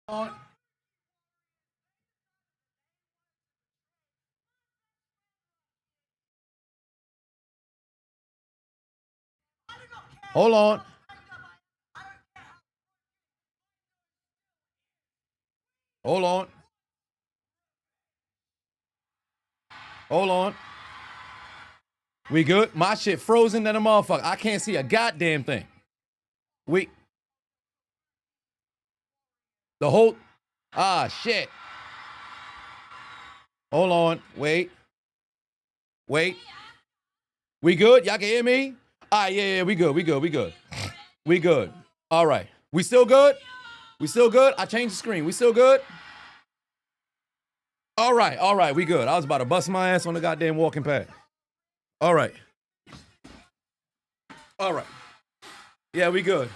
on. Hold on. Hold on. Hold on. We good? My shit frozen than a motherfucker. I can't see a goddamn thing. The whole... Ah, shit. Hold on. Wait. We good? Y'all can hear me? All right, yeah, we good. We good. All right. We still good? I changed the screen. We still good? All right, we good. I was about to bust my ass on the goddamn walking pad. All right. Yeah, we good.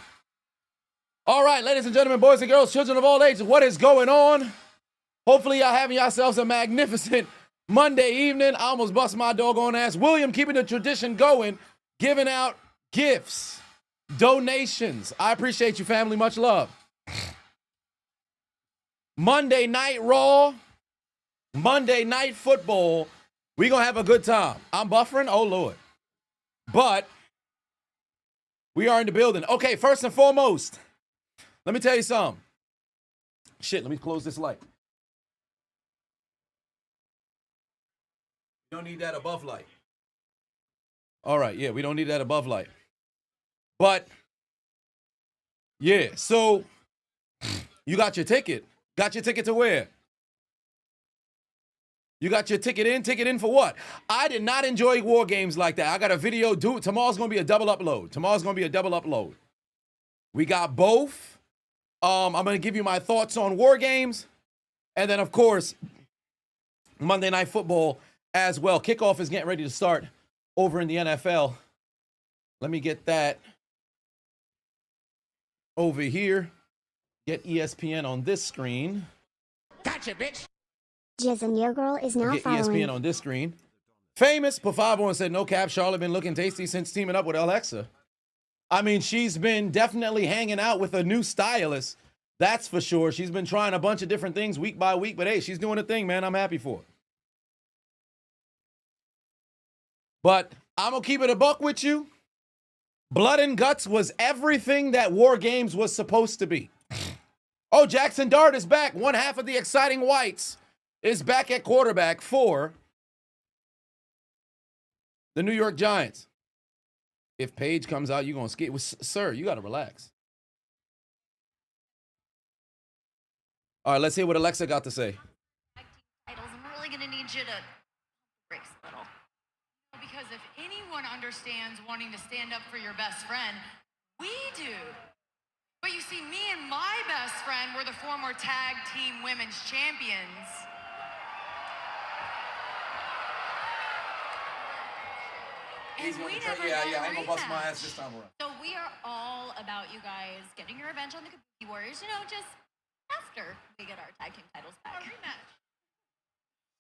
All right, ladies and gentlemen, boys and girls, children of all ages, what is going on? Hopefully y'all having yourselves a magnificent Monday evening. I almost bust my doggone ass. William keeping the tradition going, giving out gifts, donations. I appreciate you, family. Much love. Monday Night Raw, Monday Night Football. We gonna have a good time. I'm buffering, oh Lord. But we are in the building. Okay, first and foremost, let me tell you something. Shit, let me close this light. You don't need that above light. All right, yeah, we don't need that above light. But, yeah, so you got your ticket. Got your ticket to where? You got your ticket in for what? I did not enjoy war games like that. I got a video due. Tomorrow's going to be a double upload. We got both. I'm going to give you my thoughts on war games. And then, of course, Monday Night Football as well. Kickoff is getting ready to start over in the NFL. Let me get that over here. Get ESPN on this screen. Gotcha, bitch. Jizzin, your girl is now get following. ESPN on this screen. Famous, Pafavo said, no cap, Charlotte been looking tasty since teaming up with Alexa. I mean, she's been definitely hanging out with a new stylist. That's for sure. She's been trying a bunch of different things week by week, but hey, she's doing a thing, man. I'm happy for it. But I'm going to keep it a buck with you. Blood and Guts was everything that War Games was supposed to be. Oh, Jackson Dart is back. One half of the exciting whites is back at quarterback for the New York Giants. If Paige comes out, you're going to skate. Sir, you got to relax. All right, let's hear what Alexa got to say. I'm really going to need you to break a little. Because if anyone understands wanting to stand up for your best friend, we do. But you see, me and my best friend were the former tag team women's champions. And we never I'm gonna bust my ass this time around. So we are all about you guys getting your revenge on the Kabuki Warriors, just after we get our tag team titles back.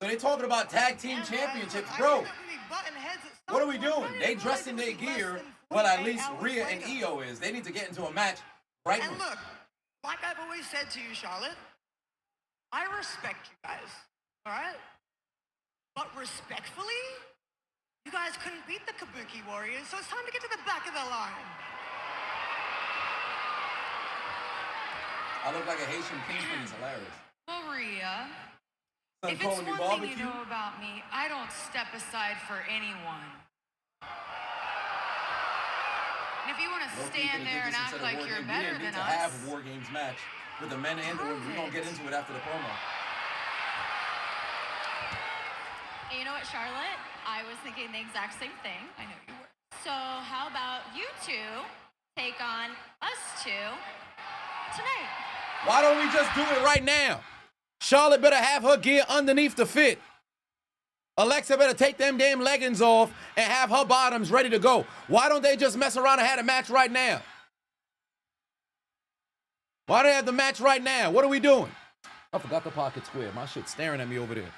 So they talking about tag team championships, bro. What are we doing? They dressed in their gear. Well, at least Rhea and Io is. They need to get into a match right now. And look, like I've always said to you, Charlotte, I respect you guys, all right? But respectfully, you guys couldn't beat the Kabuki Warriors, so it's time to get to the back of the line. I look like a Haitian kingpin. It's hilarious. Well, Rhea, Son if it's calling me one thing barbecue? you know about me, I don't step aside for anyone. And if you want to stand there and act like you're better than us, we need to have a War Games match with the men and the women. We're gonna get into it after the promo. You know what, Charlotte? I was thinking the exact same thing. I know you were. So how about you two take on us two tonight? Why don't we just do it right now? Charlotte better have her gear underneath the fit. Alexa better take them damn leggings off and have her bottoms ready to go. Why don't they just mess around and have a match right now? Why don't they have the match right now? What are we doing? I forgot the pocket square. My shit's staring at me over there.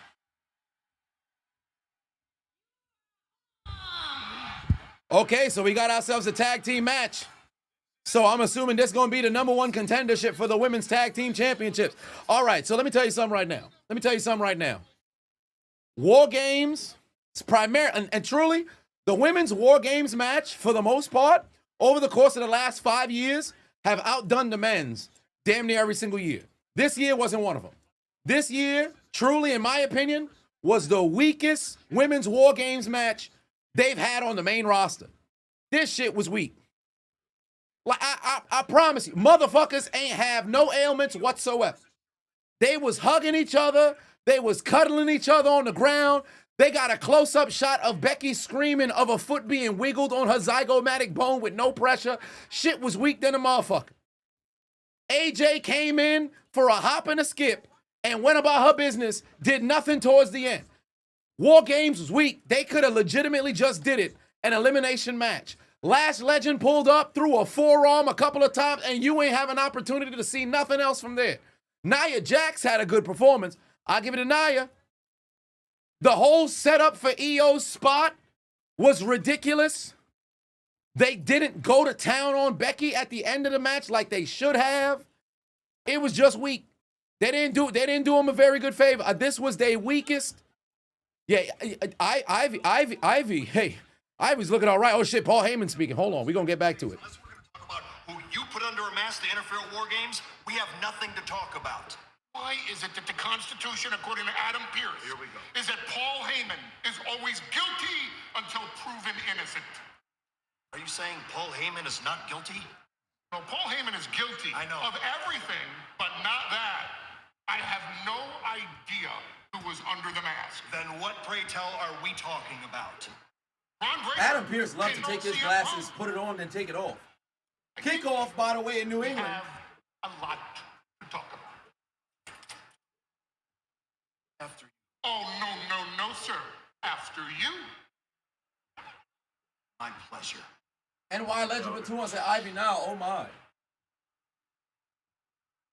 Okay, so we got ourselves a tag team match. So I'm assuming this is going to be the number one contendership for the women's tag team championships. All right, so let me tell you something right now. War Games, it's primary and truly, the women's War Games match, for the most part, over the course of the last 5 years, have outdone the men's damn near every single year. This year wasn't one of them. This year, truly, in my opinion, was the weakest women's War Games match they've had on the main roster. This shit was weak. Like, I promise you, motherfuckers ain't have no ailments whatsoever. They was hugging each other. They was cuddling each other on the ground. They got a close-up shot of Becky screaming of a foot being wiggled on her zygomatic bone with no pressure. Shit was weak than a motherfucker. AJ came in for a hop and a skip and went about her business, did nothing towards the end. War Games was weak. They could have legitimately just did it, an elimination match. Last Legend pulled up, threw a forearm a couple of times, and you ain't have an opportunity to see nothing else from there. Nia Jax had a good performance. I'll give it to Nia. The whole setup for EO's spot was ridiculous. They didn't go to town on Becky at the end of the match like they should have. It was just weak. They didn't do him a very good favor. This was their weakest. Yeah, Ivy, hey. Ivy's looking all right. Oh, shit, Paul Heyman speaking. Hold on, we're going to get back to it. Unless we're going to talk about who you put under a mask to interfere at War Games, we have nothing to talk about. Why is it that the Constitution, according to Adam Pearce, Here we go. is that Paul Heyman is always guilty until proven innocent? Are you saying Paul Heyman is not guilty? No, Paul Heyman is guilty I know. of everything, but not that. I have no idea who was under the mask. Then what, pray tell, are we talking about? Bron Breaker Adam Pearce loves to did take no his CM glasses, Punk. put it on, then take it off. I think Kickoff, by the way, in New we England. have a lot to talk about. After you. Oh, no, sir. After you. My pleasure. NY Legend with 2 on said Ivy now. Oh my.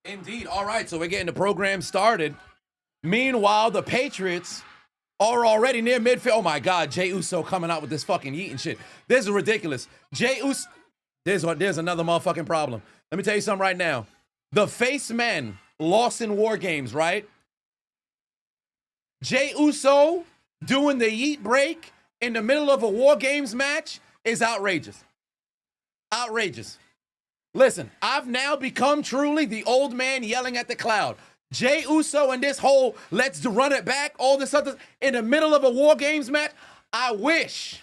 Indeed. All right, so we're getting the program started. Meanwhile, the Patriots are already near midfield. Oh my God, Jey Uso coming out with this fucking eating shit. This is ridiculous. Jey Uso. There's another motherfucking problem. Let me tell you something right now. The face men lost in War Games, right? Jey Uso doing the yeet break in the middle of a War Games match is outrageous. Outrageous. Listen, I've now become truly the old man yelling at the cloud. Jey Uso and this whole let's run it back, all this other, in the middle of a War Games match. I wish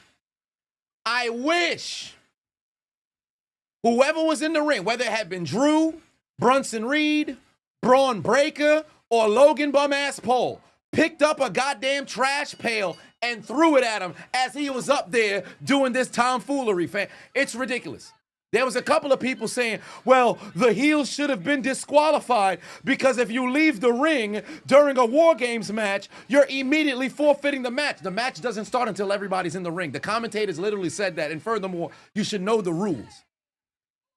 whoever was in the ring, whether it had been Drew, Brunson Reed, Bron Breaker, or Logan bum-ass Paul, picked up a goddamn trash pail and threw it at him as he was up there doing this tomfoolery, fam. It's ridiculous. There was a couple of people saying, well, the heels should have been disqualified because if you leave the ring during a War Games match, you're immediately forfeiting the match. The match doesn't start until everybody's in the ring. The commentators literally said that, and furthermore, you should know the rules.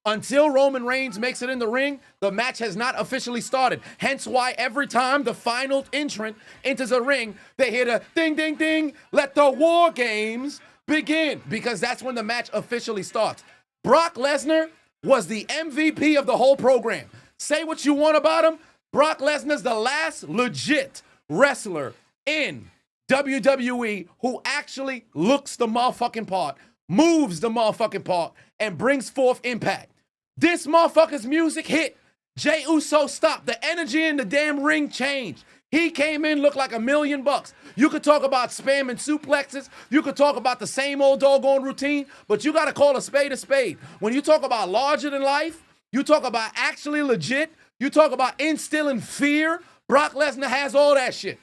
Until Roman Reigns makes it in the ring, the match has not officially started. Hence why every time the final entrant enters a ring, they hear the ding, ding, ding, let the War Games begin, because that's when the match officially starts. Brock Lesnar was the MVP of the whole program. Say what you want about him. Brock Lesnar's the last legit wrestler in WWE who actually looks the motherfucking part, moves the motherfucking part, and brings forth impact. This motherfucker's music hit. Jey Uso stopped. The energy in the damn ring changed. He came in, looked like $1 million. You could talk about spam and suplexes. You could talk about the same old doggone routine, but you got to call a spade a spade. When you talk about larger than life, you talk about actually legit, you talk about instilling fear, Brock Lesnar has all that shit.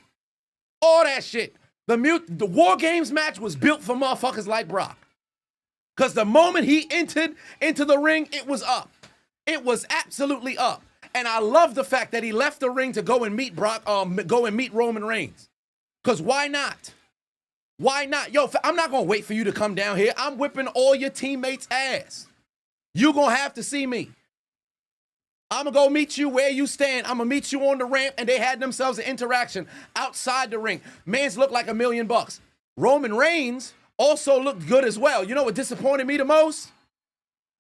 All that shit. The War Games match was built for motherfuckers like Brock. Because the moment he entered into the ring, it was up. It was absolutely up. And I love the fact that he left the ring to go and meet Roman Reigns. Because why not? Why not? Yo, I'm not going to wait for you to come down here. I'm whipping all your teammates' ass. You going to have to see me. I'm going to go meet you where you stand. I'm going to meet you on the ramp. And they had themselves an interaction outside the ring. Mans looked like $1 million. Roman Reigns also looked good as well. You know what disappointed me the most?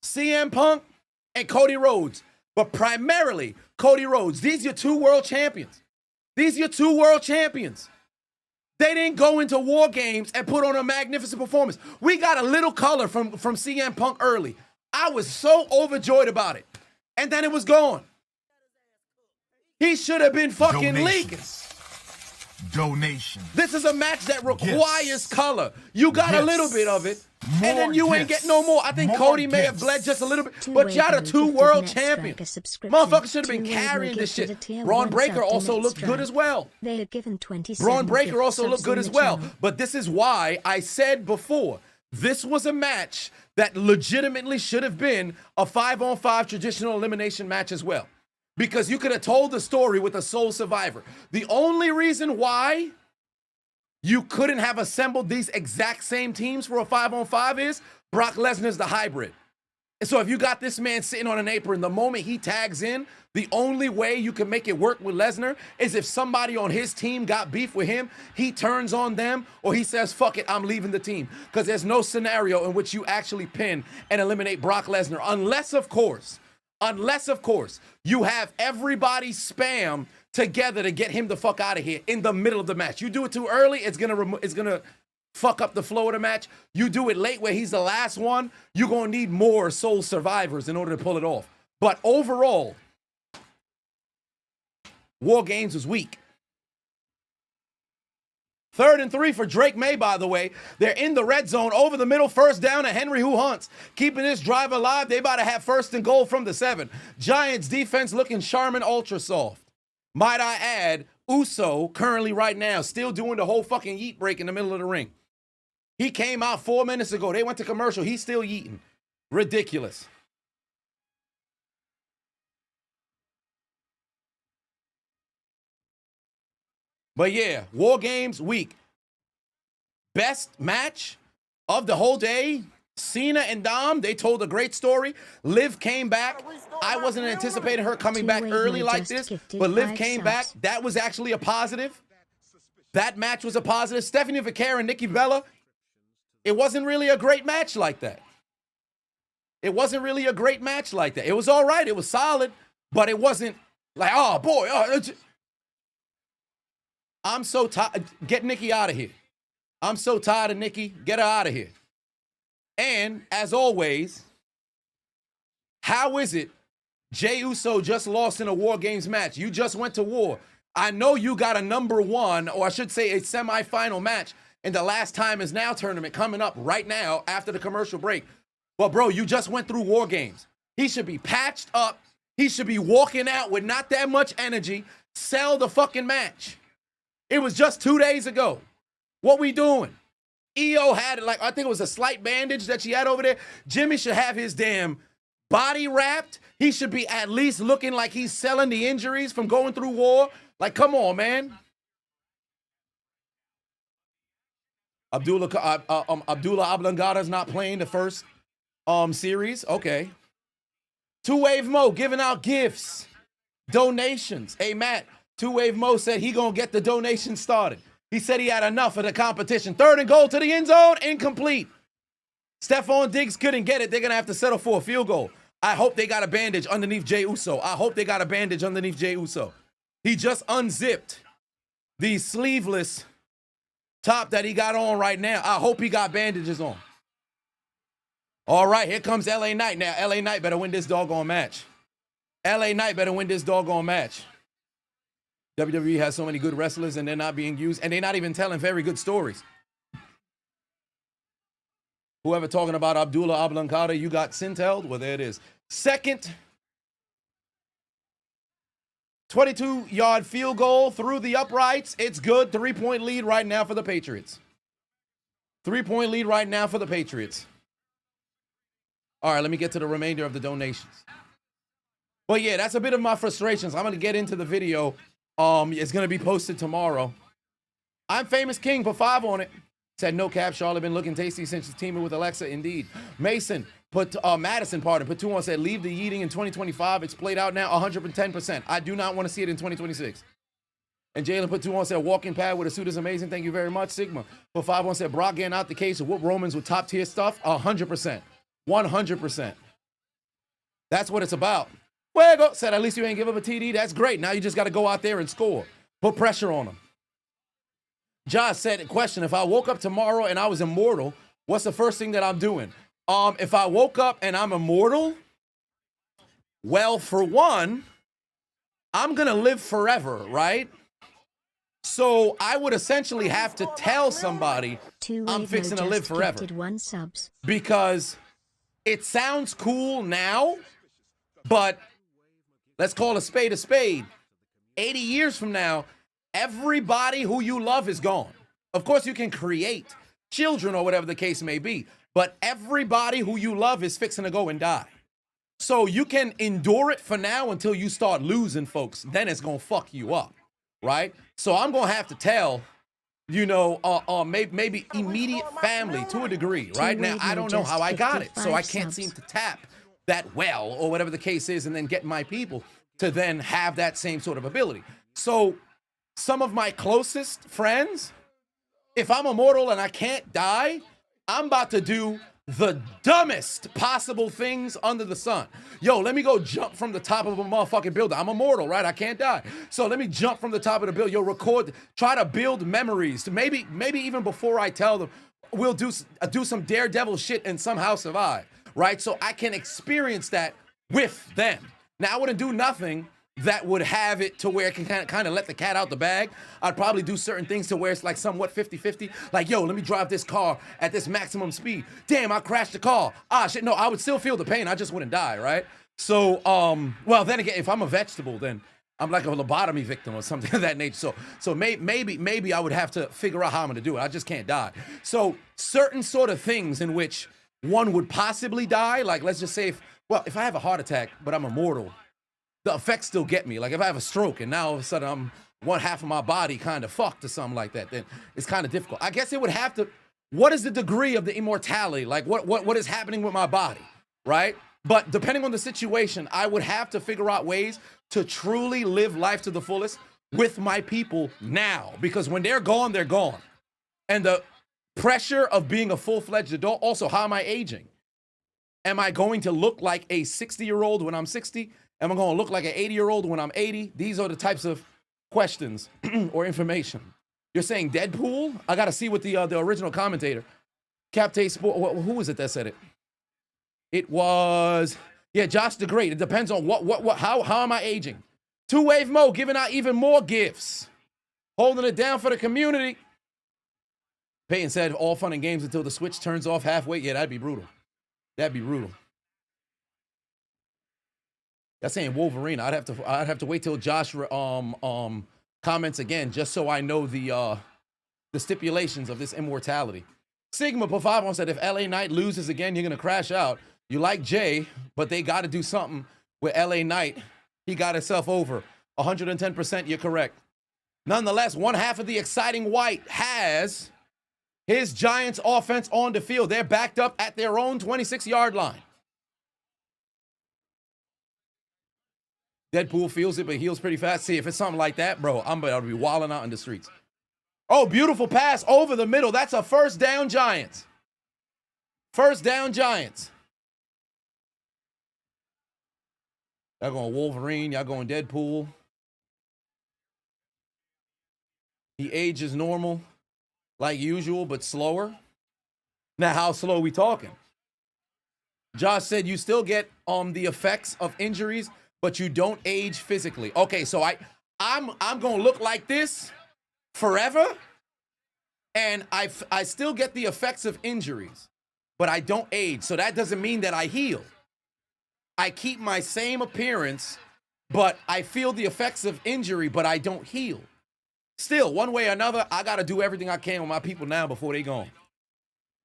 CM Punk and Cody Rhodes. But primarily, Cody Rhodes. These are your two world champions. These are your two world champions. They didn't go into War Games and put on a magnificent performance. We got a little color from CM Punk early. I was so overjoyed about it. And then it was gone. He should have been fucking leaking. Donation. This is a match that requires color. You got a little bit of it, and then you ain't get no more. I think Cody may have bled just a little bit, but y'all the two world champions. Motherfuckers should have been carrying this shit. Bron Breaker also looked good as well. They are given 27 Braun Breaker also looked good as well. channel. But this is why I said before, this was a match that legitimately should have been a 5-on-5 traditional elimination match as well. Because you could have told the story with a sole survivor. The only reason why you couldn't have assembled these exact same teams for a 5-on-5 is Brock Lesnar's the hybrid. And so if you got this man sitting on an apron, the moment he tags in, the only way you can make it work with Lesnar is if somebody on his team got beef with him, he turns on them, or he says, fuck it, I'm leaving the team. Because there's no scenario in which you actually pin and eliminate Brock Lesnar, unless, of course, you have everybody spam together to get him the fuck out of here in the middle of the match. You do it too early, it's gonna fuck up the flow of the match. You do it late where he's the last one, you're gonna need more sole survivors in order to pull it off. But overall, War Games was weak. 3rd and 3 for Drake May, by the way. They're in the red zone, over the middle, first down to Henry Who Hunts. Keeping this drive alive, they about to have 1st and goal from the 7. Giants defense looking Charmin ultra soft. Might I add, Uso currently right now still doing the whole fucking yeet break in the middle of the ring. He came out 4 minutes ago. They went to commercial. He's still yeeting. Ridiculous. But yeah, War Games week. Best match of the whole day. Cena and Dom, they told a great story. Liv came back. I wasn't anticipating her coming back early like this, but Liv came back. That was actually a positive. That match was a positive. Stephanie Vaquera and Nikki Bella, it wasn't really a great match like that. It wasn't really a great match like that. It was all right. It was solid, but it wasn't like, oh boy, I'm so tired. Get Nikki out of here. I'm so tired of Nikki. Get her out of here. And as always, how is it Jey Uso just lost in a War Games match? You just went to war. I know you got a number 1, or I should say a semifinal match in the Last Time Is Now tournament coming up right now after the commercial break. But bro, you just went through War Games. He should be patched up. He should be walking out with not that much energy. Sell the fucking match. It was just 2 days ago. What we doing? EO had, like, I think it was a slight bandage that she had over there. Jimmy should have his damn body wrapped. He should be at least looking like he's selling the injuries from going through war. Like, come on, man. Abdullah Oblongata's not playing the first series. Okay. Two Wave Mo giving out gifts, donations. Hey, Matt. Two Wave Mo said he gonna get the donation started. He said he had enough of the competition. 3rd and goal to the end zone, incomplete. Stephon Diggs couldn't get it. They're gonna have to settle for a field goal. I hope they got a bandage underneath Jey Uso. I hope they got a bandage underneath Jey Uso. He just unzipped the sleeveless top that he got on right now. I hope he got bandages on. All right, here comes LA Knight. Now, LA Knight better win this doggone match. LA Knight better win this doggone match. WWE has so many good wrestlers and they're not being used, and they're not even telling very good stories. Whoever talking about Abdullah Oblongata, you got Sintel? Well, there it is. Second 22-yard field goal through the uprights. It's good. 3-point lead right now for the Patriots. 3-point lead right now for the Patriots. All right, let me get to the remainder of the donations. But yeah, that's a bit of my frustrations. I'm going to get into the video. It's going to be posted tomorrow. I'm Famous King, put 5 on it. Said, no cap, Charlotte been looking tasty since she's teaming with Alexa. Indeed. Mason, Madison, put 2 on, said, leave the eating in 2025. It's played out now 110%. I do not want to see it in 2026. And Jalen put 2 on, said, walking pad with a suit is amazing. Thank you very much. Sigma put 5 on, said, Brock getting out the case of whoop Romans with top tier stuff. 100%. 100%. That's what it's about. Fuego said, at least you ain't give up a TD. That's great. Now you just got to go out there and score. Put pressure on them. Josh said, question, if I woke up tomorrow and I was immortal, what's the first thing that I'm doing? If I woke up and I'm immortal, well, for one, I'm going to live forever, right? So I would essentially have to tell somebody I'm fixing to live forever. Because it sounds cool now, but let's call a spade a spade. 80 years from now, everybody who you love is gone. Of course, you can create children or whatever the case may be, but everybody who you love is fixing to go and die. So you can endure it for now until you start losing folks. Then it's going to fuck you up, right? So I'm going to have to tell, you know, maybe immediate family to a degree, right? Now, I don't know how I got it, so I can't seem to tap that well or whatever the case is and then get my people to then have that same sort of ability. So some of my closest friends, if I'm immortal and I can't die, I'm about to do the dumbest possible things under the sun. Yo, let me go jump from the top of a motherfucking building. I'm immortal, right? I can't die. So let me jump from the top of the building. Yo, record, try to build memories. To maybe even before I tell them, we'll do some daredevil shit and somehow survive, right? So I can experience that with them. Now, I wouldn't do nothing that would have it to where it can kind of let the cat out the bag. I'd probably do certain things to where it's like somewhat 50-50. Like, yo, let me drive this car at this maximum speed. Damn, I crashed the car. Ah, shit, no, I would still feel the pain. I just wouldn't die, right? So, well, then again, if I'm a vegetable, then I'm like a lobotomy victim or something of that nature. So maybe I would have to figure out how I'm going to do it. I just can't die. So certain sort of things in which one would possibly die, like let's just say if I have a heart attack, but I'm immortal, the effects still get me. Like if I have a stroke and now all of a sudden I'm one half of my body kind of fucked or something like that, then it's kind of difficult. I guess it would have to, what is the degree of the immortality? Like what is happening with my body, right? But depending on the situation, I would have to figure out ways to truly live life to the fullest with my people now. Because when they're gone, they're gone. And the pressure of being a full-fledged adult, also, how am I aging? Am I going to look like a 60-year-old when I'm 60? Am I going to look like an 80-year-old when I'm 80? These are the types of questions or information. You're saying Deadpool? I got to see what the original commentator, Captain Sport, who was it that said it? It was, yeah, Josh the Great. It depends on how am I aging? Two-Wave Mo giving out even more gifts. Holding it down for the community. Peyton said all fun and games until the switch turns off halfway. Yeah, that'd be brutal. That'd be brutal. That's saying Wolverine. I'd have to wait till Josh comments again just so I know the stipulations of this immortality. Sigma per 5 said if LA Knight loses again, you're gonna crash out. You like Jey, but they got to do something with LA Knight. He got himself over. 110%, you're correct. Nonetheless, one half of the exciting white has his Giants offense on the field. They're backed up at their own 26-yard line. Deadpool feels it, but heals pretty fast. See, if it's something like that, bro, I'm about to be wilding out in the streets. Oh, beautiful pass over the middle. That's a first down, Giants. First down, Giants. Y'all going Wolverine. Y'all going Deadpool. He ages normal, like usual, but slower. Now, how slow are we talking? Josh said you still get the effects of injuries, but you don't age physically. Okay, so I'm gonna look like this forever, and I still get the effects of injuries, but I don't age. So that doesn't mean that I heal. I keep my same appearance, but I feel the effects of injury, but I don't heal. Still, one way or another, I got to do everything I can with my people now before they gone.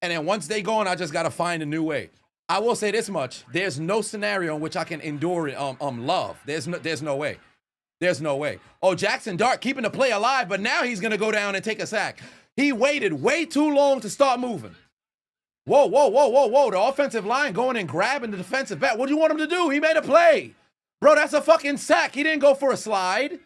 And then once they gone, I just got to find a new way. I will say this much. There's no scenario in which I can endure love. There's no way. There's no way. Oh, Jackson Dart keeping the play alive, but now he's going to go down and take a sack. He waited way too long to start moving. Whoa. The offensive line going and grabbing the defensive back. What do you want him to do? He made a play. Bro, that's a fucking sack. He didn't go for a slide.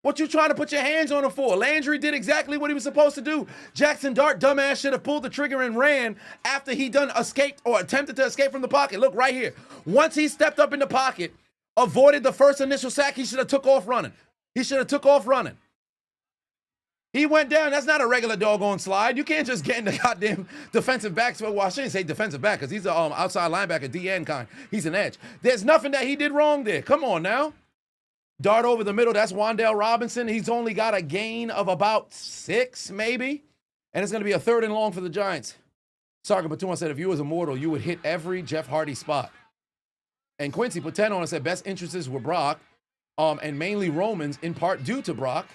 What you trying to put your hands on him for? Landry did exactly what he was supposed to do. Jackson Dart, dumbass, should have pulled the trigger and ran after he done escaped or attempted to escape from the pocket. Look right here. Once he stepped up in the pocket, avoided the first initial sack, he should have took off running. He should have took off running. He went down. That's not a regular doggone slide. You can't just get in the goddamn defensive back. Well, I shouldn't say defensive back because he's an outside linebacker, DN kind. He's an edge. There's nothing that he did wrong there. Come on now. Dart over the middle. That's Wan'Dale Robinson. He's only got a gain of about 6, maybe. And it's going to be a 3rd and long for the Giants. Sarka Batum said, if you was immortal, you would hit every Jeff Hardy spot. And Quincy put 10 on and said, best interests were Brock and mainly Romans, in part due to Brock.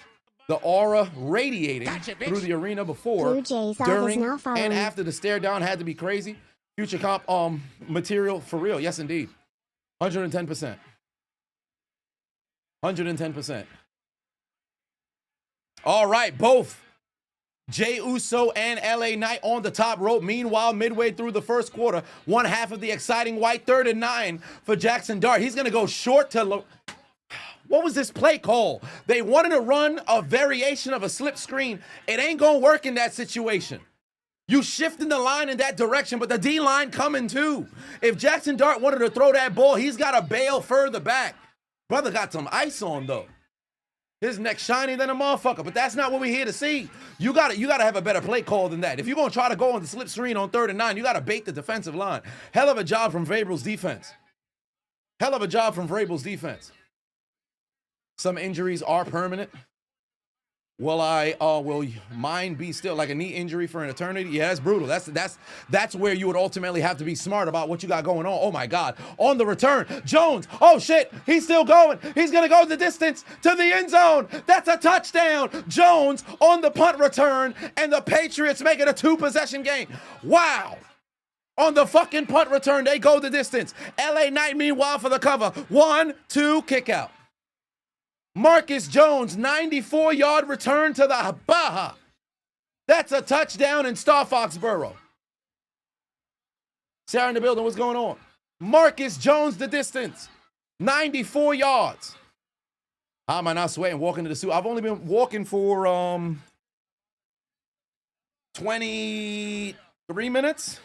The aura radiating through the arena before, during, and after the stare down had to be crazy. Future comp material for real. Yes, indeed. 110%. 110%. All right, both Jey Uso and LA Knight on the top rope. Meanwhile, midway through the first quarter, one half of the exciting white 3rd and 9 for Jackson Dart. He's going to go short to... What was this play call? They wanted to run a variation of a slip screen. It ain't going to work in that situation. You shifting the line in that direction, but the D-line coming too. If Jackson Dart wanted to throw that ball, he's got to bail further back. Brother got some ice on, though. His neck shiny than a motherfucker, but that's not what we're here to see. You gotta have a better play call than that. If you're going to try to go on the slip screen on 3rd and 9, you got to bait the defensive line. Hell of a job from Vrabel's defense. Hell of a job from Vrabel's defense. Some injuries are permanent. Will mine be still like a knee injury for an eternity? Yeah, that's brutal. That's where you would ultimately have to be smart about what you got going on. Oh my God. On the return, Jones. Oh shit, he's still going. He's gonna go the distance to the end zone. That's a touchdown. Jones on the punt return, and the Patriots make it a 2-possession game. Wow. On the fucking punt return, they go the distance. LA Knight, meanwhile, for the cover. 1-2, kick out. Marcus Jones, 94-yard return to the Baja. That's a touchdown in Star Foxborough. Sarah in the building, what's going on? Marcus Jones, the distance. 94 yards. How am I not sweating walking to the suit? I've only been walking for 23 minutes.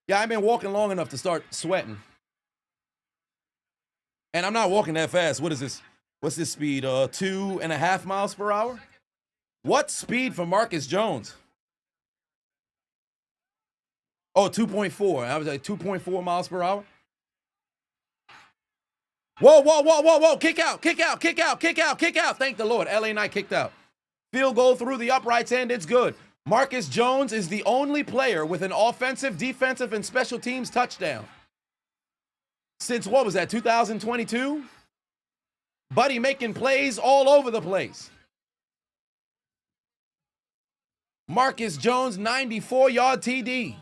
Yeah, I've been walking long enough to start sweating. And I'm not walking that fast. What is this? What's this speed? 2.5 miles per hour? What speed for Marcus Jones? Oh, 2.4. I was like 2.4 miles per hour. Whoa. Kick out. Thank the Lord. LA Knight kicked out. Field goal through the uprights, and it's good. Marcus Jones is the only player with an offensive, defensive, and special teams touchdown. Since, what was that, 2022? Buddy making plays all over the place. Marcus Jones, 94-yard TD.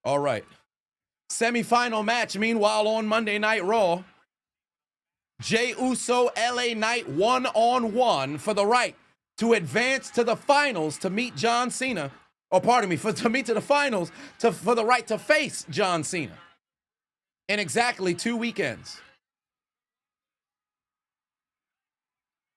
All right. Semifinal match, meanwhile, on Monday Night Raw. Jey Uso, LA Knight, 1-on-1 for the right to advance to the finals to meet John Cena. Oh, pardon me, to meet to the finals for the right to face John Cena. In exactly 2 weekends.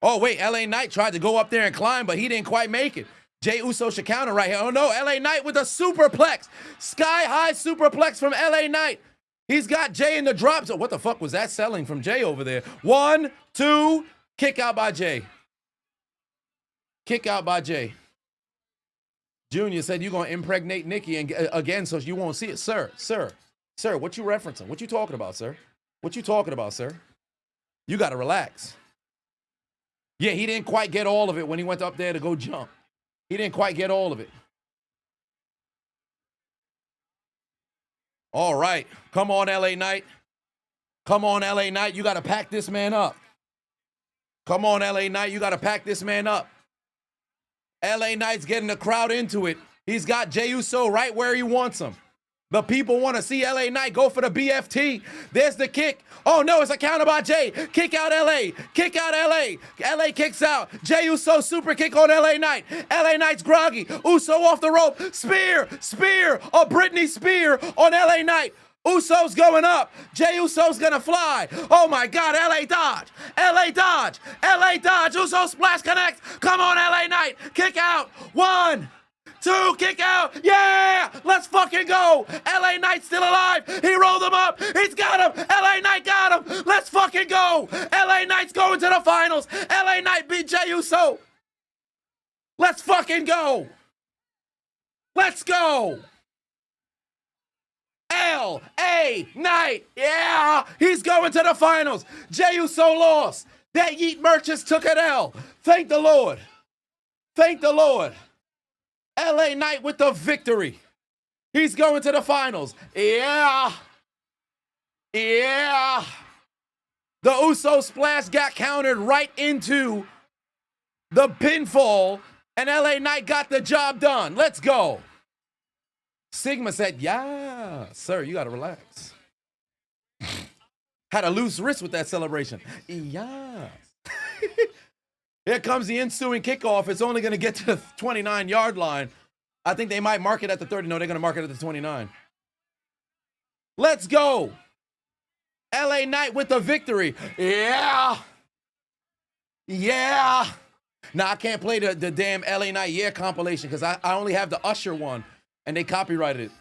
Oh, wait, LA Knight tried to go up there and climb, but he didn't quite make it. Jey Uso should counter right here. Oh, no, LA Knight with a superplex. Sky-high superplex from LA Knight. He's got Jey in the drops. Oh, what the fuck was that selling from Jey over there? 1, 2, kick out by Jey. Kick out by Jey. Junior said you're going to impregnate Nikki again so you won't see it. Sir, what you referencing? What you talking about, sir? You got to relax. Yeah, he didn't quite get all of it when he went up there to go jump. He didn't quite get all of it. All right. Come on, LA Knight. You got to pack this man up. Come on, LA Knight. You got to pack this man up. LA Knight's getting the crowd into it. He's got Jey Uso right where he wants him. The people want to see LA Knight go for the BFT. There's the kick. Oh, no, it's a counter by Jey. Kick out LA. LA kicks out. Jey Uso super kick on LA Knight. LA Knight's groggy. Uso off the rope. Spear. A Britney spear on LA Knight. Uso's going up. Jey Uso's gonna fly. Oh my God, LA dodge. LA dodge. LA dodge. Uso splash connects. Come on, LA Knight. Kick out. 1, 2, kick out. Yeah, let's fucking go. LA Knight's still alive. He rolled him up. He's got him. LA Knight got him. Let's fucking go. LA Knight's going to the finals. LA Knight beat Jey Uso. Let's fucking go. Let's go. LA Knight. Yeah, he's going to the finals. Jey Uso lost. That Yeet Merchants took an L. Thank the Lord. Thank the Lord. LA Knight with the victory. He's going to the finals. Yeah. Yeah. The Uso splash got countered right into the pinfall, and LA Knight got the job done. Let's go. Sigma said, yeah, sir, you got to relax. Had a loose wrist with that celebration. Yeah. Here comes the ensuing kickoff. It's only going to get to the 29-yard line. I think they might mark it at the 30. No, they're going to mark it at the 29. Let's go. LA Knight with the victory. Yeah. Yeah. Now, I can't play the damn LA Knight Yeah compilation because I only have the Usher one, and they copyrighted it.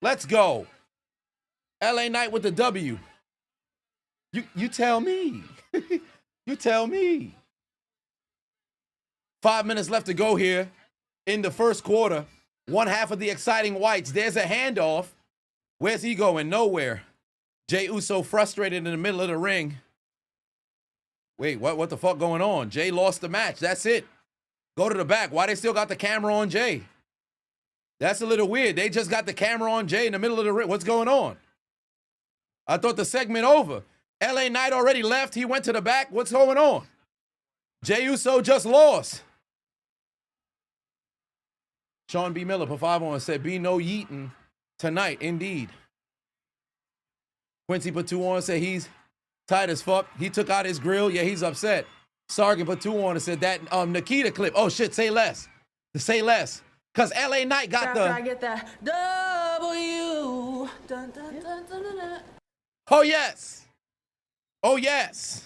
Let's go. LA Knight with the W. You tell me. You tell me. 5 minutes left to go here in the first quarter. One half of the exciting whites. There's a handoff. Where's he going? Nowhere. Jey Uso frustrated in the middle of the ring. Wait, what the fuck going on? Jey lost the match. That's it. Go to the back. Why they still got the camera on Jey? That's a little weird. They just got the camera on Jey in the middle of the ring. What's going on? I thought the segment over. LA Knight already left. He went to the back. What's going on? Jey Uso just lost. Sean B. Miller put 5 on, said, be no yeeting tonight, indeed. Quincy put 2 on, said he's tight as fuck. He took out his grill. Yeah, he's upset. Sargent put 2 on and said that Nikita clip. Oh, shit, say less. Say less. Because LA Knight got the... I get that W. Dun, dun, dun, dun, dun, dun. Oh, yes. Oh, yes.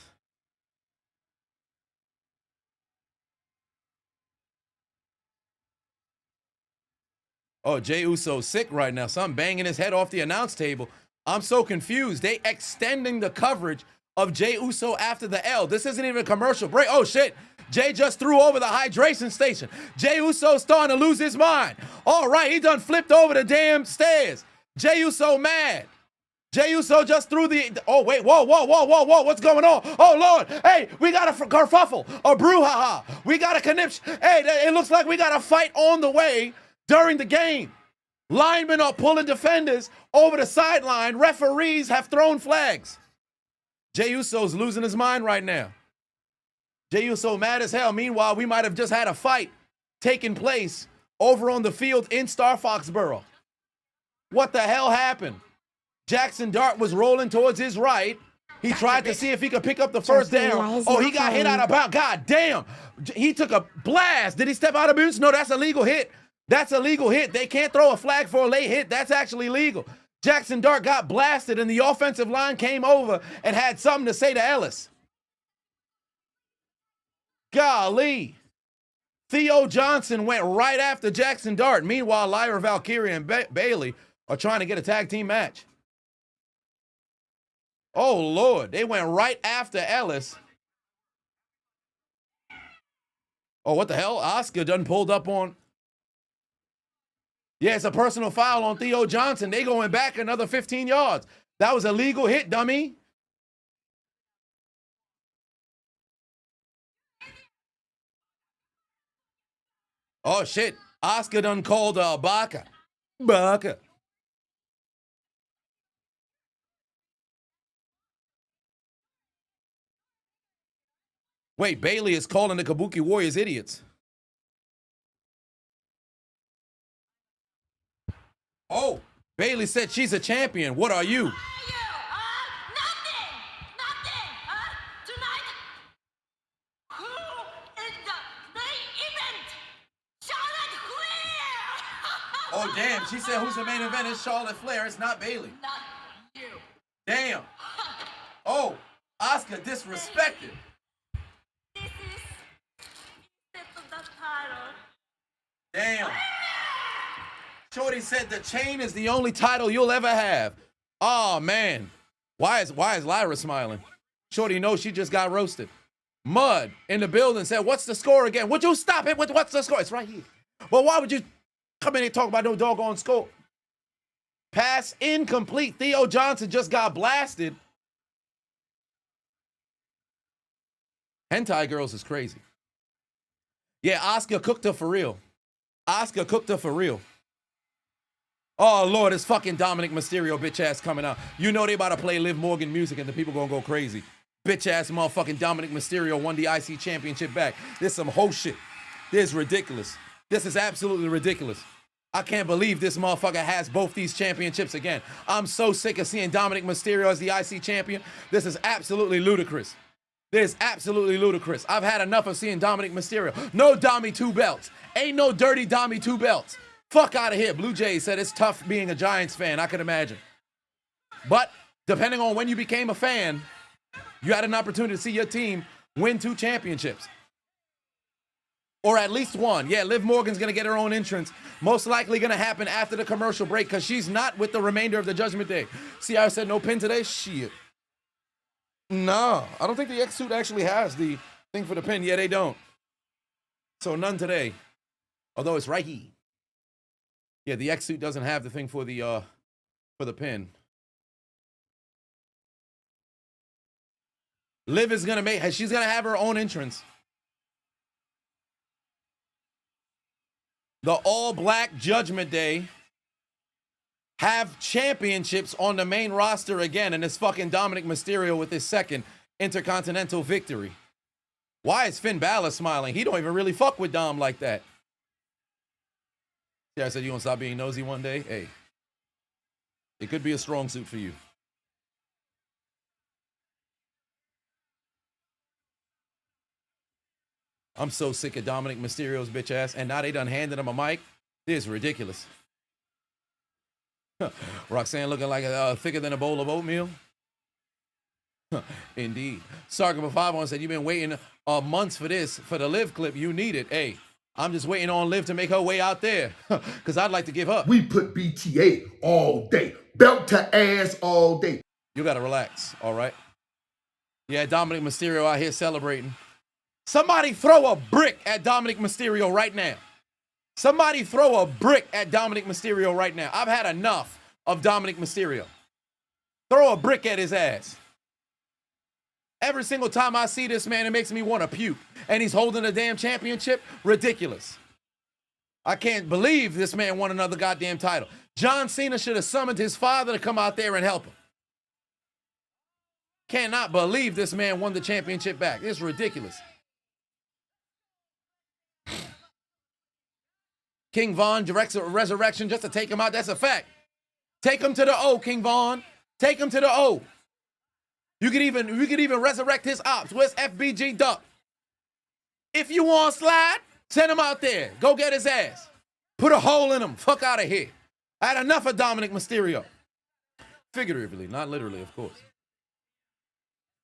Oh, Jey Uso's sick right now. So I'm banging his head off the announce table. I'm so confused. They extending the coverage of Jey Uso after the L. This isn't even a commercial break. Oh, shit. Jey just threw over the hydration station. Jey Uso's starting to lose his mind. All right, he done flipped over the damn stairs. Jey Uso mad. Jey Uso just threw the... Oh, wait. Whoa. What's going on? Oh, Lord. Hey, we got a kerfuffle. A brouhaha. We got a conniption. Hey, it looks like we got a fight on the way during the game. Linemen are pulling defenders over the sideline. Referees have thrown flags. Jey Uso's losing his mind right now. Jey Uso mad as hell. Meanwhile, we might have just had a fight taking place over on the field in Star Foxborough. What the hell happened? Jackson Dart was rolling towards his right. He tried to see if he could pick up the first down. Oh, he got hit out of bounds. God damn. He took a blast. Did he step out of bounds? No, that's a legal hit. That's a legal hit. They can't throw a flag for a late hit. That's actually legal. Jackson Dart got blasted, and the offensive line came over and had something to say to Ellis. Golly. Theo Johnson went right after Jackson Dart. Meanwhile, Lyra Valkyria and Bailey are trying to get a tag team match. Oh, Lord. They went right after Ellis. Oh, what the hell? Oscar done pulled up on... Yeah, it's a personal foul on Theo Johnson. They going back another 15 yards. That was a legal hit, dummy. Oh, shit. Oscar done called Baka. Baka. Wait, Bailey is calling the Kabuki Warriors idiots. Oh, Bailey said she's a champion. What are you? Nothing. Tonight, who is the main event? Charlotte Flair. Oh, damn. She said who's the main event? It's Charlotte Flair. It's not Bayley. Not you. Damn. Oh, Asuka disrespected. This is set of the title. Damn. Shorty said the chain is the only title you'll ever have. Oh, man. Why is Lyra smiling? Shorty knows she just got roasted. Mud in the building said, what's the score again? Would you stop it with what's the score? It's right here. But why would you come in and talk about no doggone score? Pass incomplete. Theo Johnson just got blasted. Hentai Girls is crazy. Yeah, Asuka cooked her for real. Asuka cooked her for real. Oh, Lord, it's fucking Dominic Mysterio bitch ass coming out. You know they about to play Liv Morgan music and the people gonna go crazy. Bitch ass motherfucking Dominic Mysterio won the IC championship back. This some whole shit. This is ridiculous. This is absolutely ridiculous. I can't believe this motherfucker has both these championships again. I'm so sick of seeing Dominic Mysterio as the IC champion. This is absolutely ludicrous. This is absolutely ludicrous. I've had enough of seeing Dominic Mysterio. No Dommy 2 belts. Ain't no dirty Dommy 2 belts. Fuck out of here. Blue Jays said it's tough being a Giants fan. I can imagine. But depending on when you became a fan, you had an opportunity to see your team win 2 championships. Or at least one. Yeah, Liv Morgan's going to get her own entrance. Most likely going to happen after the commercial break because she's not with the remainder of the Judgment Day. See how I said no pin today? Shit. No, I don't think the X-Suit actually has the thing for the pin. Yeah, they don't. So none today. Although it's right here. Yeah, the X-Suit doesn't have the thing for the pin. Liv is going to she's going to have her own entrance. The all-black Judgment Day have championships on the main roster again, and it's fucking Dominic Mysterio with his second Intercontinental victory. Why is Finn Balor smiling? He don't even really fuck with Dom like that. Yeah, I said you gonna stop being nosy one day? Hey, it could be a strong suit for you. I'm so sick of Dominic Mysterio's bitch ass, and now they done handed him a mic. This is ridiculous. Roxanne looking like thicker than a bowl of oatmeal. Indeed. Sarkama 51 said, you've been waiting months for this, for the Liv clip. You need it. Hey, I'm just waiting on Liv to make her way out there because I'd like to give up. We put BTA all day. Belt to ass all day. You got to relax, all right? Yeah, Dominic Mysterio out here celebrating. Somebody throw a brick at Dominic Mysterio right now. Somebody throw a brick at Dominic Mysterio right now. I've had enough of Dominic Mysterio. Throw a brick at his ass. Every single time I see this man, it makes me want to puke. And he's holding a damn championship? Ridiculous. I can't believe this man won another goddamn title. John Cena should have summoned his father to come out there and help him. Cannot believe this man won the championship back. It's ridiculous. King Von directs a resurrection just to take him out. That's a fact. Take him to the O, King Von. Take him to the O. We could even resurrect his ops. Where's FBG Duck? If you want slide, send him out there. Go get his ass. Put a hole in him. Fuck out of here. I had enough of Dominic Mysterio. Figuratively, not literally, of course.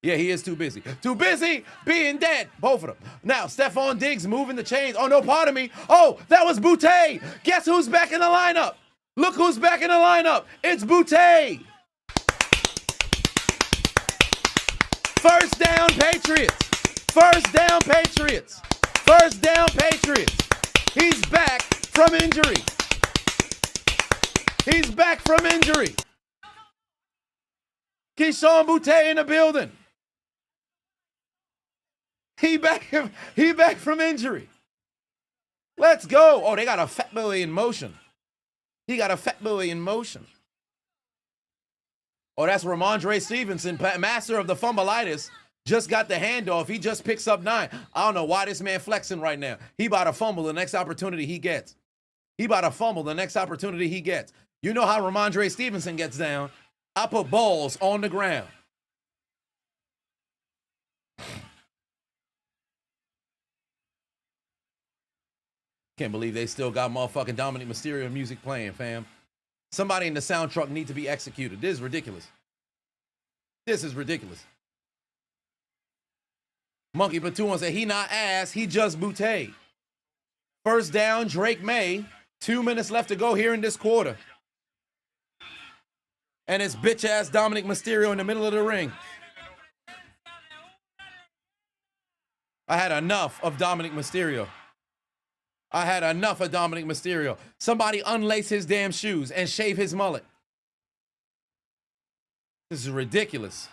Yeah, he is too busy. Too busy being dead. Both of them. Now, Stephon Diggs moving the chains. Oh, no, pardon me. Oh, that was Boutte. Guess who's back in the lineup? Look who's back in the lineup. It's Boutte. First down, Patriots. First down, Patriots. First down, Patriots. He's back from injury. He's back from injury. Keyshawn Boutte in the building. He back from injury. Let's go. Oh, they got a fat boy in motion. He got a fat boy in motion. Oh, that's Ramondre Stevenson, master of the fumbleitis. Just got the handoff. He just picks up 9. I don't know why this man flexing right now. He about to fumble the next opportunity he gets. He about to fumble the next opportunity he gets. You know how Ramondre Stevenson gets down. I put balls on the ground. Can't believe they still got motherfucking Dominic Mysterio music playing, fam. Somebody in the sound truck need to be executed. This is ridiculous. This is ridiculous. Monkey Platoon said he not ass, he just bootay. First down, Drake May. 2 minutes left to go here in this quarter. And it's bitch-ass Dominic Mysterio in the middle of the ring. I had enough of Dominic Mysterio. I had enough of Dominic Mysterio. Somebody unlace his damn shoes and shave his mullet. This is ridiculous.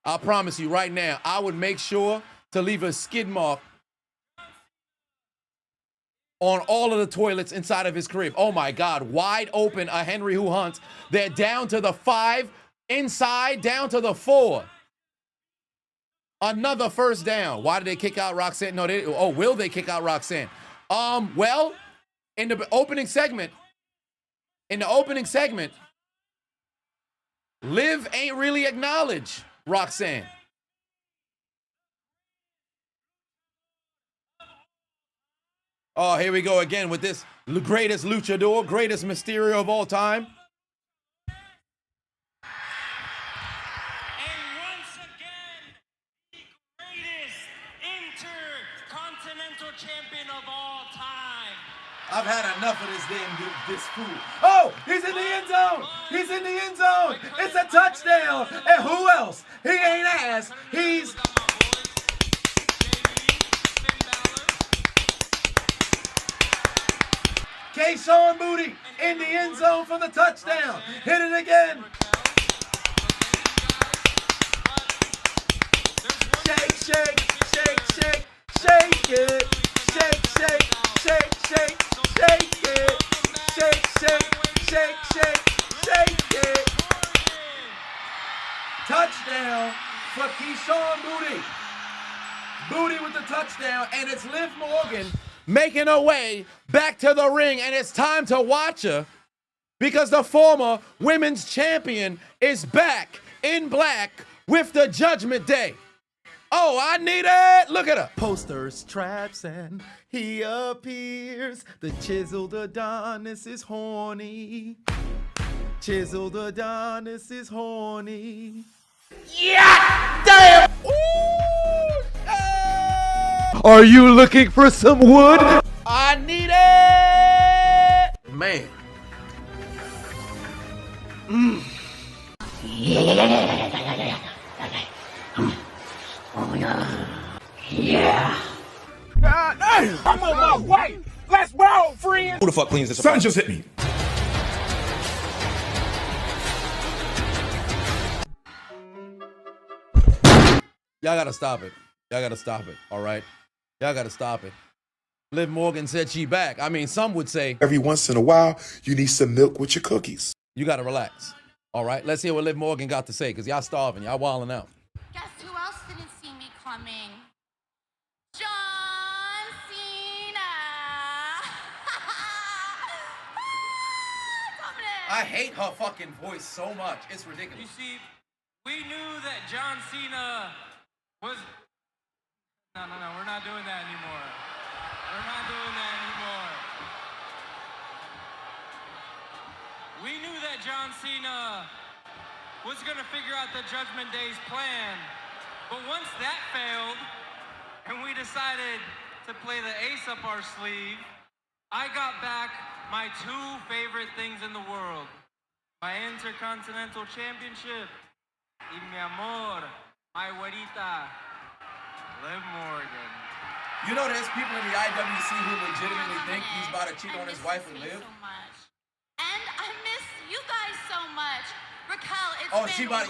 I promise you right now, I would make sure to leave a skid mark on all of the toilets inside of his crib. Oh my God, wide open, a Henry who hunts. They're down to the 5, inside, down to the 4. Another first down. Why did they kick out Roxanne? No, will they kick out Roxanne? Well, in the opening segment, Liv ain't really acknowledged Roxanne. Oh, here we go again with this greatest luchador, greatest Mysterio of all time. And once again, the greatest intercontinental champion of all time. I've had enough of this fool. Oh, he's in the end zone. He's in the end zone. It's a touchdown. And who else? He ain't ass. He's... K-Shawn Moody in the end zone for the touchdown. Hit it again. Shake, shake, shake, shake, shake it. Shake, shake, shake, shake, shake it. Shake, shake, shake, shake, shake it. Touchdown for K-Shawn Moody. Moody with the touchdown, and it's Liv Morgan making her way back to the ring, and it's time to watch her because the former women's champion is back in black with the Judgment Day. Oh, I need it. Look at her. Posters, traps, and he appears. The chiseled Adonis is horny. Chiseled Adonis is horny. Yeah! Damn! Ooh! Are you looking for some wood? I need it! Man. Yeah. God damn! I'm on my way! Let's roll, friends! Who the fuck cleans this? Something just hit me. Y'all gotta stop it. Y'all gotta stop it, all right? Y'all gotta stop it. Liv Morgan said she back. I mean, some would say... Every once in a while, you need some milk with your cookies. You gotta relax, all right? Let's hear what Liv Morgan got to say, because y'all starving. Y'all wilding out. Guess who else didn't see me coming? John Cena! Dominic! I hate her fucking voice so much. It's ridiculous. You see, we knew that John Cena was... No, we're not doing that anymore. We're not doing that anymore. We knew that John Cena was gonna figure out the Judgment Day's plan, but once that failed, and we decided to play the ace up our sleeve, I got back my 2 favorite things in the world. My Intercontinental Championship, y mi amor, my güerita, Liv Morgan. You know there's people in the IWC who legitimately think he's about to cheat on his wife with Liv? So much. And I miss you guys so much. Raquel, it's Oh, been she about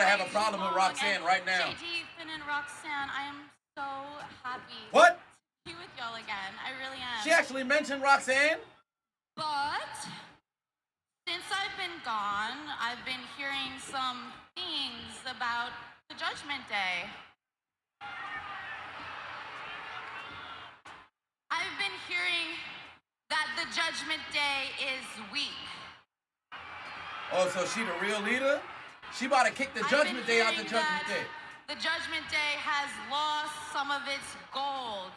to have a problem with Roxanne right now. JD, Finn, and Roxanne, I am so happy What? to be with y'all again. I really am. She actually mentioned Roxanne? But since I've been gone, I've been hearing some things about the Judgment Day. I've been hearing that the Judgment Day is weak. Oh, so she the real leader? She about to kick the Judgment Day out the Judgment Day. The Judgment Day has lost some of its gold.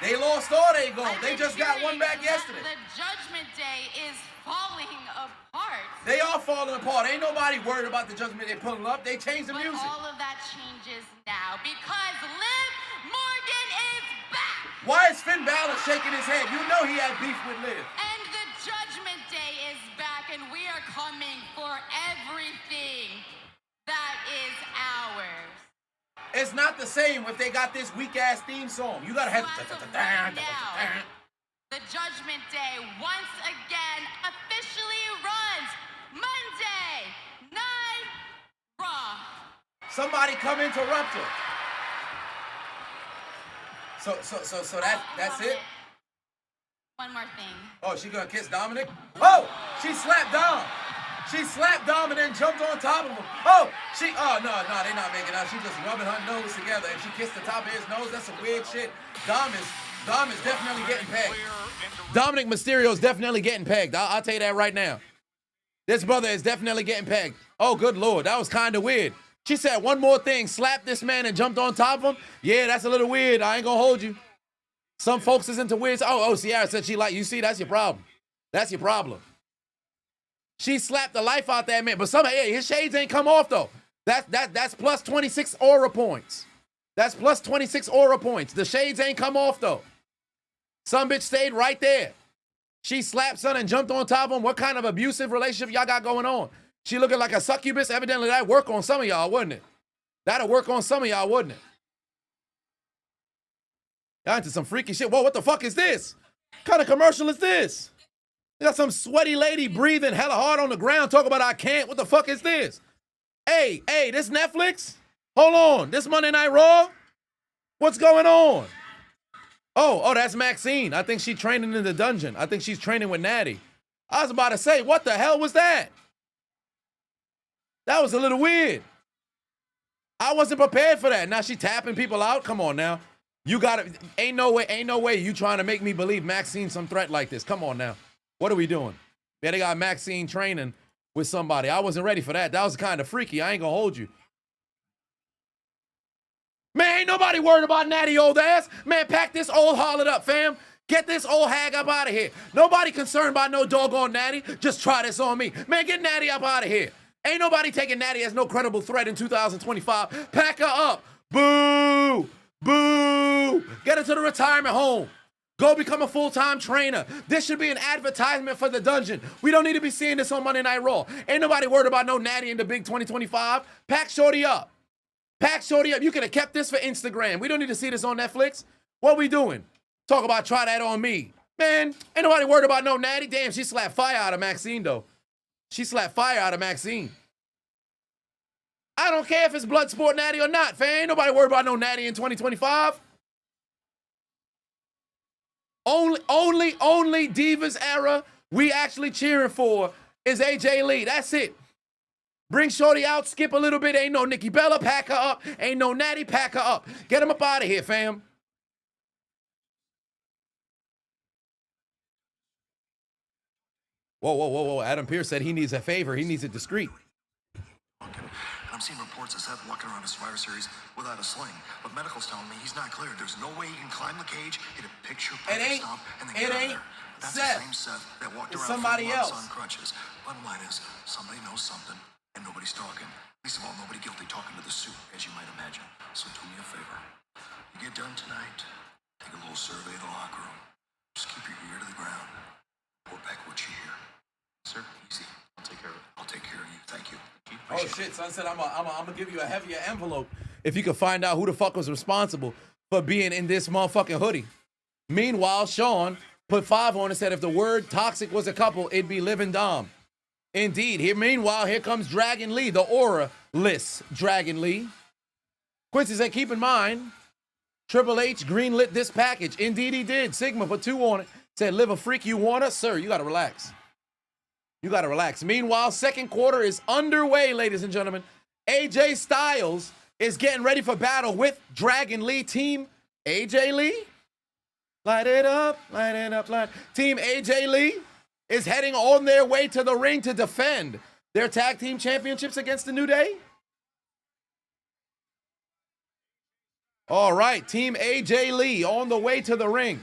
They lost all they gold. I've They been just got one hearing back that yesterday. The Judgment Day is falling apart. They are falling apart. Ain't nobody worried about the Judgment Day pulling up. They changed the But music. all of that changes now because Liv Morgan is back. Why is Finn Balor shaking his head? You know he had beef with Liv. And the Judgment Day is back, and we are coming for everything that is ours. It's not the same if they got this weak-ass theme song. You gotta have... So as of right now, the Judgment Day once again officially runs Monday Night Raw. Somebody come interrupt her. So that's it? One more thing. Oh, she gonna kiss Dominic? Oh, she slapped Dom. She slapped Dom and then jumped on top of him. Oh, they not making out. She just rubbing her nose together and she kissed the top of his nose. That's some weird shit. Dom is definitely getting pegged. Dominic Mysterio is definitely getting pegged. I'll tell you that right now. This brother is definitely getting pegged. Oh, good Lord. That was kind of weird. She said one more thing, slapped this man and jumped on top of him. Yeah, that's a little weird. I ain't gonna hold you. Some folks is into weird. Oh, Sierra said she like, you see, that's your problem. That's your problem. She slapped the life out that man, but somehow, hey, his shades ain't come off though. That's plus 26 aura points. That's plus 26 aura points. The shades ain't come off though. Some bitch stayed right there. She slapped son and jumped on top of him. What kind of abusive relationship y'all got going on? She looking like a succubus. Evidently that'd work on some of y'all, wouldn't it? That'll work on some of y'all, wouldn't it? Y'all into some freaky shit. Whoa, what the fuck is this? What kind of commercial is this? You got some sweaty lady breathing hella hard on the ground talking about I can't. What the fuck is this? Hey, this Netflix? Hold on. This Monday Night Raw? What's going on? Oh, that's Maxine. I think she's training in the dungeon. I think she's training with Natty. I was about to say, what the hell was that? That was a little weird. I wasn't prepared for that. Now she tapping people out? Come on now. You gotta, ain't no way you trying to make me believe Maxine's some threat like this. Come on now. What are we doing? Yeah, they got Maxine training with somebody. I wasn't ready for that. That was kind of freaky. I ain't gonna hold you. Man, ain't nobody worried about Natty old ass. Man, pack this old harlot up, fam. Get this old hag up out of here. Nobody concerned about no doggone Natty. Just try this on me. Man, get Natty up out of here. Ain't nobody taking Natty as no credible threat in 2025. Pack her up. Boo. Boo. Get her to the retirement home. Go become a full-time trainer. This should be an advertisement for the dungeon. We don't need to be seeing this on Monday Night Raw. Ain't nobody worried about no Natty in the big 2025. Pack Shorty up. Pack Shorty up. You could have kept this for Instagram. We don't need to see this on Netflix. What we doing? Talk about try that on me. Man, ain't nobody worried about no Natty. Damn, she slapped fire out of Maxine, though. She slapped fire out of Maxine. I don't care if it's Bloodsport Natty or not, fam. Ain't nobody worried about no Natty in 2025. Only Divas era we actually cheering for is AJ Lee. That's it. Bring Shorty out, skip a little bit. Ain't no Nikki Bella, pack her up. Ain't no Natty, pack her up. Get him up out of here, fam. Whoa. Adam Pearce said he needs a favor. He needs it discreet. I'm seeing reports of Seth walking around the Survivor Series without a sling, but medical's telling me he's not cleared. There's no way he can climb the cage, hit a picture-perfect stomp, and then get out of there. That's Seth. the same Seth that walked It's around somebody for months else. on crutches. Bottom line is, somebody knows something, and nobody's talking. Least of all, nobody guilty talking to the suit, as you might imagine. So do me a favor. You get done tonight, take a little survey of the locker room. Just keep your ear to the ground. Report back what you hear. Sir, easy. I'll take care of it. I'll take care of you. Thank you. Oh shit, son said I'm gonna give you a heavier envelope if you could find out who the fuck was responsible for being in this motherfucking hoodie. Meanwhile, Sean put 5 on and said if the word toxic was a couple, it'd be Liv and Dom. Indeed. Here comes Dragon Lee, the aura-less Dragon Lee. Quincy said, keep in mind, Triple H greenlit this package. Indeed he did. Sigma put 2 on it. Said, Liv a freak you want us? Sir, you gotta relax. You gotta relax. Meanwhile, second quarter is underway, ladies and gentlemen. AJ Styles is getting ready for battle with Dragon Lee. Team AJ Lee. Light it up, light it up, light. Team AJ Lee is heading on their way to the ring to defend their tag team championships against the New Day. All right, Team AJ Lee on the way to the ring.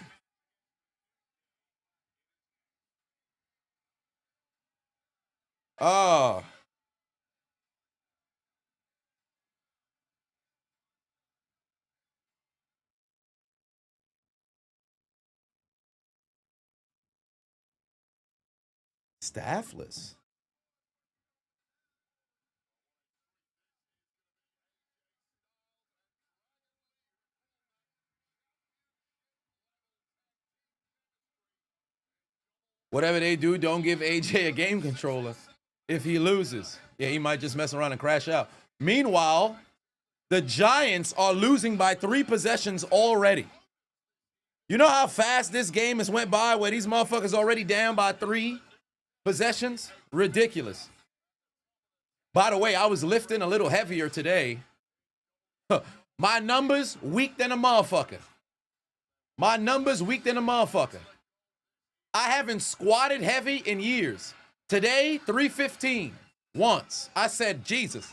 Staffless. Whatever they do, don't give AJ a game controller if he loses. Yeah, he might just mess around and crash out. Meanwhile, the Giants are losing by 3 possessions already. You know how fast this game has went by where these motherfuckers already down by 3 possessions? Ridiculous. By the way, I was lifting a little heavier today. My numbers weak than a motherfucker. My numbers weak than a motherfucker. I haven't squatted heavy in years. Today, 315 once. I said, Jesus.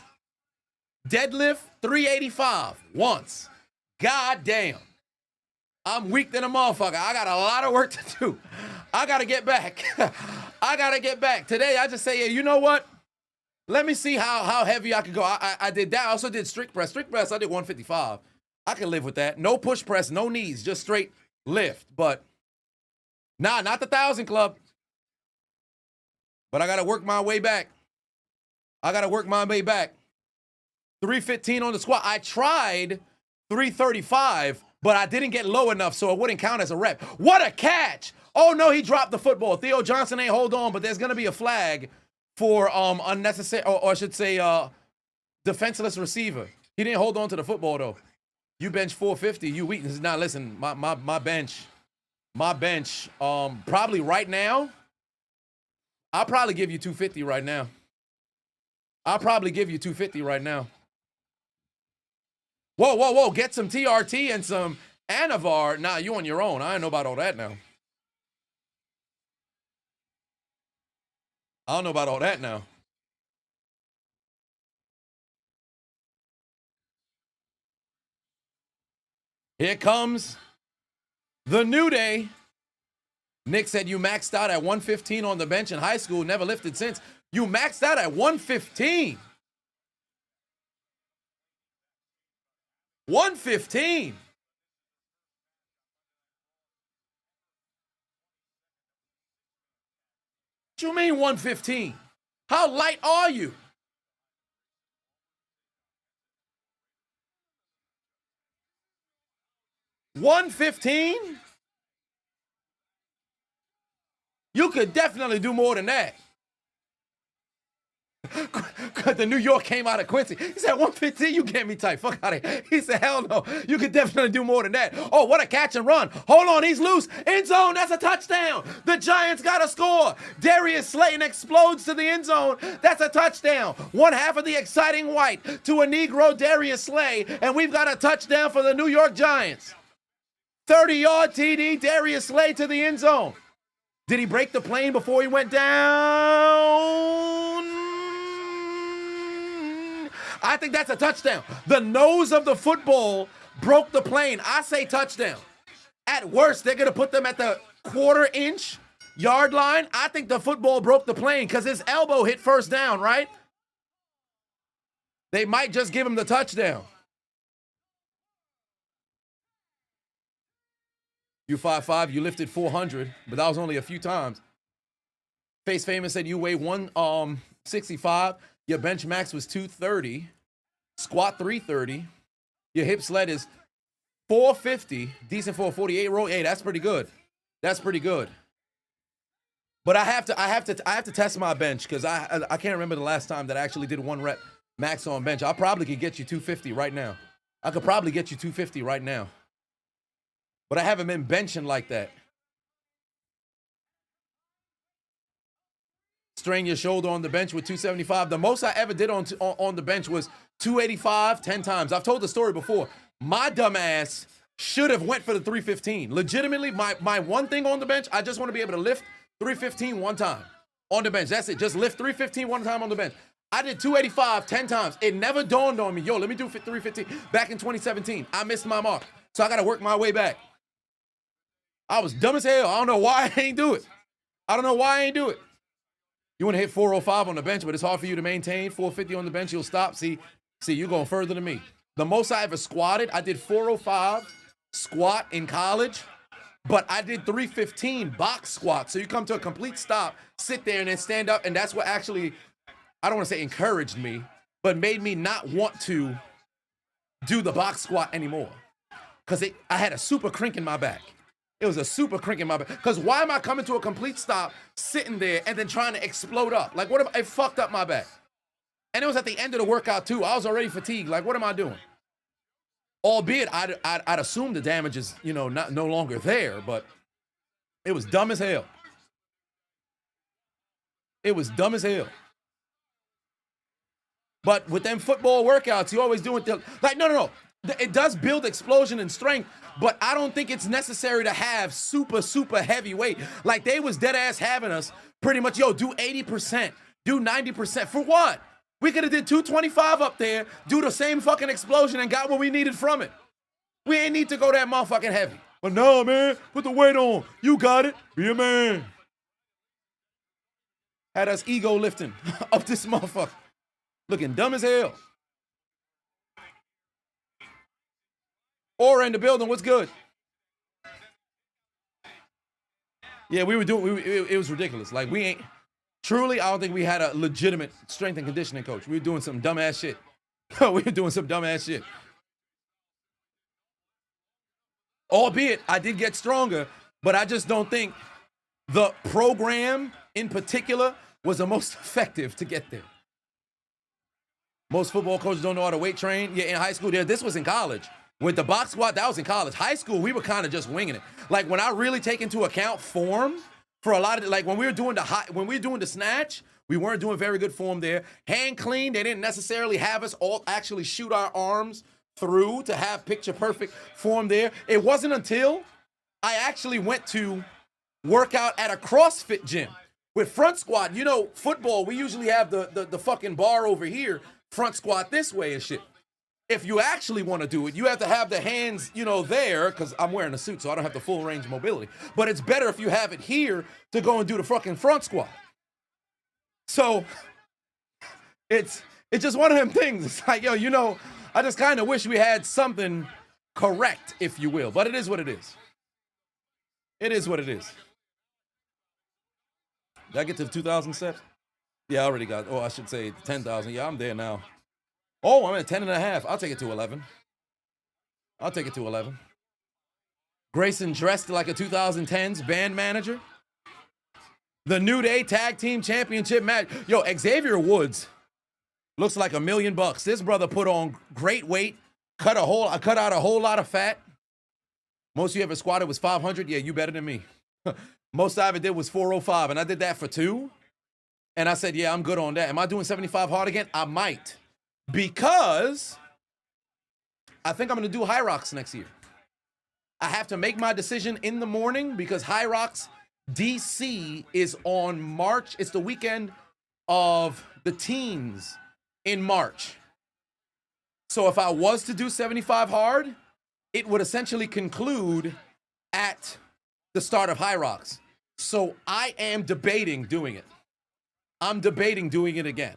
Deadlift, 385 once. God damn. I'm weak than a motherfucker. I got a lot of work to do. I got to get back. I got to get back. Today, I just say, yeah, you know what? Let me see how heavy I can go. I did that. I also did strict press. Strict press, I did 155. I can live with that. No push press, no knees, just straight lift. But nah, not the 1,000 club. But I got to work my way back. 315 on the squat. I tried 335, but I didn't get low enough, so it wouldn't count as a rep. What a catch! Oh, no, he dropped the football. Theo Johnson ain't hold on, but there's going to be a flag for unnecessary, or I should say defenseless receiver. He didn't hold on to the football, though. You bench 450, you weak. Now, listen, my bench, probably right now, I'll probably give you 250 right now. Whoa, get some TRT and some Anavar. Nah, you on your own. I don't know about all that now. Here comes the New Day. Nick said you maxed out at 115 on the bench in high school, never lifted since. You maxed out at 115. 115. What you mean 115? How light are you? $115? You could definitely do more than that. The New York came out of Quincy. He said, 115, you get me tight. Fuck out of here. He said, hell no. You could definitely do more than that. Oh, what a catch and run. Hold on, he's loose. End zone, that's a touchdown. The Giants got to score. Darius Slayton explodes to the end zone. That's a touchdown. One half of the exciting white to a Negro Darius Slay, and we've got a touchdown for the New York Giants. 30-yard TD, Darius Slay to the end zone. Did he break the plane before he went down? I think that's a touchdown. The nose of the football broke the plane. I say touchdown. At worst, they're going to put them at the quarter-inch yard line. I think the football broke the plane because his elbow hit first down, right? They might just give him the touchdown. You 5'5", you lifted 400, but that was only a few times. Face Famous said you weigh 165. Your bench max was 230. Squat 330. Your hip sled is 450. Decent for a 48 roll. Hey, that's pretty good. But I have to test my bench because I can't remember the last time that I actually did 1 rep max on bench. I probably could get you 250 right now. But I haven't been benching like that. Strain your shoulder on the bench with 275. The most I ever did on the bench was 285 10 times. I've told the story before. My dumb ass should have went for the 315. Legitimately, my one thing on the bench, I just want to be able to lift 315 one time on the bench. That's it. Just lift 315 one time on the bench. I did 285 10 times. It never dawned on me, yo, let me do 315. Back in 2017, I missed my mark. So I got to work my way back. I was dumb as hell. I don't know why I ain't do it. I don't know why I ain't do it. You want to hit 405 on the bench, but it's hard for you to maintain. 450 on the bench, you'll stop. See, you're going further than me. The most I ever squatted, I did 405 squat in college, but I did 315 box squat. So you come to a complete stop, sit there, and then stand up, and that's what actually, I don't want to say encouraged me, but made me not want to do the box squat anymore. Because I had a super crink in my back. It was a super crink in my back. Because why am I coming to a complete stop, sitting there, and then trying to explode up? Like, what am I? It fucked up my back. And it was at the end of the workout, too. I was already fatigued. Like, what am I doing? Albeit, I'd assume the damage is, no longer there, but it was dumb as hell. It was dumb as hell. But with them football workouts, you always do it. Like, no. It does build explosion and strength, but I don't think it's necessary to have super, super heavy weight. Like, they was dead ass having us pretty much, yo, do 80%, do 90%. For what? We could have did 225 up there, do the same fucking explosion, and got what we needed from it. We ain't need to go that motherfucking heavy. But no, man, put the weight on. You got it. Be a man. Had us ego lifting up this motherfucker. Looking dumb as hell. Aura in the building, what's good? Yeah, we were doing, it was ridiculous. Like, we ain't, truly, I don't think we had a legitimate strength and conditioning coach. We were doing some dumbass shit. We were doing some dumbass shit. Albeit, I did get stronger, but I just don't think the program in particular was the most effective to get there. Most football coaches don't know how to weight train. Yeah, in high school, this was in college. With the box squat, that was in college. High school, we were kind of just winging it. Like, when I really take into account form, for a lot of, like, when we were doing the snatch, we weren't doing very good form there. Hand clean, they didn't necessarily have us all actually shoot our arms through to have picture perfect form there. It wasn't until I actually went to work out at a CrossFit gym. With front squat, football, we usually have the fucking bar over here, front squat this way and shit. If you actually want to do it, you have to have the hands, there, because I'm wearing a suit, so I don't have the full range of mobility. But it's better if you have it here to go and do the fucking front squat. So it's just one of them things. It's like, yo, I just kind of wish we had something correct, if you will. But it is what it is. It is what it is. Did I get to 2,000 steps? Yeah, I already got, I should say 10,000. Yeah, I'm there now. Oh, I'm at 10 and a half. I'll take it to 11. I'll take it to 11. Grayson dressed like a 2010s band manager. The New Day Tag Team Championship match. Yo, Xavier Woods looks like $1 million. This brother put on great weight, cut out a whole lot of fat. Most you ever squatted was 500. Yeah, you better than me. Most I ever did was 405, and I did that for 2. And I said, yeah, I'm good on that. Am I doing 75 hard again? I might. Because I think I'm going to do High Rocks next year. I have to make my decision in the morning because High Rocks DC is on March. It's the weekend of the teens in March. So if I was to do 75 hard, it would essentially conclude at the start of High Rocks. So I am debating doing it. I'm debating doing it again.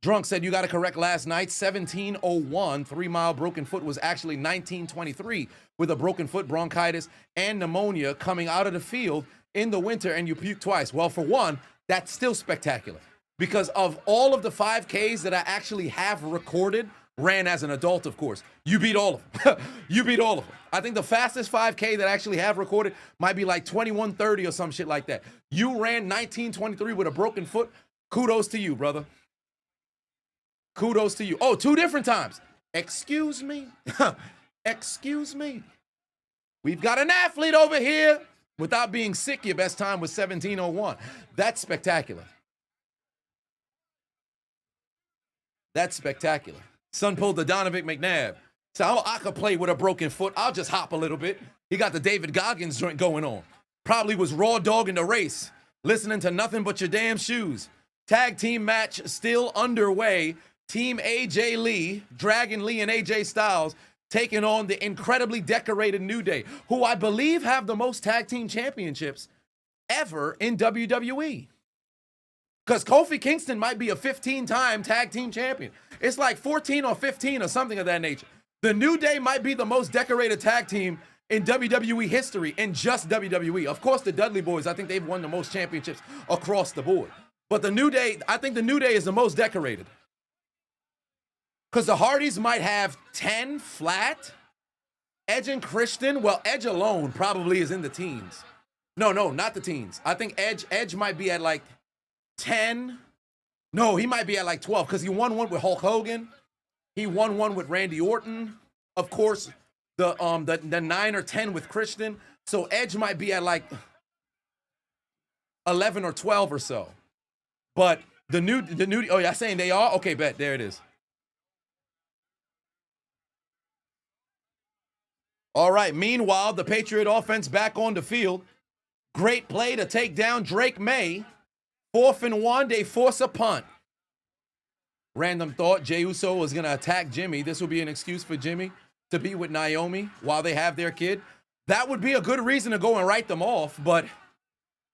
Drunk said, you got to correct last night. 1701, 3 Mile broken foot was actually 1923 with a broken foot, bronchitis, and pneumonia coming out of the field in the winter, and you puked twice. Well, for one, that's still spectacular because of all of the 5Ks that I actually have recorded, ran as an adult, of course. You beat all of them. You beat all of them. I think the fastest 5K that I actually have recorded might be like 21:30 or some shit like that. You ran 19:23 with a broken foot. Kudos to you, brother. Kudos to you. Oh, 2 different times. Excuse me. Excuse me. We've got an athlete over here. Without being sick, your best time was 17:01. That's spectacular. That's spectacular. Son pulled the Donovan McNabb. So I could play with a broken foot. I'll just hop a little bit. He got the David Goggins joint going on. Probably was raw dog in the race, listening to nothing but your damn shoes. tag team match still underway. Team AJ Lee, Dragon Lee and AJ Styles taking on the incredibly decorated New Day, who I believe have the most tag team championships ever in WWE. Because Kofi Kingston might be a 15-time tag team champion. It's like 14 or 15 or something of that nature. The New Day might be the most decorated tag team in WWE history, in just WWE. Of course, the Dudley Boys, I think they've won the most championships across the board. But the New Day, I think the New Day is the most decorated. Because the Hardys might have 10 flat. Edge and Christian, well, Edge alone probably is in the teens. No, not the teens. I think Edge might be at like 10. No, he might be at like 12 because he won one with Hulk Hogan. He won one with Randy Orton. Of course, the 9 or 10 with Christian. So Edge might be at like 11 or 12 or so. But the new oh, y'all saying they are? Okay, bet. There it is. All right, meanwhile, the Patriot offense back on the field. Great play to take down Drake May. 4th and 1, they force a punt. Random thought, Jey Uso was going to attack Jimmy. This would be an excuse for Jimmy to be with Naomi while they have their kid. That would be a good reason to go and write them off, but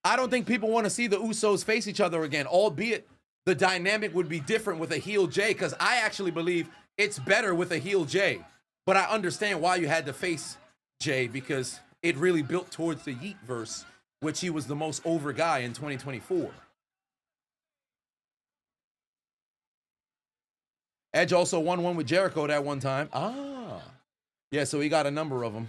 I don't think people want to see the Usos face each other again, albeit the dynamic would be different with a heel Jey, because I actually believe it's better with a heel Jey. But I understand why you had to face Jey, because it really built towards the Yeet verse, which he was the most over guy in 2024. Edge also won one with Jericho that one time. Yeah, so he got a number of them.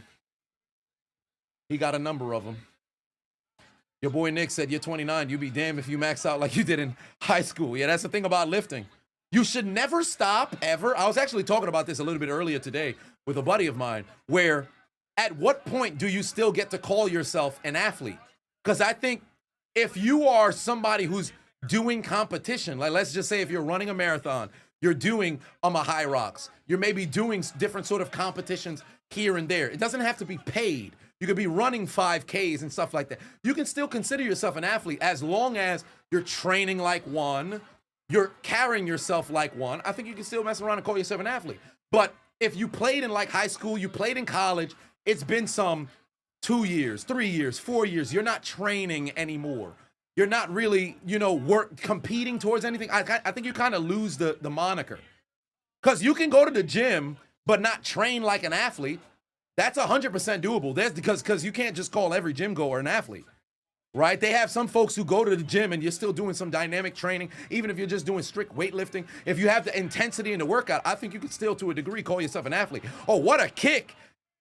Your boy Nick said, you're 29. You be damned if you max out like you did in high school. Yeah, that's the thing about lifting. You should never stop, ever. I was actually talking about this a little bit earlier today with a buddy of mine, where at what point do you still get to call yourself an athlete? Because I think if you are somebody who's doing competition, like let's just say if you're running a marathon, you're doing a high rocks, you're maybe doing different sort of competitions here and there. It doesn't have to be paid. You could be running 5Ks and stuff like that. You can still consider yourself an athlete as long as you're training like one, you're carrying yourself like one. I think you can still mess around and call yourself an athlete. But if you played in like high school, you played in college, it's been some 2 years, 3 years, 4 years. You're not training anymore. You're not really, competing towards anything. I think you kind of lose the moniker. Because you can go to the gym, but not train like an athlete. That's 100% doable. Because you can't just call every gym goer an athlete, right? They have some folks who go to the gym and you're still doing some dynamic training, even if you're just doing strict weightlifting. If you have the intensity in the workout, I think you can still, to a degree, call yourself an athlete. Oh, what a kick.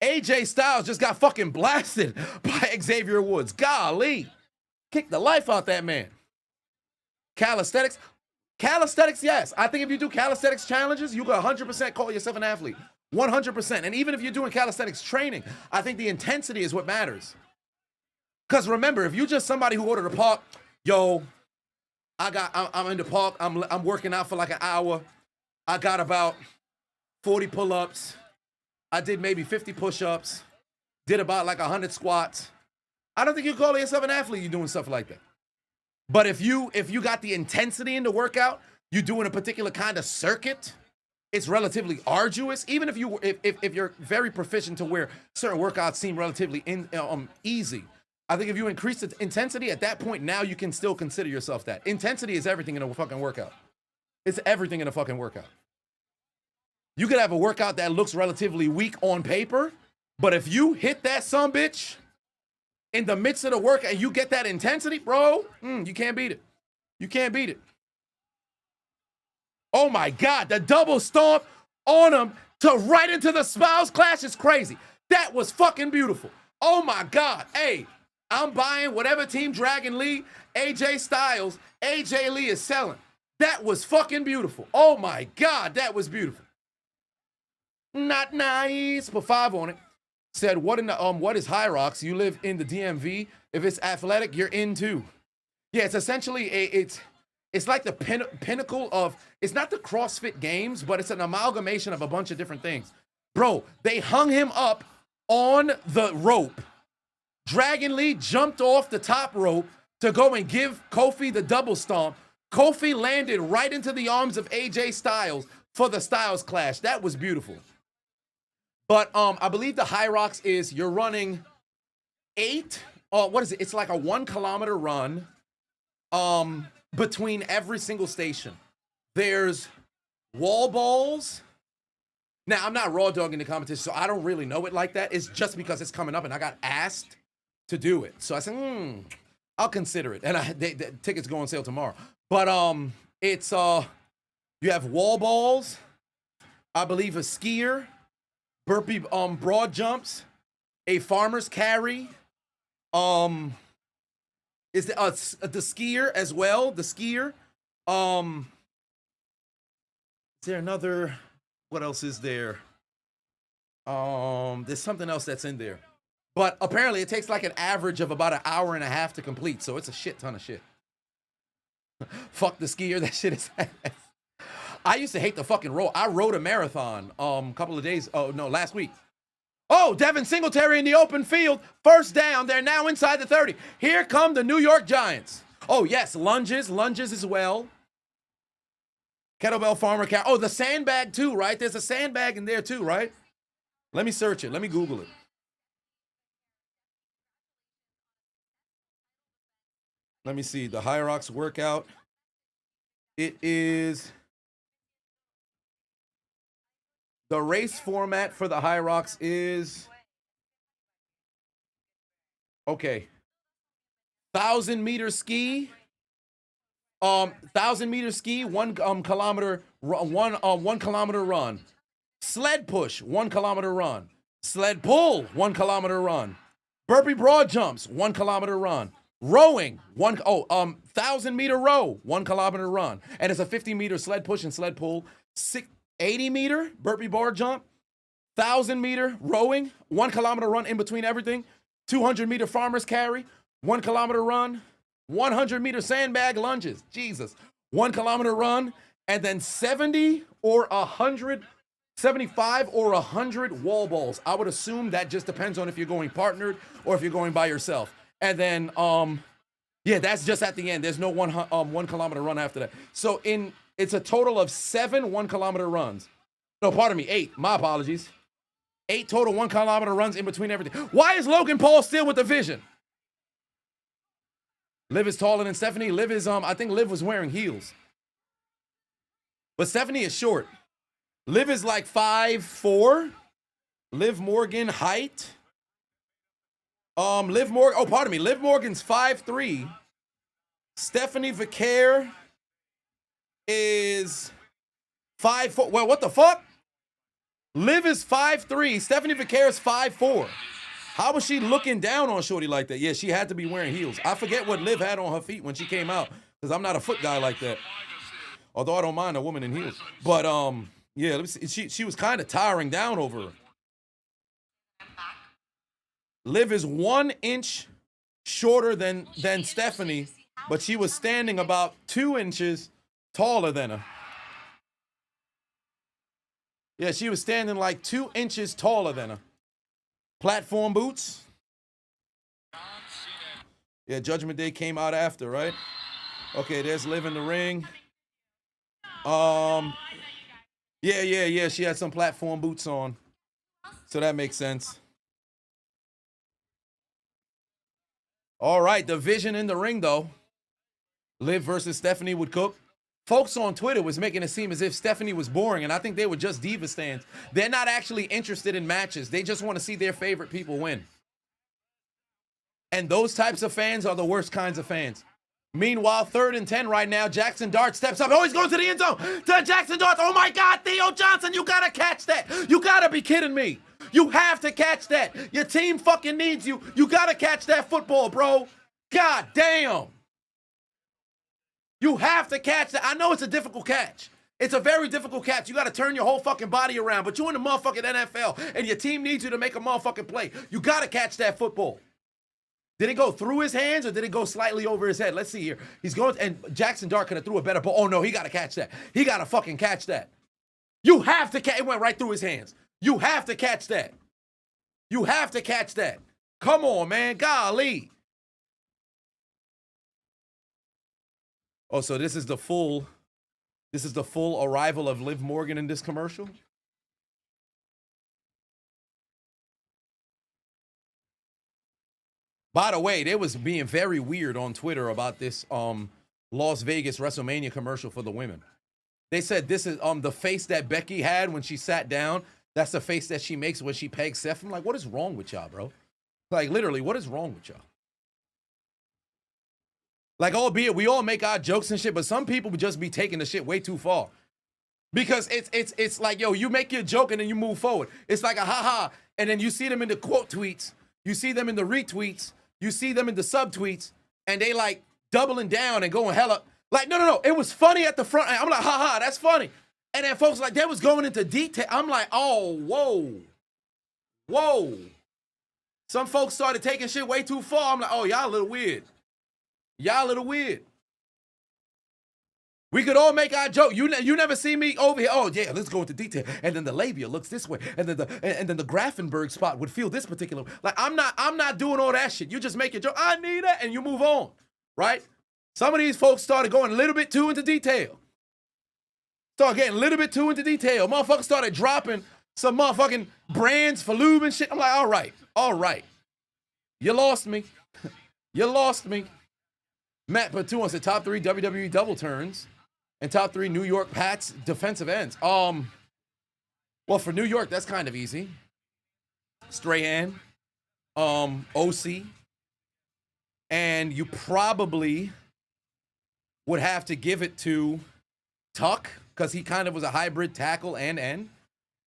AJ Styles just got fucking blasted by Xavier Woods. Golly. Kick the life out that man. Calisthenics, yes. I think if you do calisthenics challenges, you can 100% call yourself an athlete. 100%. And even if you're doing calisthenics training, I think the intensity is what matters. Because remember, if you're just somebody who go to the park, yo, I'm in the park, I'm working out for like an hour. I got about 40 pull-ups. I did maybe 50 push-ups. Did about like 100 squats. I don't think you call yourself an athlete, you're doing stuff like that. But if you got the intensity in the workout, you're doing a particular kind of circuit, it's relatively arduous. Even if you're very proficient to where certain workouts seem relatively easy, I think if you increase the intensity at that point, now you can still consider yourself that. Intensity is everything in a fucking workout. It's everything in a fucking workout. You could have a workout that looks relatively weak on paper, but if you hit that sumbitch in the midst of the work and you get that intensity, bro, you can't beat it. You can't beat it. Oh my God, the double stomp on him to right into the Spouse Clash is crazy. That was fucking beautiful. Oh my God. Hey, I'm buying whatever Team Dragon Lee, AJ Styles, AJ Lee is selling. That was fucking beautiful. Oh my God, that was beautiful. Not nice. Put 5 on it. Said, what is High Rocks? You live in the DMV. If it's athletic, you're in too. Yeah, it's essentially it's like the pinnacle of, it's not the CrossFit Games, but it's an amalgamation of a bunch of different things. Bro, they hung him up on the rope. Dragon Lee jumped off the top rope to go and give Kofi the double stomp Kofi landed right into the arms of AJ Styles for the Styles Clash. That was beautiful. But I believe the High Rocks is you're running 8. What is it? It's like a 1 kilometer run between every single station. There's wall balls. Now, I'm not raw dogging the competition, so I don't really know it like that. It's just because it's coming up and I got asked to do it. So I said, I'll consider it. And the tickets go on sale tomorrow. But it's you have wall balls, I believe a skier, burpee broad jumps, a farmer's carry, is the skier as well, the skier. Is there another, what else is there? There's something else that's in there. But apparently it takes like an average of about an hour and a half to complete. So it's a shit ton of shit. Fuck the skier, that shit is ass. I used to hate the fucking roll. I rode a marathon last week. Oh, Devin Singletary in the open field. First down. They're now inside the 30. Here come the New York Giants. Oh, yes, lunges as well. Kettlebell farmer carry. Oh, the sandbag too, right? There's a sandbag in there too, right? Let me search it. Let me Google it. Let me see. The High Rocks workout. It is the race format for the High Rocks is okay. 1,000-meter ski. 1,000-meter ski, 1 kilometer, 1 kilometer run. Sled push, 1 kilometer run. Sled pull, 1 kilometer run. Burpee broad jumps, 1 kilometer run. Rowing, 1,000-meter row, 1 kilometer run. And it's a 50-meter sled push and sled pull. 80-meter burpee broad jump. 1,000-meter rowing, 1 kilometer run in between everything. 200-meter farmer's carry, 1 kilometer run. 100-meter sandbag lunges, Jesus. 1 kilometer run, and then 70 or 100, 75 or 100 wall balls. I would assume that just depends on if you're going partnered or if you're going by yourself. And then, yeah, that's just at the end. There's no 1 kilometer run after that. So it's a total of 7 1 kilometer runs. No, pardon me, 8. My apologies. 8 total 1 kilometer runs in between everything. Why is Logan Paul still with the vision? Liv is taller than Stephanie. Liv is, I think Liv was wearing heels. But Stephanie is short. Liv is like 5'4". Liv Morgan height. Liv Morgan's 5'3". Stephanie Vicaire is 5'4". Well, what the fuck? Liv is 5'3". Stephanie Vicaire is 5'4". How was she looking down on Shorty like that? Yeah, she had to be wearing heels. I forget what Liv had on her feet when she came out, because I'm not a foot guy like that. Although I don't mind a woman in heels. But, yeah, let me see. She was kind of towering down over her. Liv is 1 inch shorter than Stephanie, but she was standing about 2 inches taller than her. Yeah, she was standing like 2 inches taller than her. Platform boots. Yeah, Judgment Day came out after, right? Okay, there's Liv in the ring. Yeah. She had some platform boots on. So that makes sense. All right, the vision in the ring, though. Liv versus Stephanie would cook. Folks on Twitter was making it seem as if Stephanie was boring, and I think they were just diva stands. They're not actually interested in matches. They just want to see their favorite people win. And those types of fans are the worst kinds of fans. Meanwhile, 3rd and 10 right now. Jackson Dart steps up. Oh, he's going to the end zone. To Jackson Dart. Oh, my God, Theo Johnson, you got to catch that. You got to be kidding me. You have to catch that. Your team fucking needs you. You got to catch that football, bro. God damn. You have to catch that. I know it's a difficult catch. It's a very difficult catch. You got to turn your whole fucking body around. But you're in the motherfucking NFL, and your team needs you to make a motherfucking play. You got to catch that football. Did it go through his hands, or did it go slightly over his head? Let's see here. He's going, and Jackson Dart could have threw a better ball. Oh, no, he got to catch that. He got to fucking catch that. You have to catch. It went right through his hands. You have to catch that. You have to catch that. Come on, man. Golly. Oh, so this is the full arrival of Liv Morgan in this commercial? By the way, they was being very weird on Twitter about this Las Vegas WrestleMania commercial for the women. They said this is the face that Becky had when she sat down. That's the face that she makes when she pegs Seth. I'm like, what is wrong with y'all, bro? Like, literally, what is wrong with y'all? Like, albeit we all make our jokes and shit, but some people would just be taking the shit way too far. Because it's like, yo, you make your joke and then you move forward. It's like a haha, and then you see them in the quote tweets, you see them in the retweets, you see them in the subtweets, and they like doubling down and going hella like, no, it was funny at the front. I'm like, haha, that's funny. And then folks like, they was going into detail. I'm like, oh, whoa. Some folks started taking shit way too far. I'm like, oh, y'all a little weird. We could all make our joke. You never see me over here. Oh yeah, let's go into detail. And then the labia looks this way, and then the Grafenberg spot would feel this particular. Like I'm not doing all that shit. You just make your joke. I need that, and you move on, right? Some of these folks started going a little bit too into detail. Motherfuckers started dropping some motherfucking brands for lube and shit. I'm like, all right. You lost me. Matt Patuan said top 3 WWE double turns and top 3 New York Pats defensive ends. Well, for New York, that's kind of easy. Strahan, OC, and you probably would have to give it to Tuck because he kind of was a hybrid tackle and end.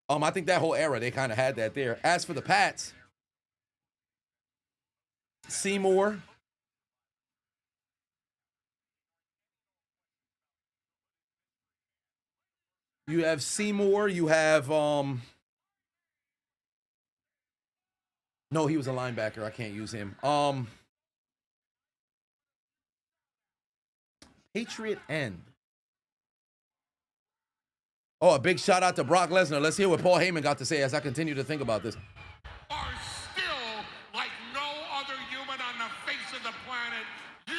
I think that whole era, they kind of had that there. As for the Pats, Seymour, you have Seymour, you have, no, he was a linebacker. I can't use him. Patriot end. Oh, a big shout out to Brock Lesnar. Let's hear what Paul Heyman got to say as I continue to think about this. Are still like no other human on the face of the planet. You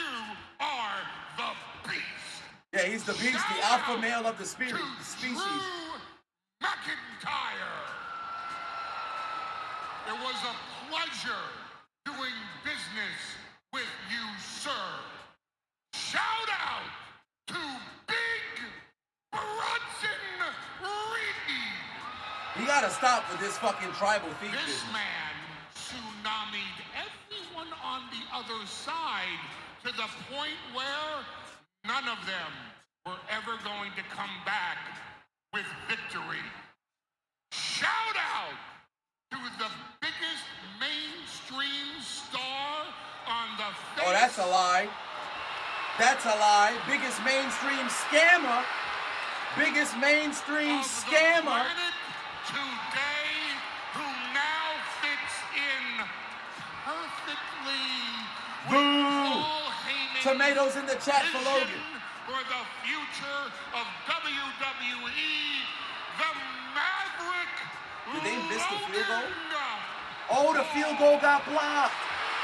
are the beast. Yeah, he's the beast, the alpha male of the species. Drew McIntyre. It was a pleasure doing business with you, sir. Shout out to Big Brunson Reed. You gotta stop with this fucking tribal thief This business. man tsunamied everyone on the other side to the point where none of them were ever going to come back with victory. Shout out to the biggest mainstream star on the face. Oh, that's a lie. Biggest mainstream scammer. Biggest mainstream of scammer. the planet today, who now fits in perfectly with Boo! Paul Heyman's Tomatoes in the chat for vision Logan. for the future of WWE, the Maverick. Did they miss the field goal? Logan. Oh, the field goal got blocked.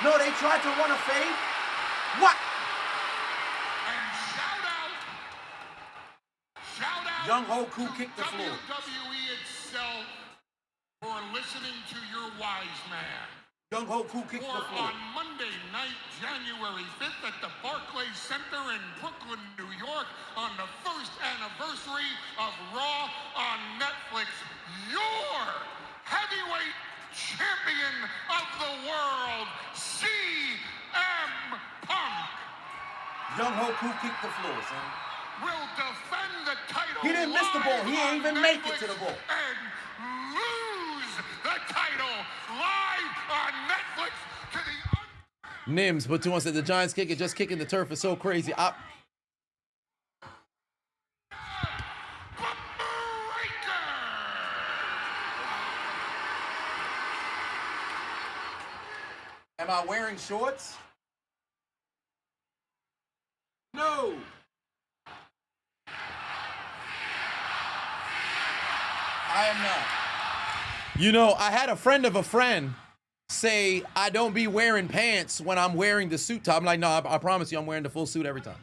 No, they tried to run a fade. What? And shout out Young Hoku to kicked the floor. WWE itself for listening to your wise man. Young Hoku kicked For the floor. on Monday night, January 5th at the Barclays Center in Brooklyn, New York, on the first anniversary of Raw on Netflix, your heavyweight champion of the world, CM Punk, Young Hoku kicked the floor, son. will defend the title. He didn't miss the ball. He live ain't even on make it to Netflix the ball. And lose the title live on Netflix to the Nims, but two said the Giants kick it, just kicking the turf is so crazy. Breaker. Am I wearing shorts? No. I am not. You know, I had a friend of a friend say I don't be wearing pants when I'm wearing the suit top. I'm like, no, I promise you I'm wearing the full suit every time.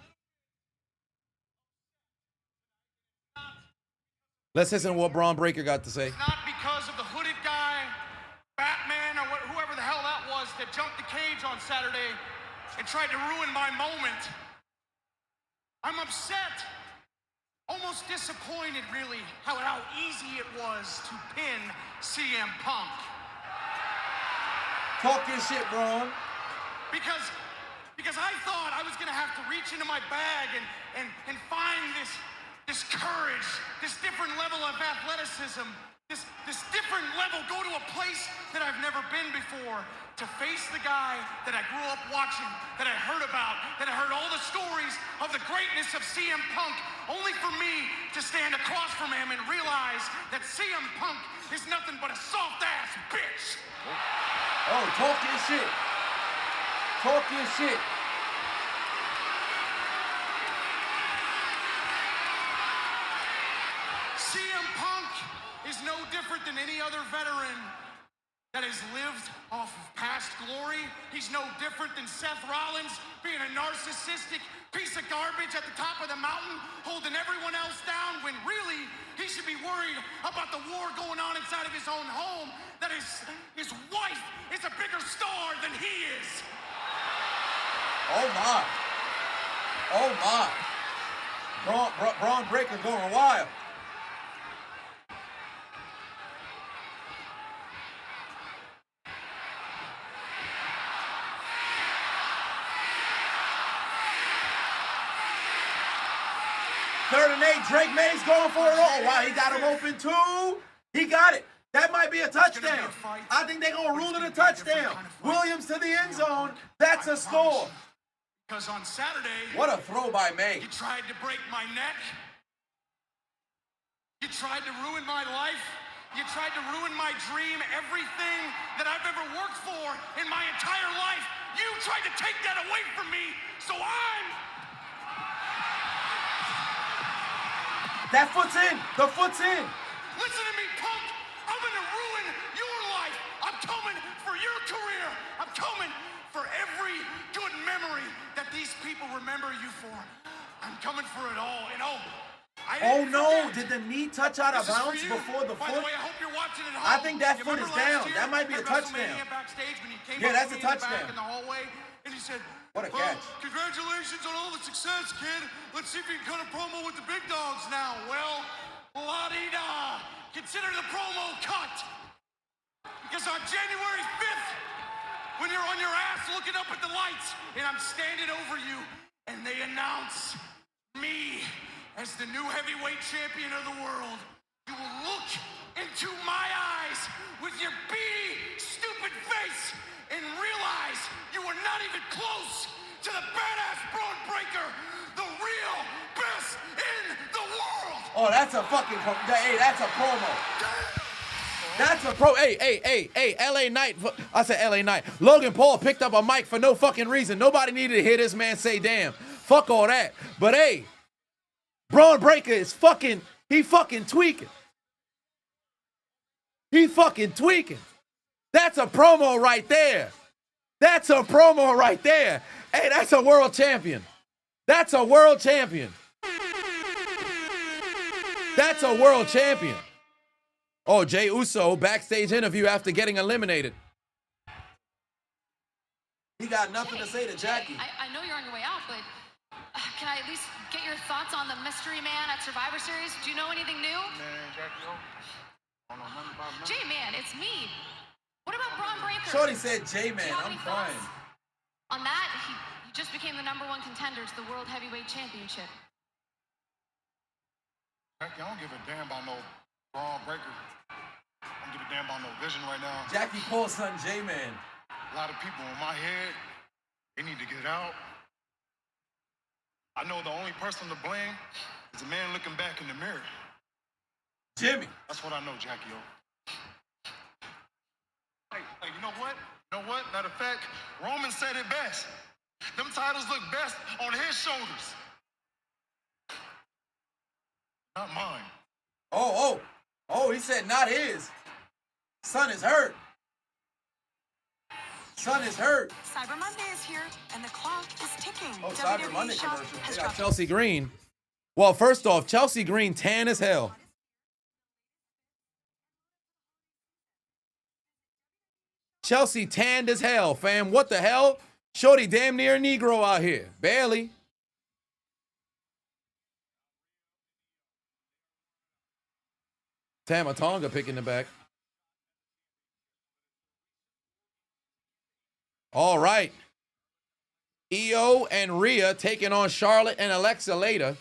Let's listen to what Bron Breaker got to say. It's not because of the hooded guy, Batman, or whoever the hell that was that jumped the cage on Saturday and tried to ruin my moment. I'm upset, almost disappointed, really, how easy it was to pin CM Punk. Talk your shit, Bron. Because I thought I was gonna have to reach into my bag and find this courage, this different level of athleticism, this different level, go to a place that I've never been before, to face the guy that I grew up watching, that I heard about, that I heard all the stories of the greatness of CM Punk, only for me to stand across from him and realize that CM Punk is nothing but a soft-ass bitch. Oh, talk your shit. Talk your shit. CM Punk is no different than any other veteran that has lived off of past glory. He's no different than Seth Rollins being a narcissistic piece of garbage at the top of the mountain, holding everyone else down, when really he should be worried about the war going on inside of his own home, that his wife is a bigger star than he is. Oh my. Oh my. Bron Breaker going wild. Third and 8, Drake May's going for it all. Wow, he got him open too. He got it. That might be a touchdown. I think they're going to rule it a touchdown. Williams to the end zone. That's a score. Because on Saturday, What a throw by May. you tried to break my neck. You tried to ruin my life. You tried to ruin my dream, everything that I've ever worked for in my entire life. You tried to take that away from me, so That foot's in. The foot's in. listen to me, punk. I'm gonna ruin your life. I'm coming for your career. I'm coming for every good memory that these people remember you for. I'm coming for it all. And I didn't No. forget. Did the knee touch out of This is for bounds you. before the By foot? the way, I hope you're watching at home. I think that You foot is remember last down. year That might be a at touchdown. WrestleMania Backstage when you came Yeah, up that's to a me in the touchdown. back in the hallway, and he said, What a catch. Congratulations on all the success, kid. Let's see if you can cut a promo with the big dogs now. Well, la-di-da. Consider the promo cut. Because on January 5th, when you're on your ass looking up at the lights, and I'm standing over you, and they announce me as the new heavyweight champion of the world, you will look into my eyes with your beady, stupid face and realize you are not even close to the badass Bron Breaker, the real best in the world. Oh, that's a fucking hey, that's a promo. That's a pro. Hey, LA Knight. I said LA Knight. Logan Paul picked up a mic for no fucking reason. Nobody needed to hear this man say damn. Fuck all that. But hey, Bron Breaker is fucking tweaking. He fucking tweaking. That's a promo right there. That's a promo right there. Hey, that's a world champion. That's a world champion. That's a world champion. Oh, Jey Uso, backstage interview after getting eliminated. He got nothing to say to Jackie. I know you're on your way out, but can I at least get your thoughts on the mystery man at Survivor Series? Do you know anything new? Man, Jackie, I don't know nothing about nothing. J-Man, it's me. What about Bron Breaker? Shorty said, Do you J-Man, have I'm any crying. thoughts on that? He just became the #1 contender to the World Heavyweight Championship. Jackie, I don't give a damn about no Bron Breaker. I don't give a damn about no vision right now. Jackie Paul's son, J-Man. A lot of people in my head, they need to get out. I know the only person to blame is a man looking back in the mirror. Jimmy. That's what I know, Jackie. Hey, you know what? You know what? Matter of fact, Roman said it best. Them titles look best on his shoulders. Not mine. Oh, he said not his. Son is hurt. Son is hurt. Cyber Monday is here, and the clock is ticking. Oh, Cyber WWE Monday Shop commercial. has They got dropped Chelsea Green. Well, first off, Chelsea Green tan as hell. Chelsea tanned as hell, fam. What the hell? Shorty damn near a Negro out here. Barely. Tamatonga picking the back. All right. Io and Rhea taking on Charlotte and Alexa later.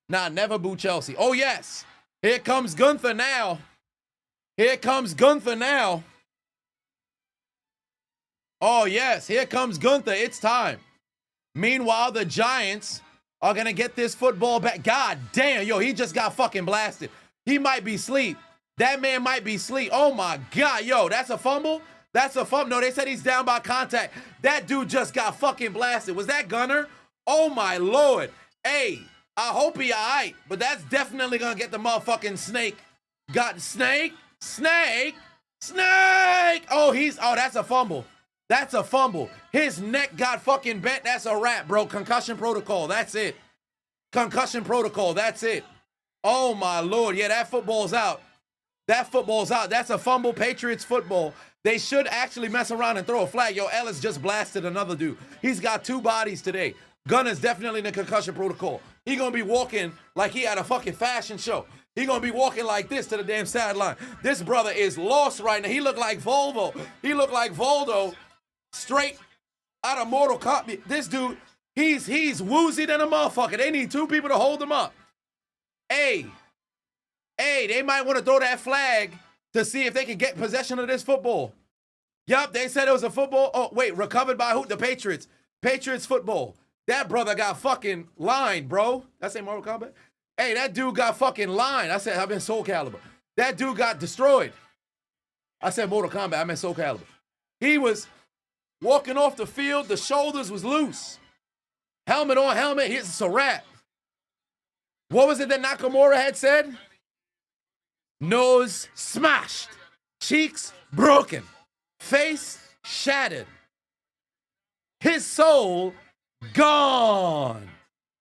Nah, never boo Chelsea. Oh, yes. Here comes Gunther now. Here comes Gunther now. Oh, yes. Here comes Gunther. It's time. Meanwhile, the Giants are going to get this football back. God damn. Yo, he just got fucking blasted. He might be asleep. That man might be asleep. Oh, my God. Yo, that's a fumble? That's a fumble. No, they said he's down by contact. That dude just got fucking blasted. Was that Gunner? Oh, my Lord. Hey, I hope he all right, but that's definitely going to get the motherfucking snake. Got snake. Oh, that's a fumble. That's a fumble. His neck got fucking bent. That's a wrap, bro. Concussion protocol. That's it. Concussion protocol. That's it. Oh, my Lord. Yeah, that football's out. That football's out. That's a fumble. Patriots football. They should actually mess around and throw a flag. Yo, Ellis just blasted another dude. He's got 2 bodies today. Gunner's definitely in the concussion protocol. He gonna be walking like he had a fucking fashion show. He gonna be walking like this to the damn sideline. This brother is lost right now. He look like Volvo. He look like Voldo straight out of Mortal Kombat. This dude, he's woozy than a motherfucker. They need 2 people to hold him up. Hey, they might want to throw that flag to see if they can get possession of this football. Yup, they said it was a football. Oh, wait, recovered by who? The Patriots. Patriots football. That brother got fucking lined, bro. That's a Mortal Kombat? Hey, that dude got fucking lined. I said, I meant Soul Calibur. That dude got destroyed. I said Mortal Kombat. I meant Soul Calibur. He was walking off the field. The shoulders was loose. Helmet on helmet. It's a wrap. What was it that Nakamura had said? Nose smashed. Cheeks broken. Face shattered. His soul gone.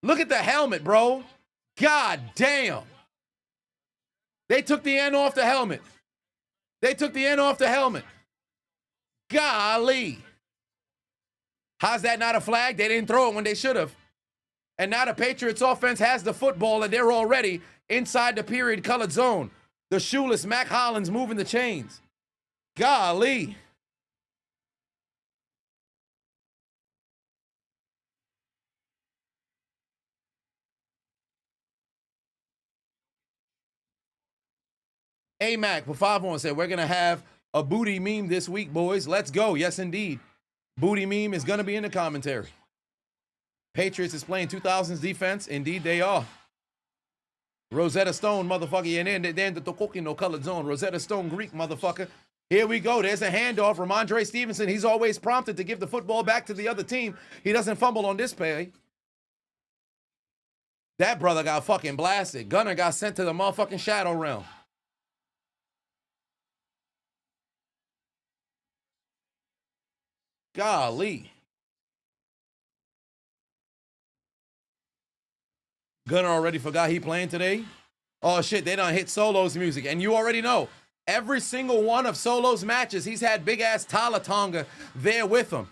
Look at the helmet, bro. God damn. They took the end off the helmet. They took the end off the helmet. Golly. How's that not a flag? They didn't throw it when they should have. And now the Patriots offense has the football and they're already inside the period colored zone. The shoeless Mac Hollins moving the chains. Golly. A-Mac for 5-1 said, we're going to have a booty meme this week, boys. Let's go. Yes, indeed. Booty meme is going to be in the commentary. Patriots is playing 2000s defense. Indeed, they are. Rosetta Stone, motherfucker. And then the Tokokino colored zone. Rosetta Stone, Greek, motherfucker. Here we go. There's a handoff. Ramondre Stevenson, he's always prompted to give the football back to the other team. He doesn't fumble on this play. That brother got fucking blasted. Gunner got sent to the motherfucking shadow realm. Golly. Gunner already forgot he playing today. Oh, shit, they done hit Solo's music. And you already know, every single one of Solo's matches, he's had big-ass Talatonga there with him.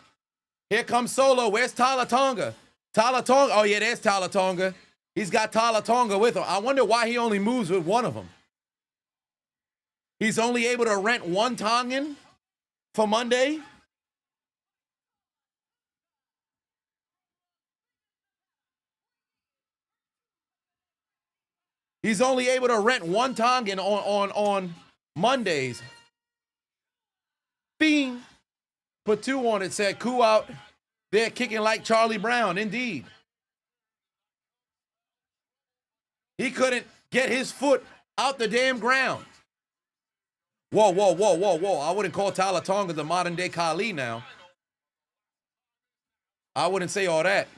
Here comes Solo. Where's Talatonga? Talatonga. Oh, yeah, there's Talatonga. He's got Talatonga with him. I wonder why he only moves with one of them. He's only able to rent one Tongan for Monday. He's only able to rent one Tongan on Mondays. Bing. Put 2 on it, said, "Coup out." They're kicking like Charlie Brown, indeed. He couldn't get his foot out the damn ground. Whoa. I wouldn't call Talatonga the modern day Khali now. I wouldn't say all that.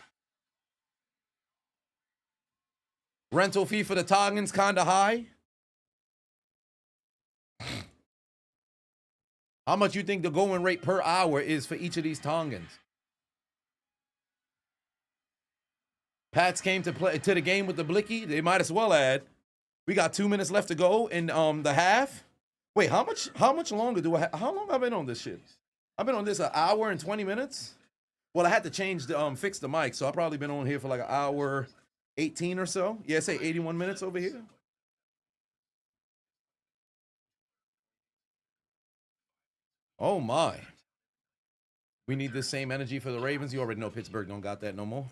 Rental fee for the Tongans kind of high. How much you think the going rate per hour is for each of these Tongans? Pats came to the game with the blicky. They might as well add. We got 2 minutes left to go in the half. Wait, how much longer do I have? How long have I been on this shit? I've been on this an hour and 20 minutes. Well, I had to change the fix the mic, so I've probably been on here for like an hour 18 or so. Yeah, say 81 minutes over here. Oh my. We need the same energy for the Ravens. You already know Pittsburgh don't got that no more.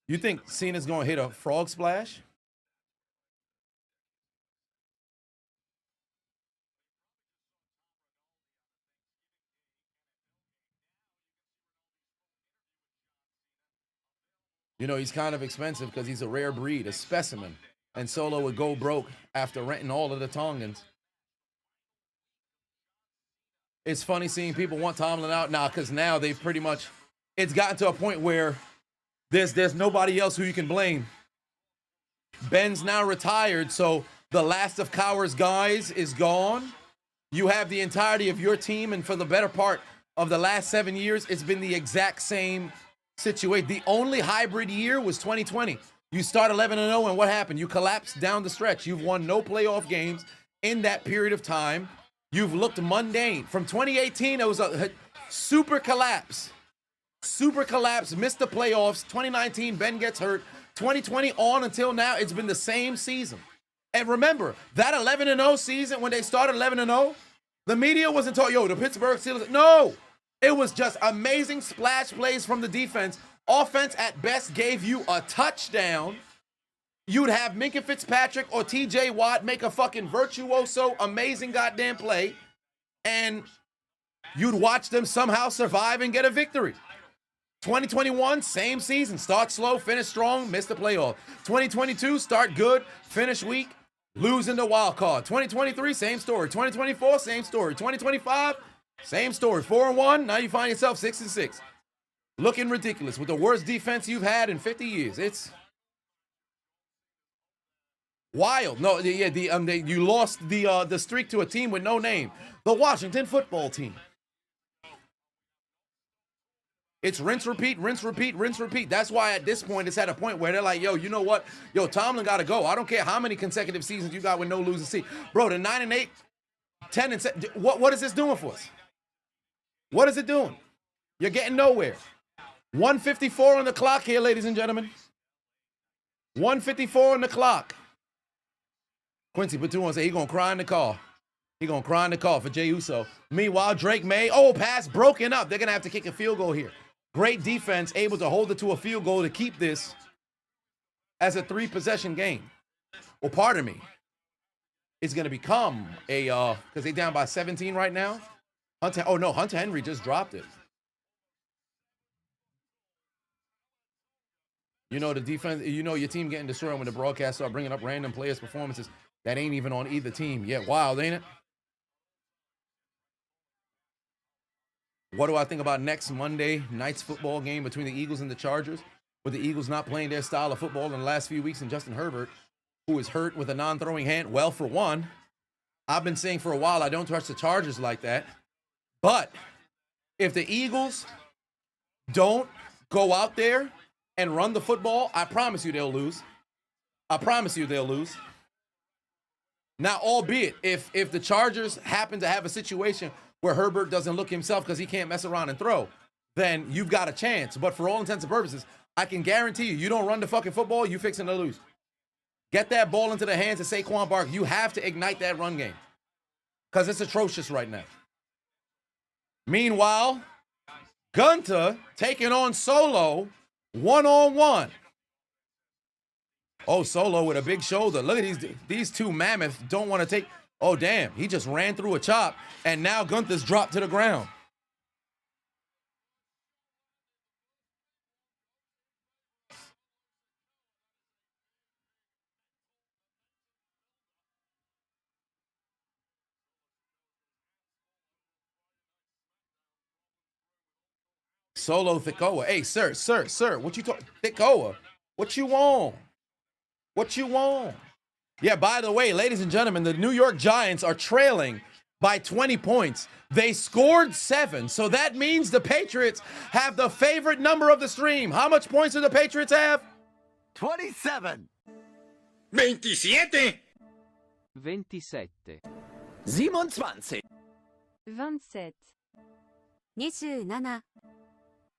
You think Cena's gonna hit a frog splash? You know, he's kind of expensive because he's a rare breed, a specimen. And Solo would go broke after renting all of the Tongans. It's funny seeing people want Tomlin out now because now they've pretty much, it's gotten to a point where there's nobody else who you can blame. Ben's now retired, so the last of Cowher's guys is gone. You have the entirety of your team, and for the better part of the last 7 years, it's been the exact same situation. The only hybrid year was 2020. You start 11-0, and what happened? You collapsed down the stretch. You've won no playoff games in that period of time. You've looked mundane. From 2018, it was a super collapse. Super collapse, missed the playoffs. 2019, Ben gets hurt. 2020 on until now, it's been the same season. And remember, that 11-0 season, when they started 11-0, the media wasn't talking, yo, the Pittsburgh Steelers. No, it was just amazing splash plays from the defense. Offense at best gave you a touchdown. You'd have Minka Fitzpatrick or TJ Watt make a fucking virtuoso, amazing goddamn play, and you'd watch them somehow survive and get a victory. 2021, same season. Start slow, finish strong, miss the playoff. 2022, start good, finish weak, lose in the wild card. 2023, same story. 2024, same story. 2025, same story. 4-1, now you find yourself 6-6. Looking ridiculous with the worst defense you've had in 50 years. It's wild. No, yeah, you lost the streak to a team with no name. The Washington football team. It's rinse, repeat, rinse, repeat, rinse, repeat. That's why at this point, it's at a point where they're like, yo, you know what? Yo, Tomlin got to go. I don't care how many consecutive seasons you got with no losing season. Bro, the 9-8, 10-7, what is this doing for us? What is it doing? You're getting nowhere. 154 on the clock here, ladies and gentlemen. 154 on the clock. Quincy Patu say he's going to cry in the car. He's going to cry in the car for Jey Uso. Meanwhile, Drake May, pass broken up. They're going to have to kick a field goal here. Great defense, able to hold it to a field goal to keep this as a 3-possession game. Well, pardon me. It's going to become a, because they're down by 17 right now. Hunter Henry just dropped it. You know, the defense, you know your team getting destroyed when the broadcast start bringing up random players' performances that ain't even on either team. Yeah, wild, ain't it? What do I think about next Monday night's football game between the Eagles and the Chargers? With the Eagles not playing their style of football in the last few weeks, and Justin Herbert, who is hurt with a non-throwing hand. Well, for one, I've been saying for a while I don't trust the Chargers like that. But if the Eagles don't go out there and run the football, I promise you they'll lose. I promise you they'll lose. Now, albeit, if the Chargers happen to have a situation where Herbert doesn't look himself because he can't mess around and throw, then you've got a chance. But for all intents and purposes, I can guarantee you don't run the fucking football, you fixing to lose. Get that ball into the hands of Saquon Barkley. You have to ignite that run game because it's atrocious right now. Meanwhile, Gunther taking on Solo one-on-one. Oh, Solo with a big shoulder. Look at these two mammoths don't want to take. Oh, damn. He just ran through a chop, and now Gunther's dropped to the ground. Solo Sakoa. Hey, sir. What you talking? Sakoa. What you want? What you want? Yeah, by the way, ladies and gentlemen, the New York Giants are trailing by 20 points. They scored 7. So that means the Patriots have the favorite number of the stream. How much points do the Patriots have? 27. 27. 27. 27. 27. 27.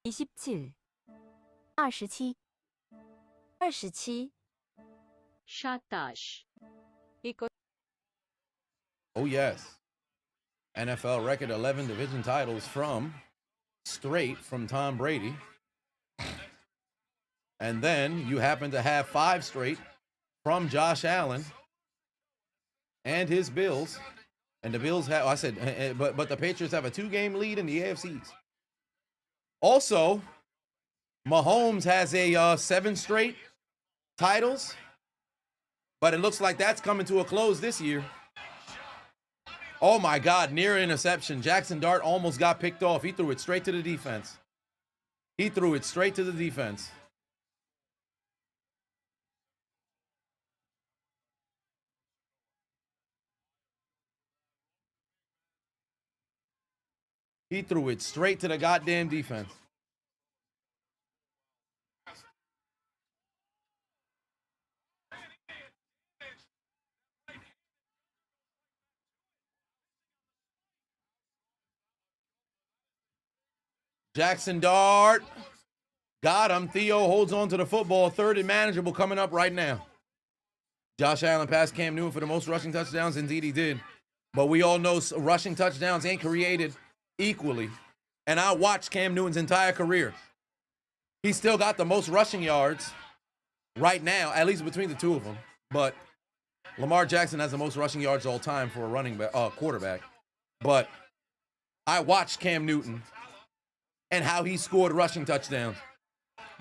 27. 27. 27. Shatash. Oh, yes. NFL record 11 division titles straight from Tom Brady. And then you happen to have 5 straight from Josh Allen and his Bills. And the Bills have, but the Patriots have a 2-game lead in the AFC East. Also, Mahomes has a 7 straight titles, but it looks like that's coming to a close this year. Oh my God, near interception. Jackson Dart almost got picked off. He threw it straight to the defense. He threw it straight to the defense. He threw it straight to the goddamn defense. Jackson Dart. Got him. Theo holds on to the football. 3rd and manageable coming up right now. Josh Allen passed Cam Newton for the most rushing touchdowns. Indeed, he did. But we all know rushing touchdowns ain't created equally. And I watched Cam Newton's entire career. He still got the most rushing yards right now, at least between the two of them. But Lamar Jackson has the most rushing yards all time for a quarterback. But I watched Cam Newton and how he scored rushing touchdowns.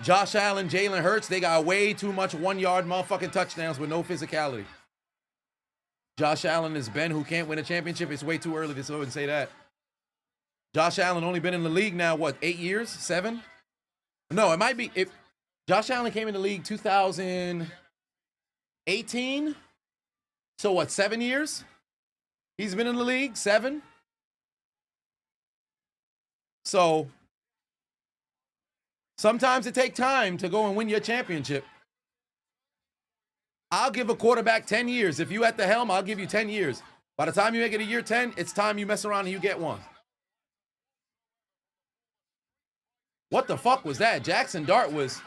Josh Allen, Jalen Hurts, they got way too much 1-yard motherfucking touchdowns with no physicality. Josh Allen is Ben who can't win a championship. It's way too early to go and say that. Josh Allen only been in the league now, what, 8 years? 7? No, it might be. Josh Allen came in the league 2018. So what, 7 years? He's been in the league, 7. So sometimes it takes time to go and win your championship. I'll give a quarterback 10 years. If you at the helm, I'll give you 10 years. By the time you make it a year 10, it's time you mess around and you get one. What the fuck was that? Jackson Dart was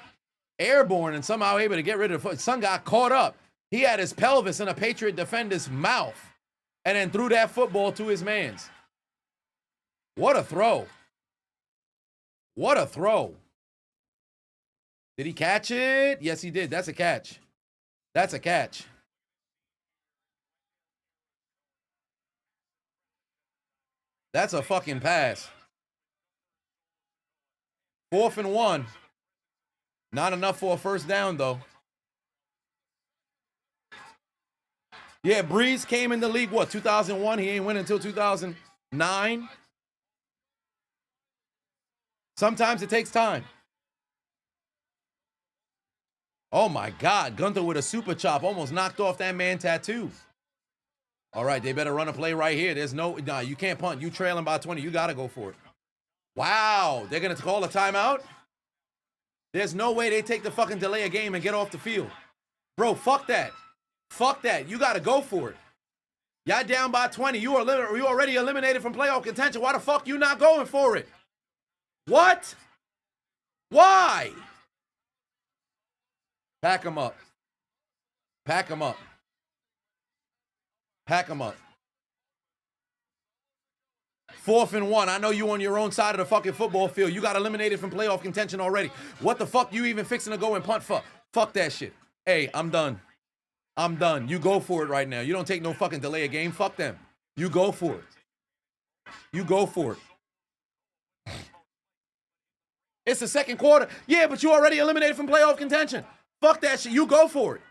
airborne and somehow able to get rid of the foot. Son got caught up. He had his pelvis in a Patriot defender's mouth and then threw that football to his mans. What a throw. What a throw. Did he catch it? Yes, he did. That's a catch. That's a catch. That's a fucking pass. 4th and 1. Not enough for a first down, though. Yeah, Breeze came in the league, what, 2001? He ain't win until 2009. Sometimes it takes time. Oh, my God. Gunther with a super chop almost knocked off that man tattoo. All right, they better run a play right here. There's nah, you can't punt. You trailing by 20. You got to go for it. Wow, they're going to call a timeout? There's no way they take the fucking delay a game and get off the field. Bro, fuck that. Fuck that. You got to go for it. Y'all down by 20. You already eliminated from playoff contention. Why the fuck you not going for it? What? Why? Pack them up. Pack them up. Pack them up. 4th and 1. I know you on your own side of the fucking football field. You got eliminated from playoff contention already. What the fuck you even fixing to go and punt for? Fuck that shit. Hey, I'm done. I'm done. You go for it right now. You don't take no fucking delay a game. Fuck them. You go for it. You go for it. It's the second quarter. Yeah, but you already eliminated from playoff contention. Fuck that shit. You go for it.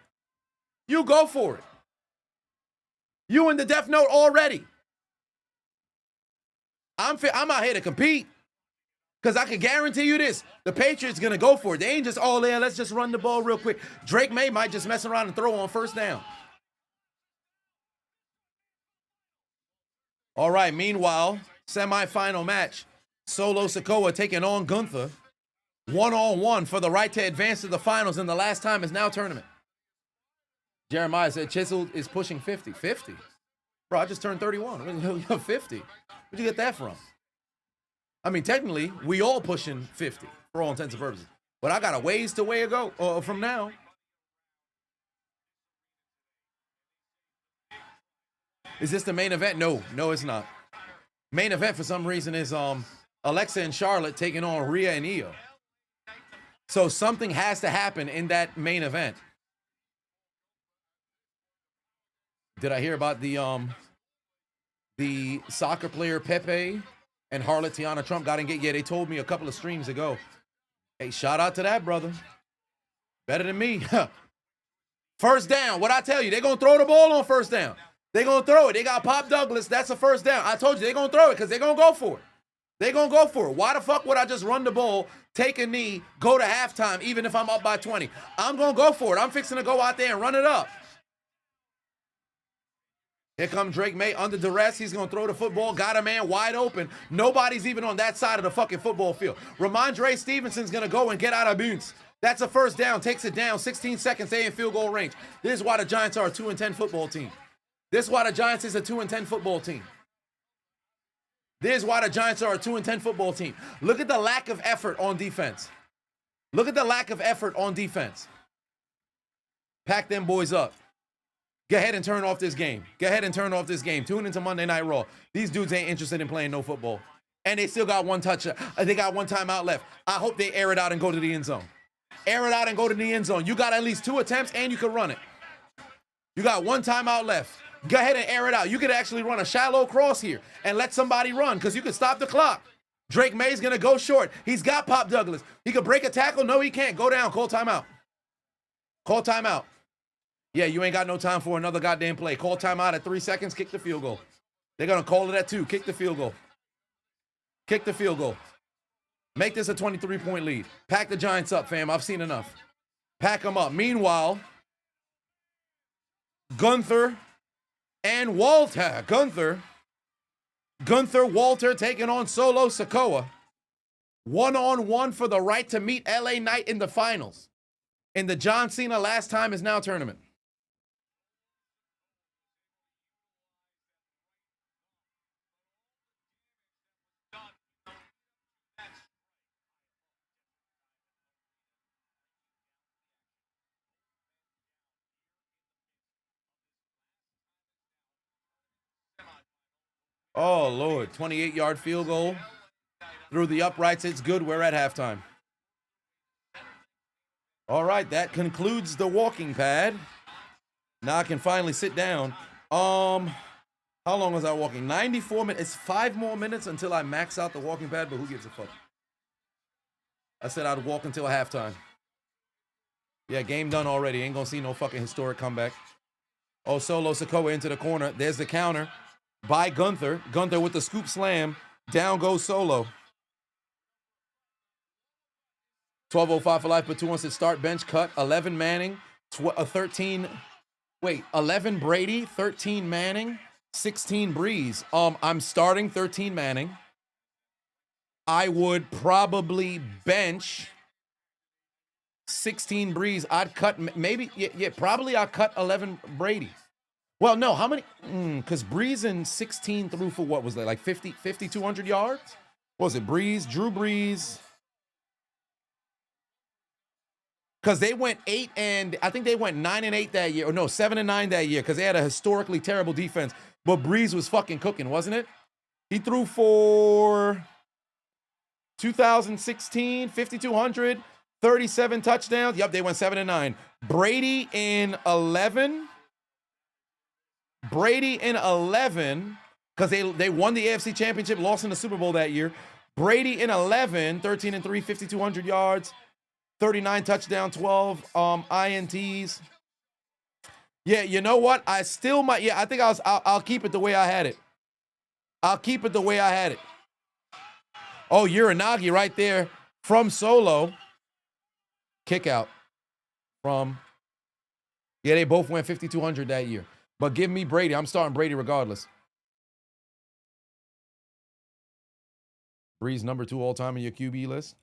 You go for it. You in the death note already. I'm out here to compete. Because I can guarantee you this. The Patriots going to go for it. They ain't just, oh, yeah, let's just run the ball real quick. Drake May might just mess around and throw on first down. All right, meanwhile, semifinal match. Solo Sakoa taking on Gunther. One-on-one for the right to advance to the finals, and the last time is now tournament. Jeremiah said Chiseled is pushing 50. 50? Bro, I just turned 31. 50. Where'd you get that from? I mean, technically, we all pushing 50 for all intents and purposes. But I got a ways to way to go from now. Is this the main event? No, it's not. Main event for some reason is Alexa and Charlotte taking on Rhea and Io. So something has to happen in that main event. Did I hear about the soccer player Pepe and harlot Tiana Trump got engaged? Yeah, they told me a couple of streams ago. Hey, shout out to that brother. Better than me. First down. What I tell you, they're going to throw the ball on first down. They're going to throw it. They got Pop Douglas. That's a first down. I told you, they're going to throw it because they're going to go for it. They're going to go for it. Why the fuck would I just run the ball, take a knee, go to halftime, even if I'm up by 20? I'm going to go for it. I'm fixing to go out there and run it up. Here comes Drake May under duress. He's going to throw the football. Got a man wide open. Nobody's even on that side of the fucking football field. Ramondre Stevenson's going to go and get out of bounds. That's a first down. Takes it down. 16 seconds. They in field goal range. This is why the Giants are a 2-10 football team. This is why the Giants is a 2-10 football team. This is why the Giants are a 2-10 football team. Look at the lack of effort on defense. Look at the lack of effort on defense. Pack them boys up. Go ahead and turn off this game. Go ahead and turn off this game. Tune into Monday Night Raw. These dudes ain't interested in playing no football. And they still got one touch. They got one timeout left. I hope they air it out and go to the end zone. Air it out and go to the end zone. You got at least 2 attempts and you can run it. You got one timeout left. Go ahead and air it out. You could actually run a shallow cross here and let somebody run because you can stop the clock. Drake May's going to go short. He's got Pop Douglas. He could break a tackle. No, he can't. Go down. Call timeout. Call timeout. Yeah, you ain't got no time for another goddamn play. Call timeout at 3 seconds. Kick the field goal. They're going to call it at 2. Kick the field goal. Kick the field goal. Make this a 23-point lead. Pack the Giants up, fam. I've seen enough. Pack them up. Meanwhile, Gunther and Walter. Gunther, Walter taking on Solo Sakoa. One-on-one for the right to meet LA Knight in the finals. In the John Cena last time is now tournament. Oh, Lord. 28-yard field goal. Through the uprights. It's good. We're at halftime. All right. That concludes the walking pad. Now I can finally sit down. How long was I walking? 94 minutes. It's 5 more minutes until I max out the walking pad, but who gives a fuck? I said I'd walk until halftime. Yeah, game done already. Ain't gonna see no fucking historic comeback. Oh, Solo Sakoa into the corner. There's the counter by Gunther. Gunther with the scoop slam. Down goes Solo. 12:05 for life, but 2 wants to start bench cut. 11 Manning. 11 Brady. 13 Manning. 16 Breeze. I'm starting 13 Manning. I would probably bench 16 Breeze. I'd cut maybe, probably I'll cut 11 Brady. Well, no, how many? Because Breeze in 16 threw for what was that, like 200 yards? What was it, Breeze, Drew Breeze? Because they went 8 and, I think they went 9-8 that year, or no, 7-9 that year, because they had a historically terrible defense. But Breeze was fucking cooking, wasn't it? He threw for 2016, 5,200, 37 touchdowns. Yep, they went 7-9. Brady in 11. Because they won the AFC Championship, lost in the Super Bowl that year. Brady in 11, 13-3, 5,200 yards, 39 touchdowns, 12 INTs. Yeah, you know what? I still might. Yeah, I think I'll keep it the way I had it. I'll keep it the way I had it. Oh, Uranagi right there from Solo. Kick out from. Yeah, they both went 5,200 that year. But give me Brady. I'm starting Brady regardless. Breeze number 2 all time in your QB list.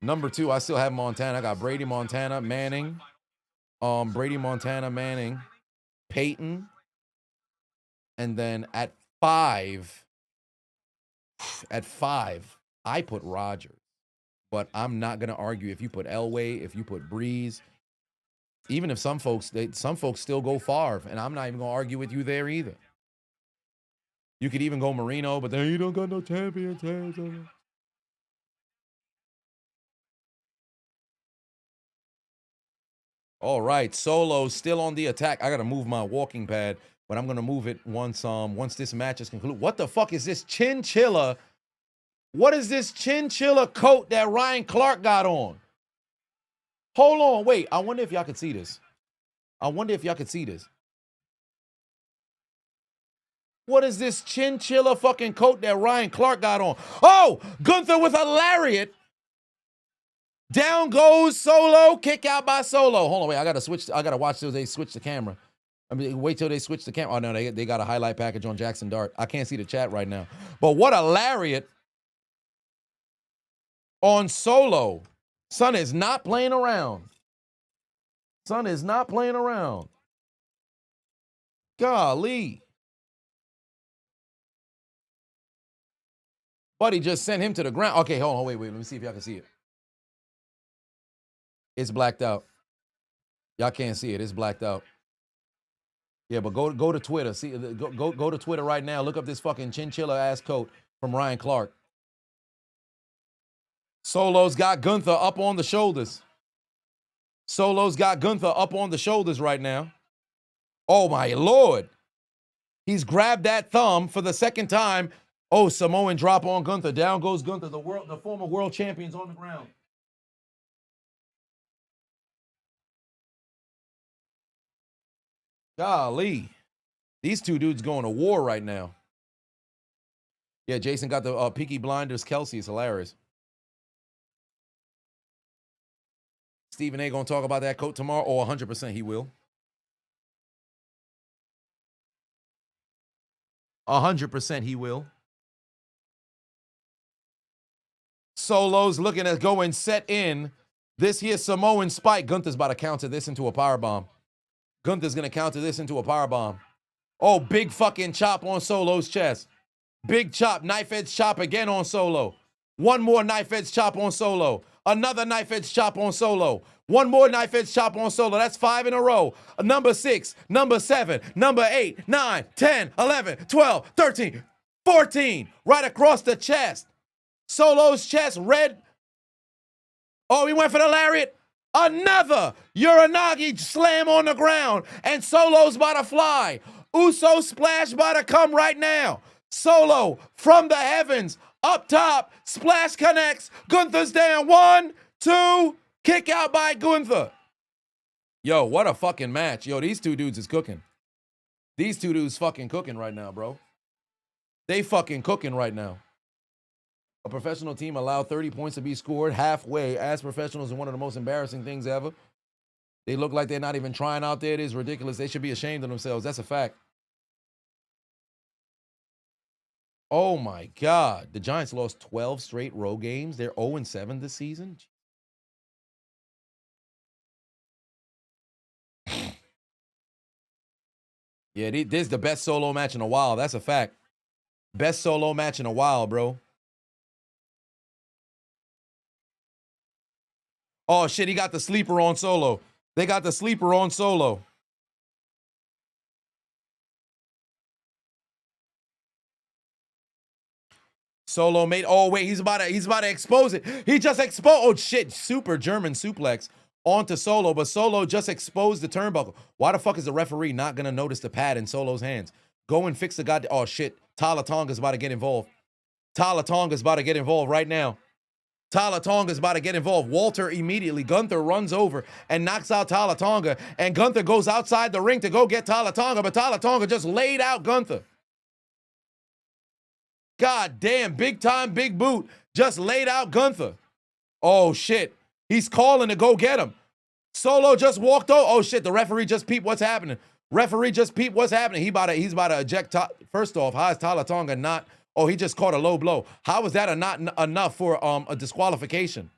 Number 2, I still have Montana. I got Brady, Montana, Manning. Brady, Montana, Manning, Peyton. And then at 5, I put Rodgers. But I'm not going to argue if you put Elway, if you put Breeze. Even if some folks still go Favre, and I'm not even going to argue with you there either. You could even go Marino, but then you don't got no champions. All right, Solo still on the attack. I got to move my walking pad, but I'm going to move it once this match is concluded. What the fuck is this chinchilla? What is this chinchilla coat that Ryan Clark got on? Hold on, wait. I wonder if y'all could see this. What is this chinchilla fucking coat that Ryan Clark got on? Oh, Gunther with a lariat. Down goes Solo, kick out by Solo. Hold on, wait, I gotta watch till they switch the camera. I mean, wait till they switch the camera. Oh no, they got a highlight package on Jackson Dart. I can't see the chat right now. But what a lariat on Solo. Son is not playing around. Golly. Buddy just sent him to the ground. Okay, hold on, wait. Let me see if y'all can see it. It's blacked out. Y'all can't see it. It's blacked out. Yeah, but go to Twitter. See, go to Twitter right now. Look up this fucking chinchilla ass coat from Ryan Clark. Solo's got Gunther up on the shoulders. Right now. Oh my Lord. He's grabbed that thumb for the second time. Oh, Samoan drop on Gunther. Down goes Gunther, the former world champion's on the ground. Golly. These two dudes going to war right now. Yeah, Jason got the Peaky Blinders Kelsey. It's hilarious. Stephen A. going to talk about that coat tomorrow? Oh, 100% he will. 100% he will. Solo's looking at going set in. This here Samoan spike. Gunther's about to counter this into a powerbomb. Gunther's going to counter this into a powerbomb. Oh, big fucking chop on Solo's chest. Big chop. Knife edge chop again on Solo. One more knife edge chop on Solo. Another knife edge chop on Solo. One more knife edge chop on Solo. That's 5 in a row. Number 6, number 7, number 8, 9, 10, 11, 12, 13, 14. Right across the chest. Solo's chest, red. Oh, he went for the lariat. Another Uranagi slam on the ground. And Solo's about to fly. Uso splash about to come right now. Solo from the heavens. Up top. Splash connects. Gunther's down. 1, 2. Kick out by Gunther. Yo, what a fucking match. Yo, these two dudes is cooking. These two dudes fucking cooking right now, bro. They fucking cooking right now. A professional team allowed 30 points to be scored halfway. As professionals, is one of the most embarrassing things ever. They look like they're not even trying out there. It is ridiculous. They should be ashamed of themselves. That's a fact. Oh my God. The Giants lost 12 straight road games. They're 0-7 this season. Yeah, this is the best solo match in a while. That's a fact. Best solo match in a while, bro. Oh, shit, he got the sleeper on Solo. They got the sleeper on Solo. Solo made, oh, wait, he's about to expose it. He just exposed, oh, shit, super German suplex onto Solo, but Solo just exposed the turnbuckle. Why the fuck is the referee not going to notice the pad in Solo's hands? Go and fix the goddamn, oh, shit. Tala Tonga's about to get involved. Tala Tonga's about to get involved right now. Tala Tonga's about to get involved. Walter immediately. Gunther runs over and knocks out Tala Tonga. And Gunther goes outside the ring to go get Tala Tonga. But Tala Tonga just laid out Gunther. God damn, big time, big boot. Just laid out Gunther. Oh, shit. He's calling to go get him. Solo just walked over. Oh, shit. The referee just peeped what's happening. Referee just peeped what's happening. He's about to eject. First off, how is Tala Tonga not? Oh, he just caught a low blow. How is that not enough for a disqualification?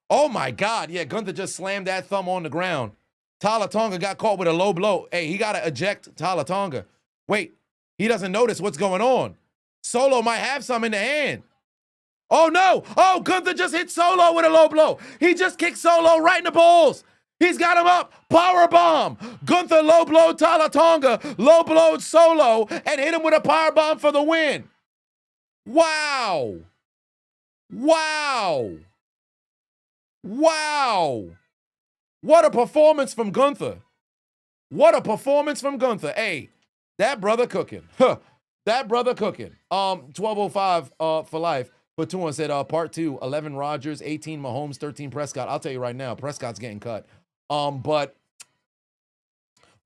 Oh my God. Yeah, Gunther just slammed that thumb on the ground. Tala Tonga got caught with a low blow. Hey, he got to eject Tala Tonga. Wait, he doesn't notice what's going on. Solo might have some in the hand. Oh no. Oh, Gunther just hit Solo with a low blow. He just kicked Solo right in the balls. He's got him up. Power bomb. Gunther low blow Tala Tonga, low blowed Solo, and hit him with a power bomb for the win. Wow. Wow. Wow. What a performance from Gunther. What a performance from Gunther. Hey, that brother cooking. Huh. That brother cooking. 1205 for life. But 2-1 said part 2, 11 Rodgers, 18 Mahomes, 13 Prescott. I'll tell you right now, Prescott's getting cut. But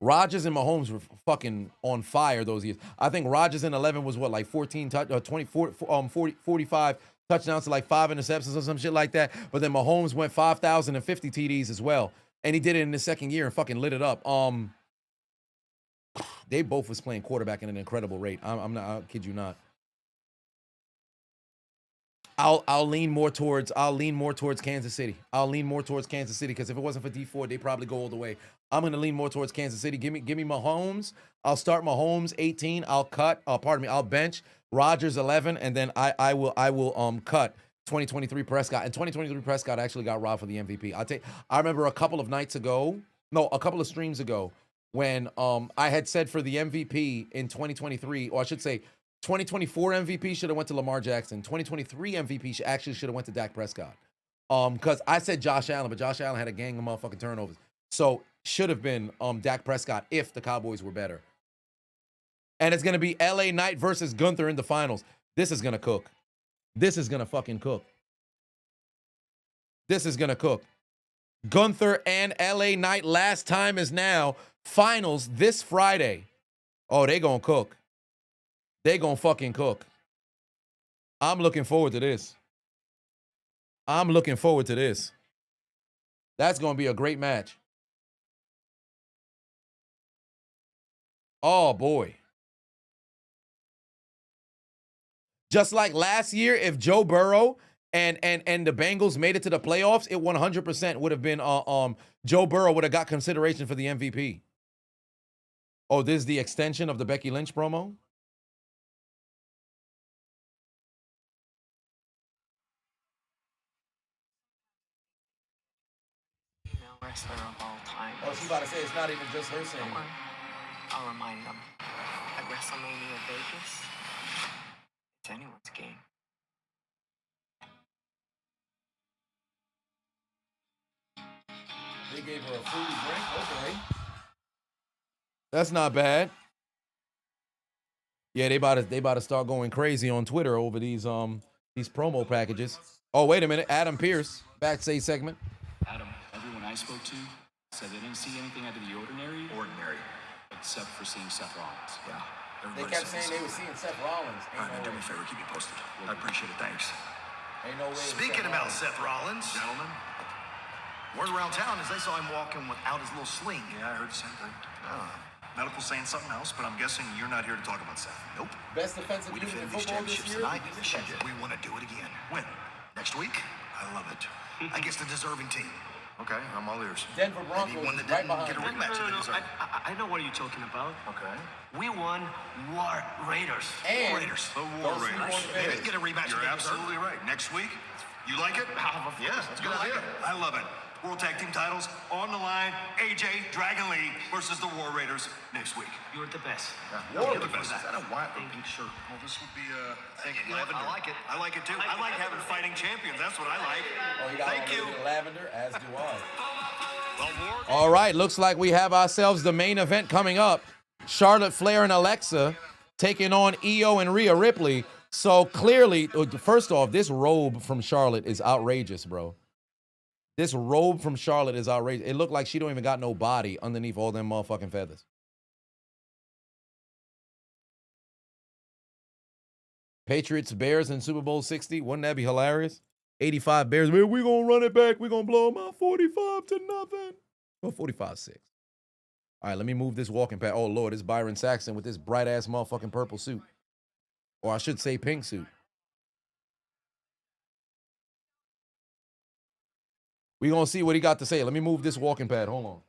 Rodgers and Mahomes were fucking on fire those years. I think Rodgers in 11 was what, like 14 45 touchdowns to like 5 interceptions or some shit like that. But then Mahomes went 5,050 TDs as well. And he did it in his second year and fucking lit it up. They both was playing quarterback at an incredible rate. I'm not, I'll kid you not. I'll lean more towards Kansas City. I'll lean more towards Kansas City because if it wasn't for D4, they'd probably go all the way. I'm gonna lean more towards Kansas City. Give me Mahomes. I'll start Mahomes 18. I'll cut. I'll bench Rodgers 11, and then I will cut 2023 Prescott. And 2023 Prescott actually got robbed for the MVP. I remember a couple of streams ago when I had said for the MVP in 2023, or I should say 2024 MVP should have went to Lamar Jackson. 2023 MVP actually should have went to Dak Prescott. Because I said Josh Allen, but Josh Allen had a gang of motherfucking turnovers. So should have been Dak Prescott if the Cowboys were better. And it's going to be LA Knight versus Gunther in the finals. This is going to cook. This is going to fucking cook. This is going to cook. Gunther and LA Knight, last time is now. Finals this Friday. Oh, they going to cook. They going to fucking cook. I'm looking forward to this. I'm looking forward to this. That's going to be a great match. Oh, boy. Just like last year, if Joe Burrow and the Bengals made it to the playoffs, it 100% would have been Joe Burrow would have got consideration for the MVP. Oh, this is the extension of the Becky Lynch promo? Female wrestler of all time. Oh, she's about to say it's not even just her saying. I'll remind them. At WrestleMania Vegas, it's anyone's game. They gave her a fruity drink. Okay. That's not bad. Yeah, they about to start going crazy on Twitter over these promo packages. Oh, wait a minute. Adam Pierce, backstage segment. Adam, everyone I spoke to said they didn't see anything out of the ordinary. Except for seeing Seth Rollins. Yeah. They kept saying they were seeing Seth Rollins. All right, man, do me a favor, keep me posted. I appreciate it, thanks. Ain't no way. Speaking about Seth Rollins, gentlemen, word around town is they saw him walking without his little sling. Yeah, I heard the same thing. Medical saying something else, but I'm guessing you're not here to talk about Seth. Nope. Best defensive We unit in defended these football this championships year. tonight. We want to do it again. When? Next week? I love it. Against the deserving team. Okay, I'm all ears. Denver Broncos Anyone that right didn't behind get a you. rematch of the deserving. I know what you're talking about. Okay. We won War Raiders. And Raiders. The War Those Raiders. Raiders. They didn't get a rematch. You're of the deserving. absolutely right. Next week, you like it? Yeah, that's a good idea. I love it. World Tag Team titles on the line. AJ Dragon Lee versus the War Raiders next week. You're the best. You're the best. Is that a white Thank you. shirt? Well, this would be Lavender. I like it. I like it too. I like having fighting champions. That's what I like. Oh, you got Thank you. Lavender, as do I. All right, looks like we have ourselves the main event coming up. Charlotte Flair and Alexa taking on Io and Rhea Ripley. So clearly, first off, this robe from Charlotte is outrageous, bro. This robe from Charlotte is outrageous. It looked like she don't even got no body underneath all them motherfucking feathers. Patriots, Bears in Super Bowl 60. Wouldn't that be hilarious? 85 Bears. Man, we're going to run it back. We're going to blow them out 45-0. Well, 45-6. All right, let me move this walking pad. Oh, Lord, it's Byron Saxton with this bright-ass motherfucking purple suit. Or I should say pink suit. We gonna see what he got to say. Let me move this walking pad. Hold on.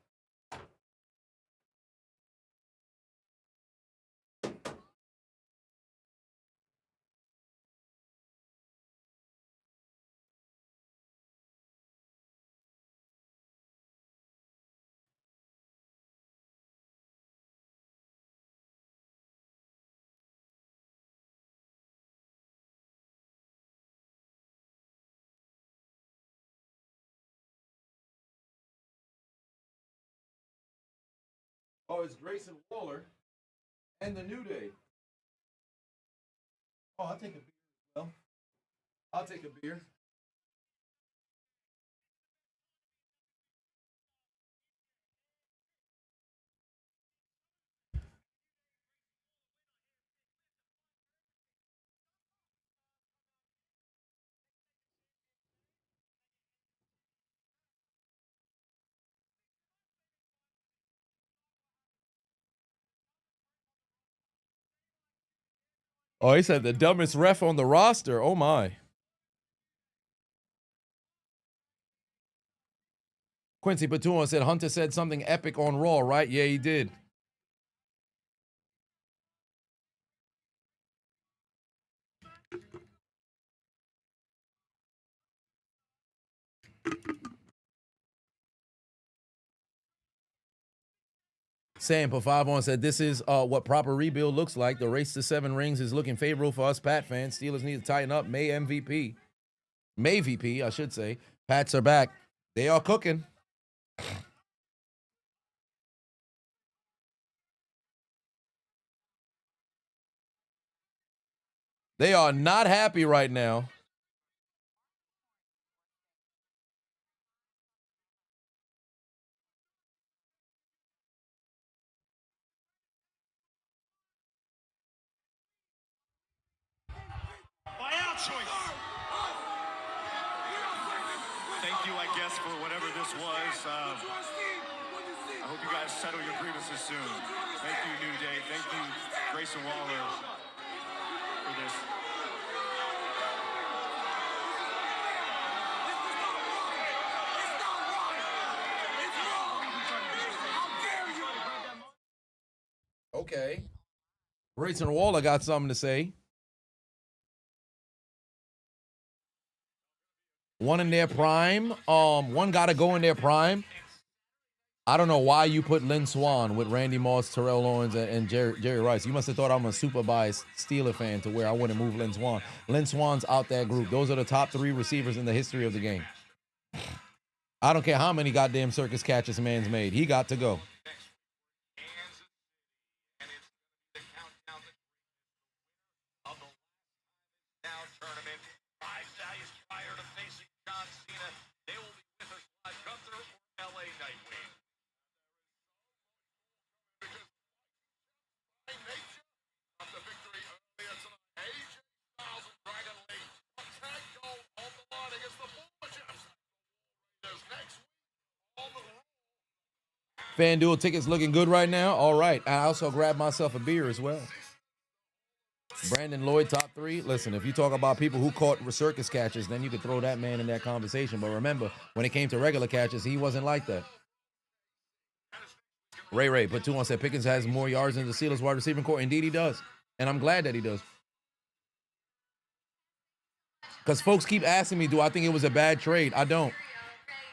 Oh, it's Grayson Waller and the New Day. Oh, I'll take a beer. Well, I'll take a beer. Oh, he said the dumbest ref on the roster. Oh, my. Quincy Patuan said Hunter said something epic on Raw, right? Yeah, he did. Sam Pavon said this is what proper rebuild looks like. The race to 7 rings is looking favorable for us Pat fans. Steelers need to tighten up. May MVP. May VP, I should say. Pats are back. They are cooking. They are not happy right now. By our choice. Thank you, I guess, for whatever this was. I hope you guys settle your grievances soon. Thank you, New Day. Thank you, Grayson Waller, for this. Okay. Grayson Waller got something to say. One in their prime. One got to go in their prime. I don't know why you put Lynn Swann with Randy Moss, Terrell Owens, and Jerry Rice. You must have thought I'm a super biased Steeler fan to where I wouldn't move Lynn Swann. Lynn Swann's out that group. Those are the top 3 receivers in the history of the game. I don't care how many goddamn circus catches man's made. He got to go. FanDuel tickets looking good right now. All right. I also grabbed myself a beer as well. Brandon Lloyd, top 3. Listen, if you talk about people who caught circus catches, then you could throw that man in that conversation. But remember, when it came to regular catches, he wasn't like that. Ray, put 2 on, said Pickens has more yards than the Steelers wide receiving core. Indeed, he does. And I'm glad that he does. Because folks keep asking me, do I think it was a bad trade? I don't.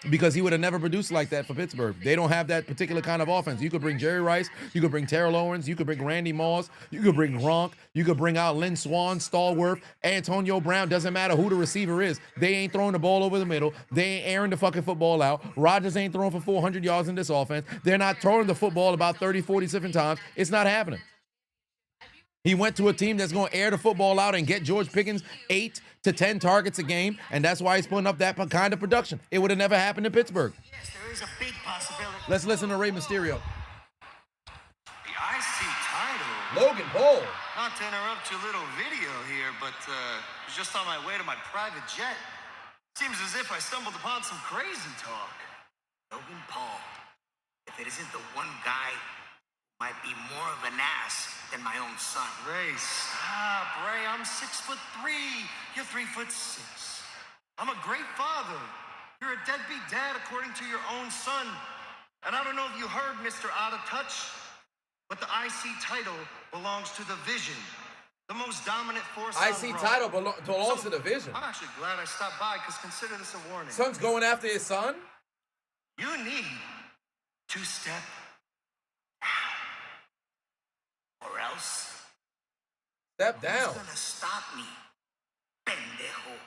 Because he would have never produced like that for Pittsburgh. They don't have that particular kind of offense. You could bring Jerry Rice. You could bring Terrell Owens. You could bring Randy Moss. You could bring Gronk. You could bring out Lynn Swann, Stallworth, Antonio Brown. Doesn't matter who the receiver is. They ain't throwing the ball over the middle. They ain't airing the fucking football out. Rodgers ain't throwing for 400 yards in this offense. They're not throwing the football about 30, 40 different times. It's not happening. He went to a team that's going to air the football out and get George Pickens 8 to 10 targets a game, and that's why he's putting up that kind of production. It would have never happened in Pittsburgh. Yes, there is a big possibility. Let's listen to Rey Mysterio. The IC title. Logan Paul. Not to interrupt your little video here, but I was just on my way to my private jet. Seems as if I stumbled upon some crazy talk. Logan Paul. If it isn't the one guy might be more of an ass than my own son. Ray, stop, Ray. I'm 6'3". You're 3'6". I'm a great father. You're a deadbeat dad according to your own son. And I don't know if you heard, Mr. Out of Touch, but the IC title belongs to the Vision, the most dominant force on IC Raw. title belongs to the Vision. I'm actually glad I stopped by, because consider this a warning. Son's going after his son? You need to step down. Or else... Step down. Who's gonna stop me, pendejo?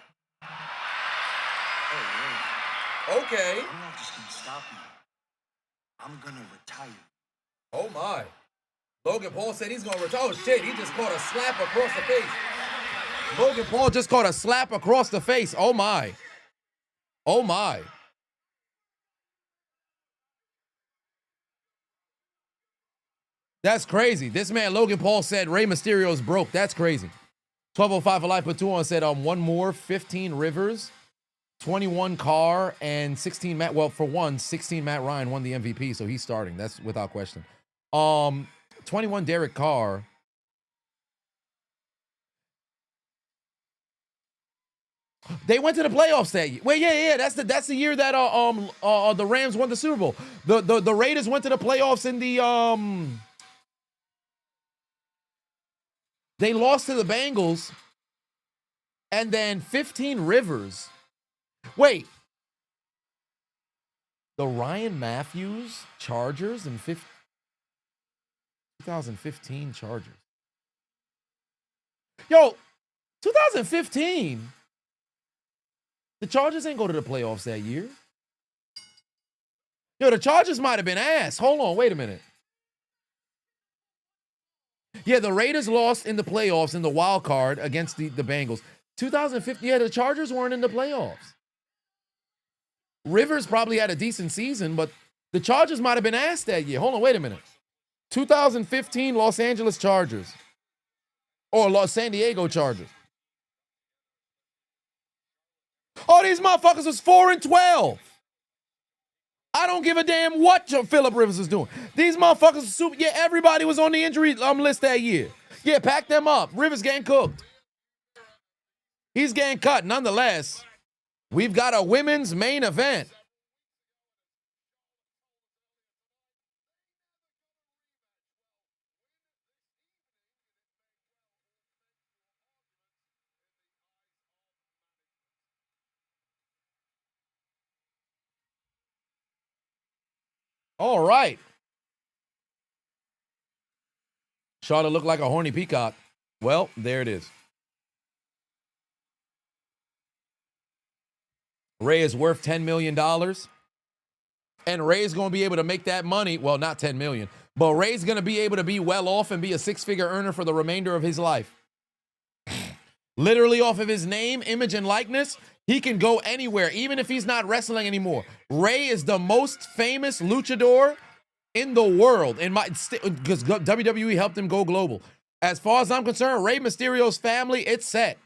Hey, Ray. Okay. I'm not just gonna stop you. I'm gonna retire. Oh my. Logan Paul said he's gonna retire. Oh shit, he just caught a slap across the face. Logan Paul just caught a slap across the face. Oh my. Oh my. That's crazy. This man, Logan Paul, said Rey Mysterio's broke. That's crazy. 1205 for life, but 2 on said one more, 15 Rivers, 21 Carr, and 16 Matt. Well, for one, 16 Matt Ryan won the MVP, so he's starting. That's without question. 21 Derek Carr. They went to the playoffs that year. Wait, yeah. That's the year that the Rams won the Super Bowl. The Raiders went to the playoffs in the they lost to the Bengals, and then 15 Rivers. Wait. The Ryan Matthews Chargers in 2015 Chargers. Yo, 2015. The Chargers ain't go to the playoffs that year. Yo, the Chargers might have been ass. Hold on, wait a minute. Yeah, the Raiders lost in the playoffs in the wild card against the Bengals. 2015, yeah, the Chargers weren't in the playoffs. Rivers probably had a decent season, but the Chargers might have been ass that year. Hold on, wait a minute. 2015 Los Angeles Chargers. Or San Diego Chargers. Oh, these motherfuckers was 4-12. I don't give a damn what Phillip Rivers is doing. These motherfuckers are super. Yeah, everybody was on the injury list that year. Yeah, pack them up. Rivers getting cooked. He's getting cut. Nonetheless, we've got a women's main event. All right. Charlotte looked like a horny peacock. Well, there it is. Ray is worth $10 million. And Ray's going to be able to make that money. Well, not $10 million. But Ray's going to be able to be well off and be a six-figure earner for the remainder of his life. Literally off of his name, image, and likeness, he can go anywhere, even if he's not wrestling anymore. Ray is the most famous luchador in the world, because WWE helped him go global. As far as I'm concerned, Rey Mysterio's family, it's set.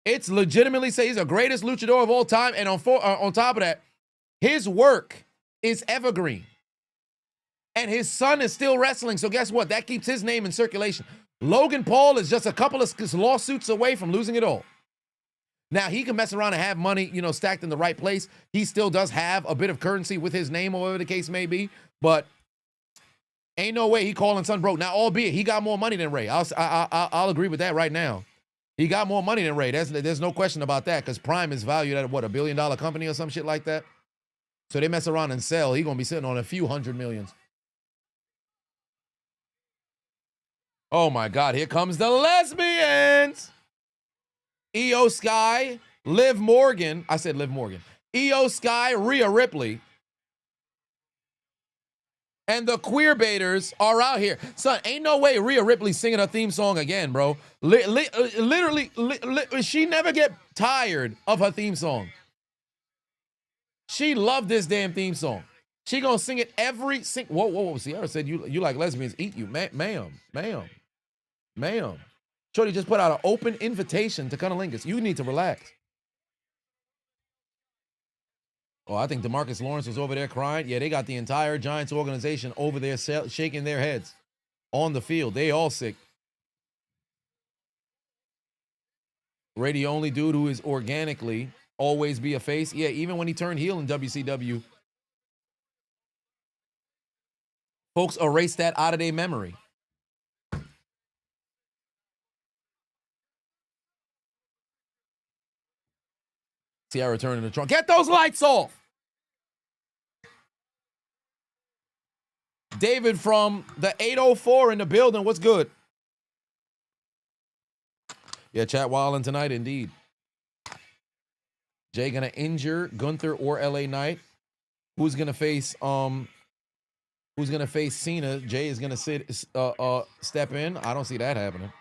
It's legitimately say he's the greatest luchador of all time, and on top of that, his work is evergreen. And his son is still wrestling, so guess what? That keeps his name in circulation. Logan Paul is just a couple of lawsuits away from losing it all. Now, he can mess around and have money, stacked in the right place. He still does have a bit of currency with his name, or whatever the case may be. But ain't no way he calling son broke. Now, albeit he got more money than Ray. I'll agree with that right now. He got more money than Ray. There's no question about that, because Prime is valued at, what, $1 billion company or some shit like that? So they mess around and sell. He going to be sitting on a few hundred millions. Oh, my God. Here comes the lesbians. Io Sky, Liv Morgan. I said Liv Morgan. Io Sky, Rhea Ripley. And the queer baiters are out here. Son, ain't no way Rhea Ripley singing her theme song again, bro. Literally, she never get tired of her theme song. She loved this damn theme song. She gonna sing it every whoa. Sierra said you like lesbians eat you. Ma'am. Shorty just put out an open invitation to Cunnilingus. You need to relax. Oh, I think DeMarcus Lawrence was over there crying. Yeah, they got the entire Giants organization over there shaking their heads on the field. They all sick. Ray, the only dude who is organically always be a face. Yeah, even when he turned heel in WCW, folks erased that out of their memory. Sierra turning the trunk. Get those lights off! David from the 804 in the building. What's good? Yeah, chat wildin' tonight, indeed. Jay gonna injure Gunther or LA Knight. Who's gonna face Cena? Jay is gonna step in. I don't see that happening.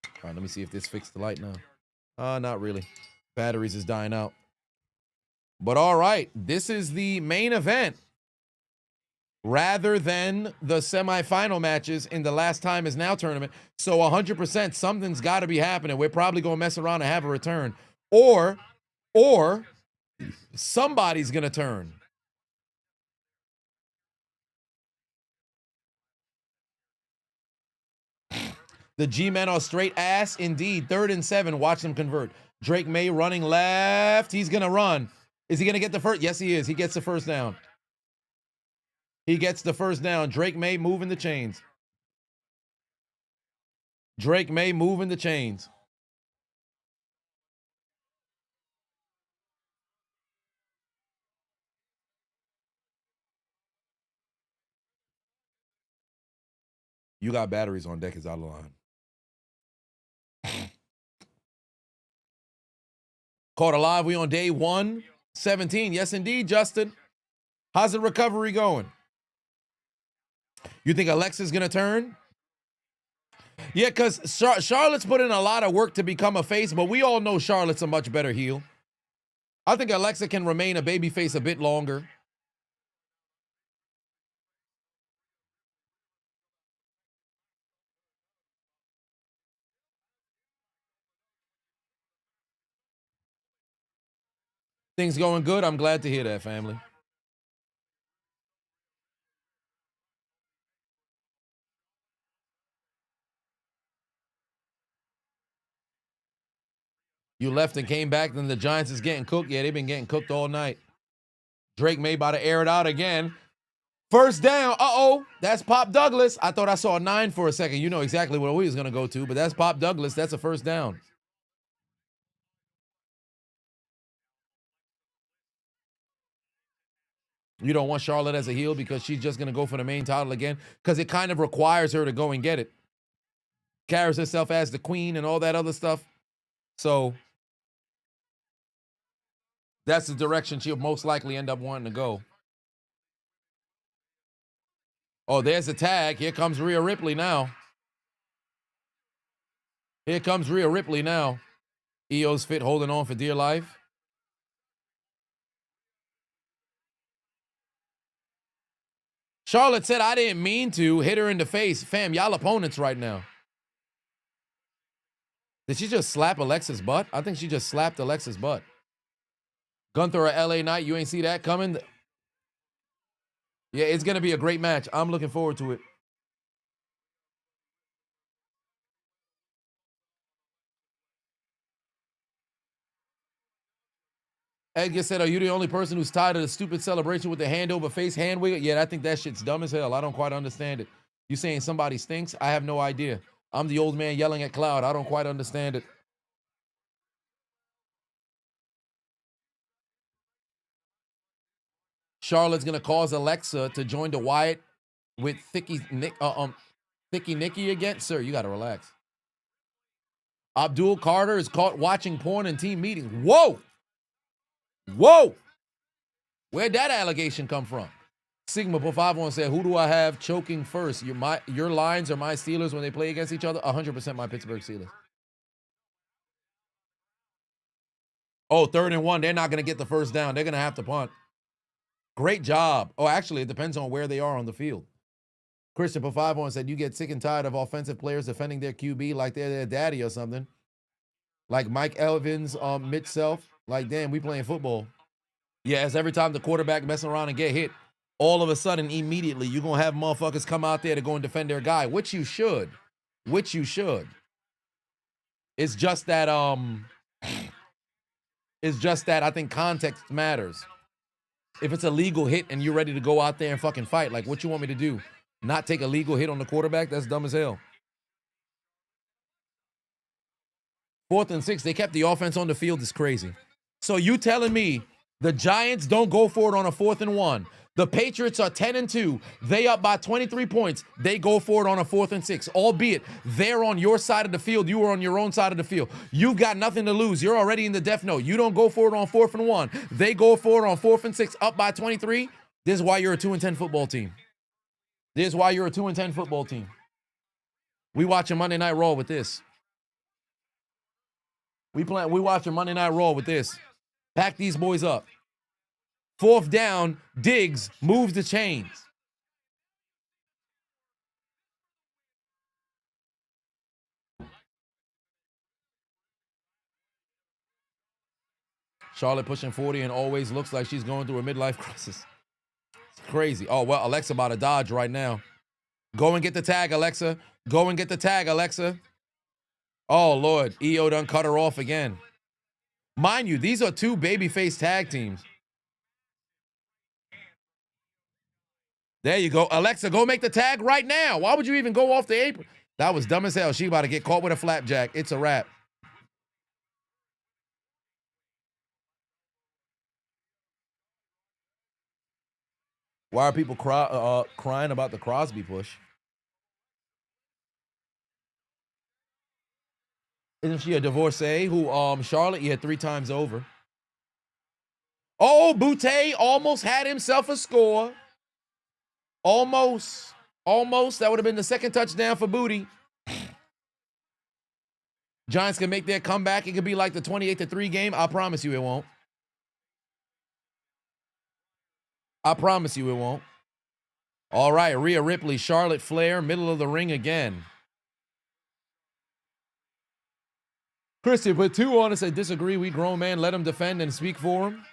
All right, let me see if this fixed the light now. Not really. Batteries is dying out. But all right, this is the main event. Rather than the semifinal matches in the Last Time Is Now tournament. So 100% something's got to be happening. We're probably going to mess around and have a return. Or somebody's going to turn. The G-men are straight ass indeed. 3rd and 7. Watch them convert. Drake May running left. He's going to run. Is he going to get the first? Yes, he is. He gets the first down. He gets the first down. Drake May moving the chains. Drake May moving the chains. You got batteries on deck is out of line. Caught alive. We on day 117. Yes, indeed, Justin. How's the recovery going? You think Alexa's going to turn? Yeah, because Charlotte's put in a lot of work to become a face, but we all know Charlotte's a much better heel. I think Alexa can remain a babyface a bit longer. Things going good. I'm glad to hear that, family. You left and came back, then the Giants is getting cooked. Yeah, they've been getting cooked all night. Drake May about to air it out again. First down. Uh-oh. That's Pop Douglas. I thought I saw a 9 for a second. You know exactly what we was going to go to, but that's Pop Douglas. That's a first down. You don't want Charlotte as a heel because she's just going to go for the main title again because it kind of requires her to go and get it. Carries herself as the queen and all that other stuff. So that's the direction she'll most likely end up wanting to go. Oh, there's a tag. Here comes Rhea Ripley now. Here comes Rhea Ripley now. EO's fit holding on for dear life. Charlotte said, I didn't mean to hit her in the face. Fam, y'all opponents right now. Did she just slap Alexa's butt? I think she just slapped Alexa's butt. Gunther or LA Knight, you ain't see that coming? Yeah, it's going to be a great match. I'm looking forward to it. Edgar said, are you the only person who's tired of the stupid celebration with the hand over face hand wiggle? Yeah, I think that shit's dumb as hell. I don't quite understand it. You saying somebody stinks? I have no idea. I'm the old man yelling at Cloud. I don't quite understand it. Charlotte's going to cause Alexa to join the Wyatt with Thicky Nicky again. Sir, you got to relax. Abdul Carter is caught watching porn in team meetings. Whoa! Whoa! Where'd that allegation come from? Sigma put 5-1 said, who do I have choking first? Your Lions or my Steelers when they play against each other? 100% my Pittsburgh Steelers. Oh, 3rd and 1. They're not going to get the first down. They're going to have to punt. Great job. Oh, actually, it depends on where they are on the field. Christian put 5-1 said, you get sick and tired of offensive players defending their QB like they're their daddy or something. Like Mike Evans, Mitch Self. Like, damn, we playing football. Yes, every time the quarterback messing around and get hit, all of a sudden, immediately, you're going to have motherfuckers come out there to go and defend their guy, which you should. Which you should. It's just that, I think context matters. If it's a legal hit and you're ready to go out there and fucking fight, like, what you want me to do? Not take a legal hit on the quarterback? That's dumb as hell. 4th and 6, they kept the offense on the field. Is crazy. So you telling me the Giants don't go for it on a 4th and 1? The Patriots are 10-2. They up by 23 points. They go for it on a 4th and 6. Albeit, they're on your side of the field. You are on your own side of the field. You've got nothing to lose. You're already in the death note. You don't go for it on 4th and 1. They go for it on 4th and 6, up by 23. This is why you're a 2-10 football team. This is why you're a 2-10 football team. We watching Monday Night Raw with this. We watching Monday Night Raw with this. Pack these boys up. 4th down, Diggs moves the chains. Charlotte pushing 40 and always looks like she's going through a midlife crisis. It's crazy. Oh, well, Alexa about to dodge right now. Go and get the tag, Alexa. Go and get the tag, Alexa. Oh, Lord. EO done cut her off again. Mind you, these are 2 babyface tag teams. There you go. Alexa, go make the tag right now. Why would you even go off the apron? That was dumb as hell. She about to get caught with a flapjack. It's a wrap. Why are people crying about the Crosby push? Isn't she a divorcee who, Charlotte, 3 times over? Oh, Butte almost had himself a score. Almost. That would have been the 2nd touchdown for Booty. Giants can make their comeback. It could be like the 28-3 game. I promise you it won't. I promise you it won't. All right, Rhea Ripley, Charlotte Flair, middle of the ring again. Christian put 2 on and said, disagree. We grown man. Let him defend and speak for him.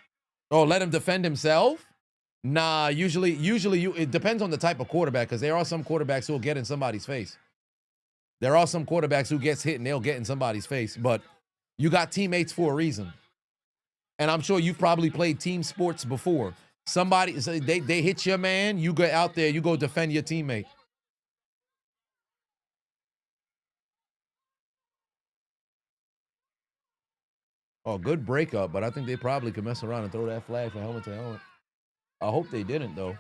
Oh, let him defend himself? Nah, usually it depends on the type of quarterback, because there are some quarterbacks who will get in somebody's face. There are some quarterbacks who gets hit and they'll get in somebody's face, but you got teammates for a reason. And I'm sure you've probably played team sports before. Somebody, they hit your man, you go out there, you go defend your teammate. Oh, good breakup, but I think they probably could mess around and throw that flag from helmet to helmet. I hope they didn't, though.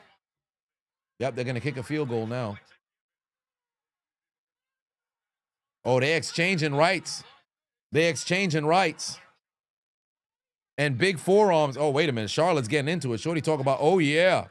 Yep, they're going to kick a field goal now. Oh, they're exchanging rights. They're exchanging rights. And big forearms. Oh, wait a minute. Charlotte's getting into it. Shorty talk about, oh, yeah.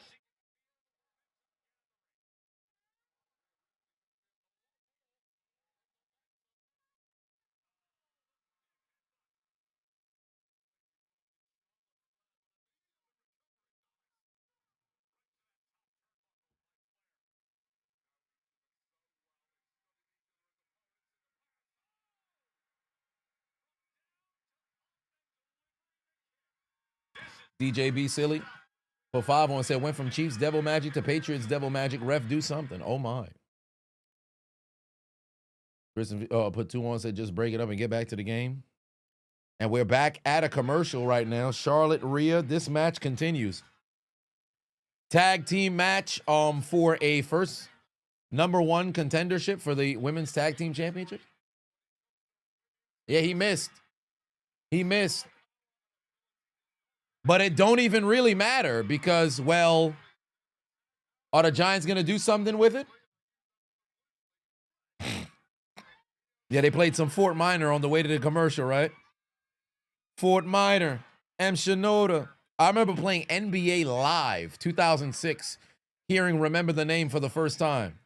DJB Silly for 5 on said, went from Chiefs Devil Magic to Patriots Devil Magic. Ref, do something. Oh, my. Kristen put 2 on, said, just break it up and get back to the game. And we're back at a commercial right now. Charlotte, Rhea, this match continues. Tag team match for a first #1 contendership for the Women's Tag Team Championship. Yeah, he missed. He missed. But it don't even really matter because, well, are the Giants going to do something with it? Yeah, they played some Fort Minor on the way to the commercial, right? Fort Minor, M. Shinoda. I remember playing NBA Live 2006, hearing Remember the Name for the first time.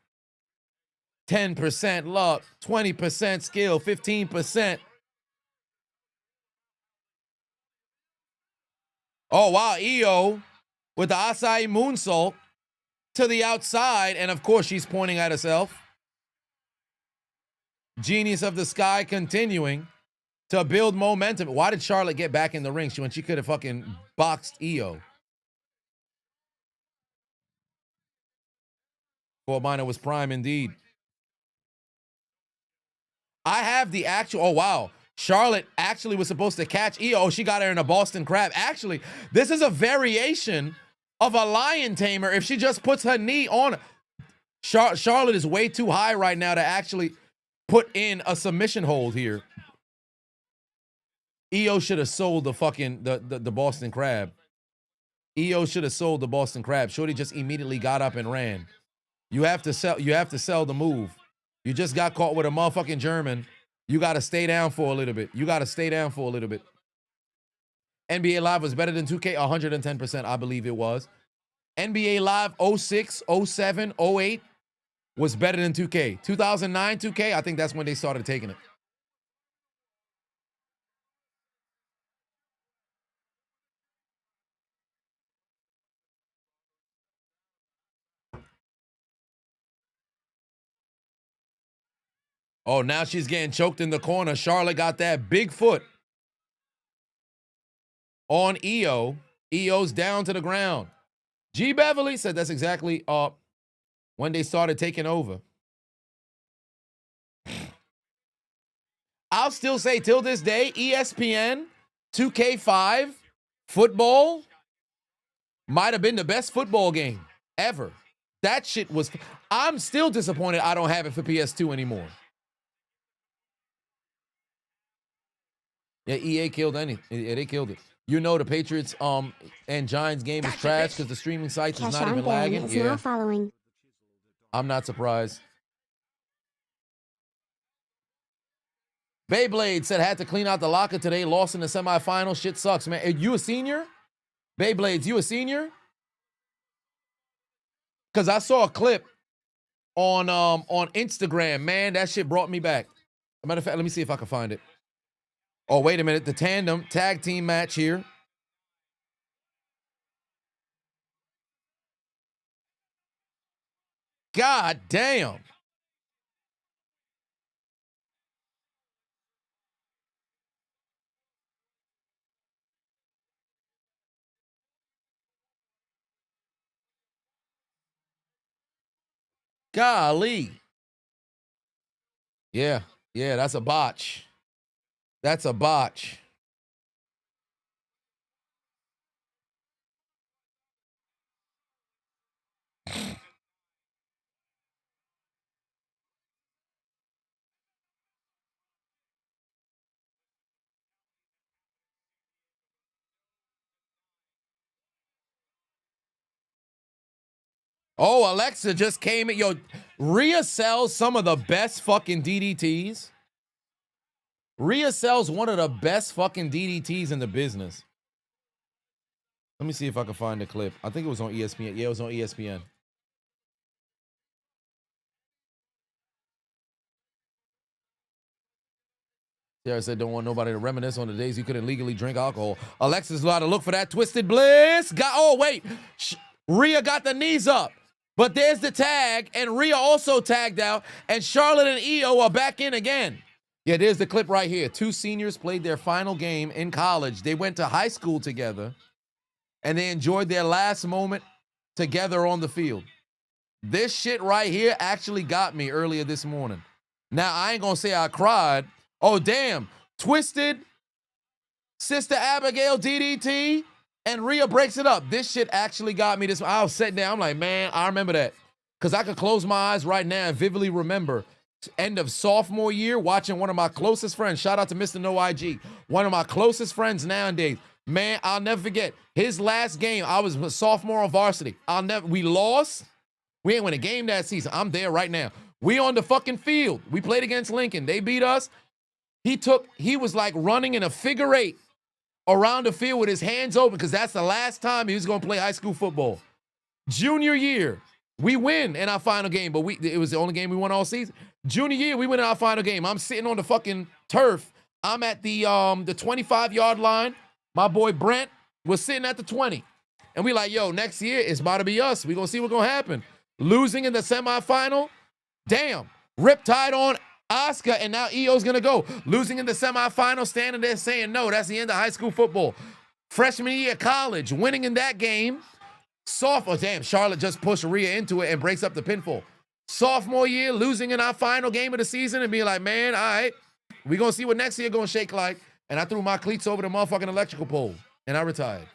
10% luck, 20% skill, 15%. Oh, wow, EO with the acai moonsault to the outside. And, of course, she's pointing at herself. Genius of the Sky continuing to build momentum. Why did Charlotte get back in the ring when she could have fucking boxed Io. Fort Minor was prime indeed. I have the actual, oh wow. Charlotte actually was supposed to catch Io. Oh, she got her in a Boston Crab. Actually, this is a variation of a lion tamer if she just puts her knee on. Charlotte is way too high right now to actually put in a submission hold here. Io should have sold the fucking the Boston Crab. Io should have sold the Boston Crab. Shorty just immediately got up and ran. You have to sell the move. You just got caught with a motherfucking German. You got to stay down for a little bit. NBA Live was better than 2K, 110%, I believe it was. NBA Live 06, 07, 08 was better than 2K. 2009 2K, I think that's when they started taking it. Oh, now she's getting choked in the corner. Charlotte got that big foot on Io. Io's down to the ground. G. Beverly said that's exactly when they started taking over. I'll still say till this day, ESPN 2K5 football might have been the best football game ever. That shit was... I'm still disappointed I don't have it for PS2 anymore. Yeah, EA killed anything. Yeah, they killed it. You know the Patriots and Giants game is trash because the streaming sites is not even lagging. Yeah. I'm not surprised. Beyblade said had to clean out the locker today. Lost in the semifinal. Shit sucks, man. Are you a senior? Beyblades, you a senior? Because I saw a clip on Instagram. Man, that shit brought me back. As a matter of fact, let me see if I can find it. Oh, wait a minute. The tandem tag team match here. God damn. Golly. Yeah, that's a botch. That's a botch. Oh, Alexa just came in. Yo, Rhea sells some of the best fucking DDTs. Rhea sells one of the best fucking DDTs in the business. Let me see if I can find the clip. I think it was on ESPN. Yeah, it was on ESPN. Sarah said, don't want nobody to reminisce on the days you couldn't legally drink alcohol. Alexa's allowed to look for that twisted bliss. Oh, wait. Rhea got the knees up. But there's the tag, and Rhea also tagged out, and Charlotte and Io are back in again. Yeah, there's the clip right here. Two seniors played their final game in college. They went to high school together, and they enjoyed their last moment together on the field. This shit right here actually got me earlier this morning. Now, I ain't gonna say I cried. Oh, damn. Twisted, Sister Abigail DDT, and Rhea breaks it up. This shit actually got me. I was sitting there. I'm like, man, I remember that. Because I could close my eyes right now and vividly remember end of sophomore year watching one of my closest friends. Shout out to Mr. No IG. One of my closest friends nowadays. Man, I'll never forget. His last game, I was a sophomore on varsity. We lost. We ain't win a game that season. I'm there right now. We on the fucking field. We played against Lincoln. They beat us. He was like running in a figure eight around the field with his hands open because that's the last time he was going to play high school football. Junior year, we win in our final game, but it was the only game we won all season. Junior year, we win in our final game. I'm sitting on the fucking turf. I'm at the 25-yard line. My boy Brent was sitting at the 20. And we like, yo, next year, it's about to be us. We going to see what's going to happen. Losing in the semifinal? Damn. Riptide on Asuka, and now Io's going to go. Losing in the semifinal, standing there saying, no, that's the end of high school football. Freshman year of college, winning in that game. Oh, damn, Charlotte just pushed Rhea into it and breaks up the pinfall. Sophomore year, losing in our final game of the season and being like, man, all right, we're going to see what next year going to shake like. And I threw my cleats over the motherfucking electrical pole and I retired.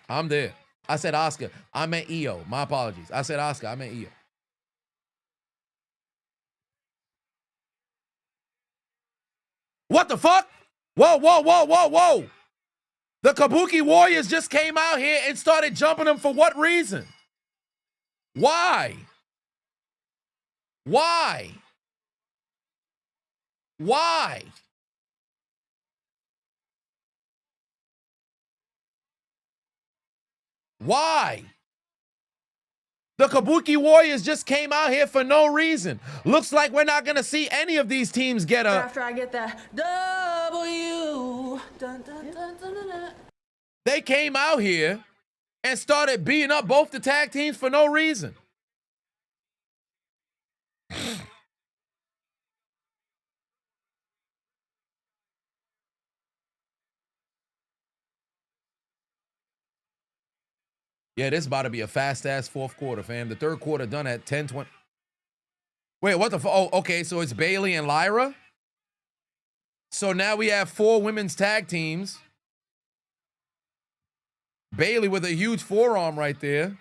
I'm there. I said Oscar. I meant EO. My apologies. I said Oscar. I meant EO. What the fuck? Whoa, whoa, whoa, whoa, whoa. The Kabuki Warriors just came out here and started jumping them for what reason? Why? Why? Why? Why? The Kabuki Warriors just came out here for no reason. Looks like we're not going to see any of these teams get a... After I get that W. Dun, dun, dun, dun, dun, dun. They came out here and started beating up both the tag teams for no reason. Yeah, this is about to be a fast-ass fourth quarter, fam. The third quarter done at 10:20. Wait, what the fuck? Oh, okay, so it's Bayley and Lyra? So now we have 4 women's tag teams. Bayley with a huge forearm right there.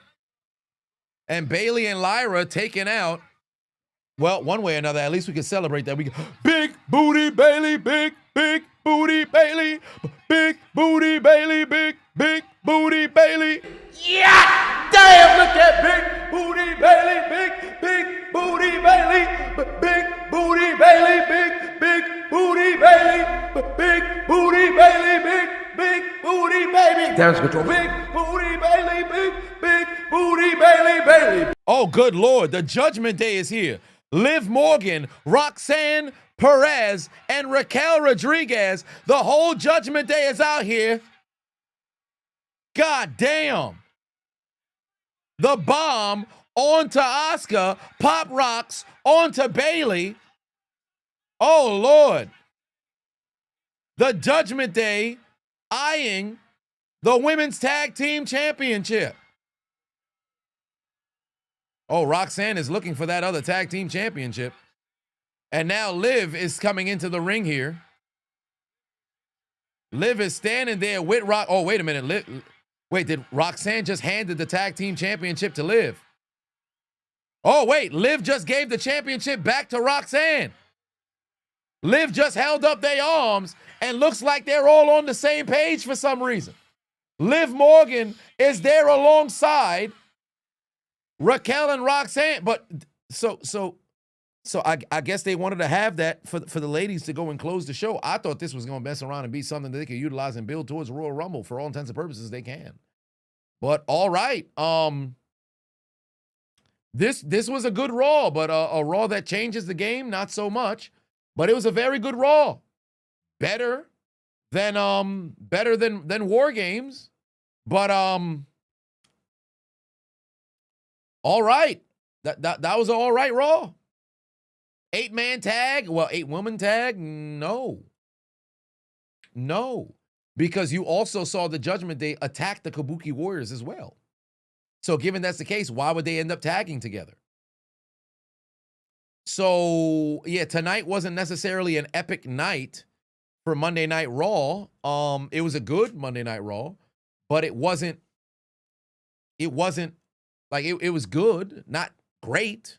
And Bayley and Lyra taking out, well, one way or another, at least we can celebrate that. We go, big booty Bayley, big booty Bayley, big booty Bayley, big booty Bayley. Yeah! Damn, look at big booty Bayley, big booty Bayley, big booty Bayley, big booty Bayley, big booty Bayley, big booty baby. There's control. Big booty Bayley, big booty Bayley. Oh, good Lord, the Judgment Day is here. Liv Morgan, Roxanne Perez, and Raquel Rodriguez. The whole Judgment Day is out here. God damn. The Bomb onto Asuka, Pop Rocks onto Bayley. Oh, Lord. The Judgment Day eyeing the Women's Tag Team Championship. Oh, Roxanne is looking for that other Tag Team Championship. And now Liv is coming into the ring here. Liv is standing there with Rock. Oh, wait a minute. Wait, did Roxanne just handed the Tag Team Championship to Liv? Oh, wait, Liv just gave the championship back to Roxanne. Liv just held up their arms and looks like they're all on the same page for some reason. Liv Morgan is there alongside Raquel and Roxanne. But so I guess they wanted to have that for the ladies to go and close the show. I thought this was going to mess around and be something that they could utilize and build towards Royal Rumble. For all intents and purposes, they can. But all right. This was a good Raw, but a Raw that changes the game, not so much. But it was a very good Raw. Better than War Games. But all right. That was an all right Raw. 8-man tag? Well, 8-woman tag? No. Because you also saw the Judgment Day attack the Kabuki Warriors as well. So given that's the case, why would they end up tagging together? So, yeah, tonight wasn't necessarily an epic night for Monday Night Raw. It was a good Monday Night Raw, but it wasn't like it was good, not great.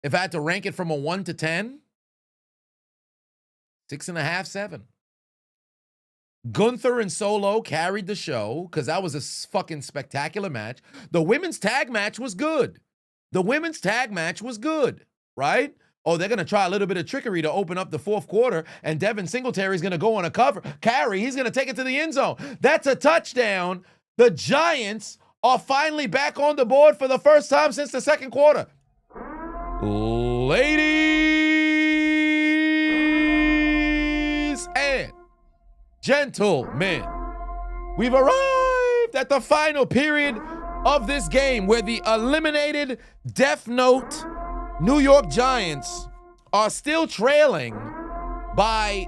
If I had to rank it from a 1 to 10, 6.5, 7. Gunther and Solo carried the show because that was a fucking spectacular match. The women's tag match was good. Right? Oh, they're going to try a little bit of trickery to open up the fourth quarter, and Devin Singletary's going to go on a carry. He's going to take it to the end zone. That's a touchdown. The Giants are finally back on the board for the first time since the second quarter. Ladies and gentlemen, we've arrived at the final period of this game where the eliminated Death Note New York Giants are still trailing by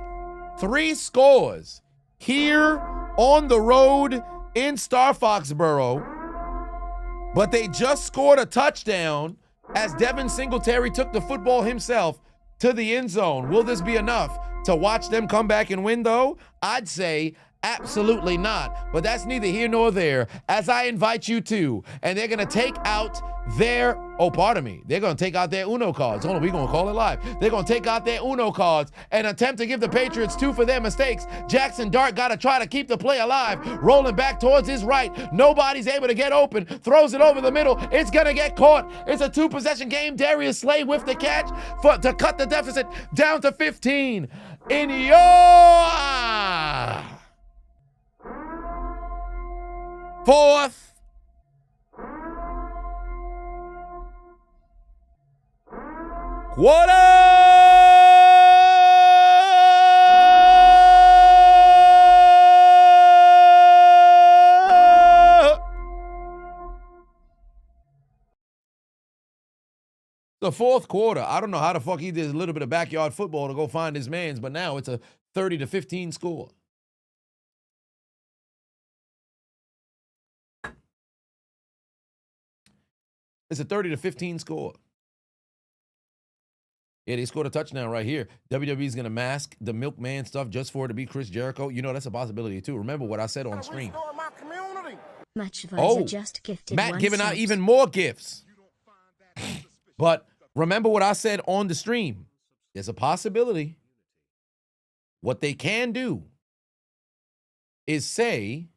3 scores here on the road in Star Foxborough, but they just scored a touchdown as Devin Singletary took the football himself to the end zone. Will this be enough to watch them come back and win, though? I'd say absolutely not, but that's neither here nor there, as I invite you to, and they're going to take out their, they're going to take out their Uno cards. Hold on, we're going to call it live. They're going to take out their Uno cards and attempt to give the Patriots 2 for their mistakes. Jackson Dart got to try to keep the play alive, rolling back towards his right. Nobody's able to get open, throws it over the middle. It's going to get caught. It's a 2-possession game. Darius Slay with the catch to cut the deficit down to 15 in your fourth quarter. The fourth quarter. I don't know how the fuck he did a little bit of backyard football to go find his mans, but now it's a 30-15 score. It's a 30-15 score. Yeah, they scored a touchdown right here. WWE's going to mask the milkman stuff just for it to be Chris Jericho. You know, that's a possibility, too. Remember what I said on stream. Much Oh, just gifted Matt giving out even more gifts. But remember what I said on the stream. There's a possibility. What they can do is say,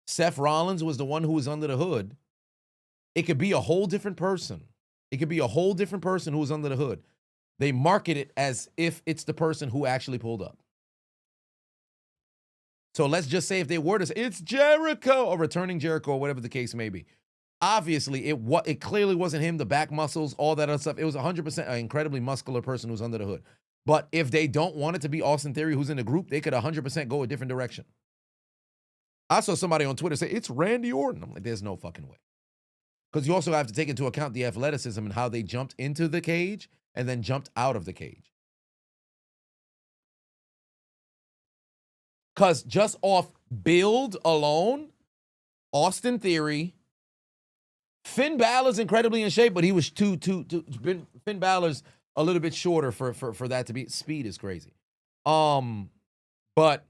Seth Rollins was the one who was under the hood. It could be a whole different person. It could be a whole different person who was under the hood. They market it as if it's the person who actually pulled up. So let's just say if they were to say, it's Jericho, or returning Jericho, or whatever the case may be. Obviously, it clearly wasn't him, the back muscles, all that other stuff. It was 100% an incredibly muscular person who's under the hood. But if they don't want it to be Austin Theory who's in the group, they could 100% go a different direction. I saw somebody on Twitter say, it's Randy Orton. I'm like, there's no fucking way. Because you also have to take into account the athleticism and how they jumped into the cage and then jumped out of the cage. Because just off build alone, Austin Theory, Finn Balor's incredibly in shape, but he was Finn Balor's a little bit shorter for that to be. Speed is crazy. But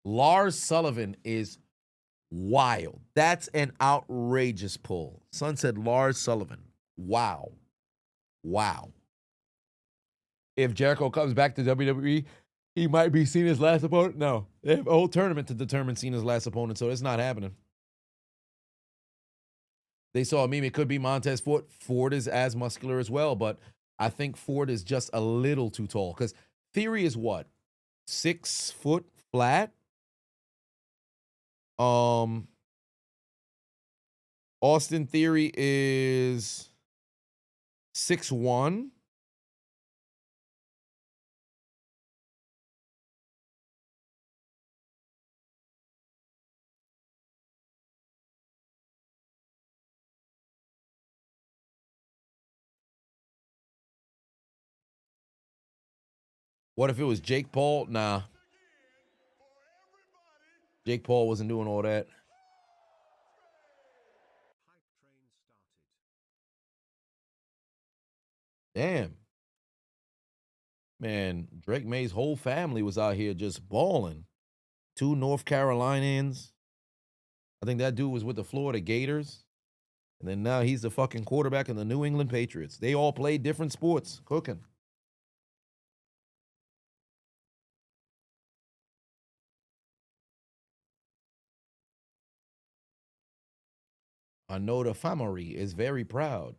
Lars Sullivan is wild. That's an outrageous pull. Son said Lars Sullivan. Wow. Wow. If Jericho comes back to WWE, he might be Cena's last opponent. No. They have a whole tournament to determine Cena's last opponent, so it's not happening. They saw a meme. It could be Montez Ford. Ford is as muscular as well, but I think Ford is just a little too tall because Theory is what? 6 foot flat? Austin Theory is 6'1". What if it was Jake Paul? Nah. Jake Paul wasn't doing all that. Damn. Man, Drake May's whole family was out here just balling. 2 North Carolinians. I think that dude was with the Florida Gators. And then now he's the fucking quarterback of the New England Patriots. They all played different sports, cooking. I know the family is very proud.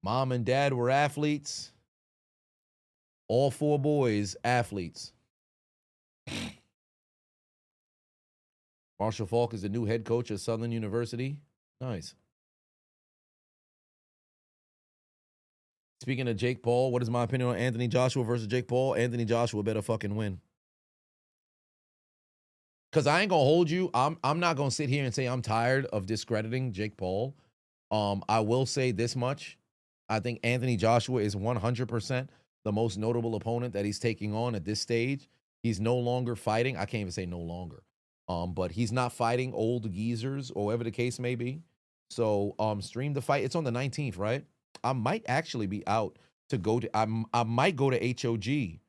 Mom and dad were athletes. All 4 boys, athletes. Marshall Faulk is the new head coach at Southern University. Nice. Speaking of Jake Paul, what is my opinion on Anthony Joshua versus Jake Paul? Anthony Joshua better fucking win. Because I ain't going to hold you. I'm not going to sit here and say I'm tired of discrediting Jake Paul. I will say this much. I think Anthony Joshua is 100% the most notable opponent that he's taking on at this stage. He's no longer fighting. I can't even say no longer. But he's not fighting old geezers or whatever the case may be. So stream the fight. It's on the 19th, right? I might actually be out to go to I might go to HOG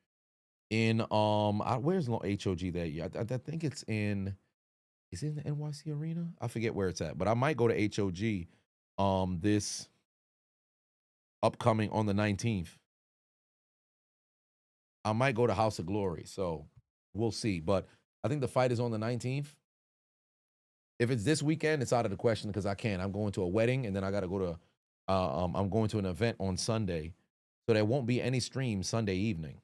in where's HOG that year? I think it's in, is it in the NYC Arena? I forget where it's at, but I might go to HOG this upcoming on the 19th. I might go to House of Glory, so we'll see. But I think the fight is on the 19th. If it's this weekend, it's out of the question because I can't. I'm going to a wedding, and then I got to go to I'm going to an event on Sunday. So there won't be any stream Sunday evening.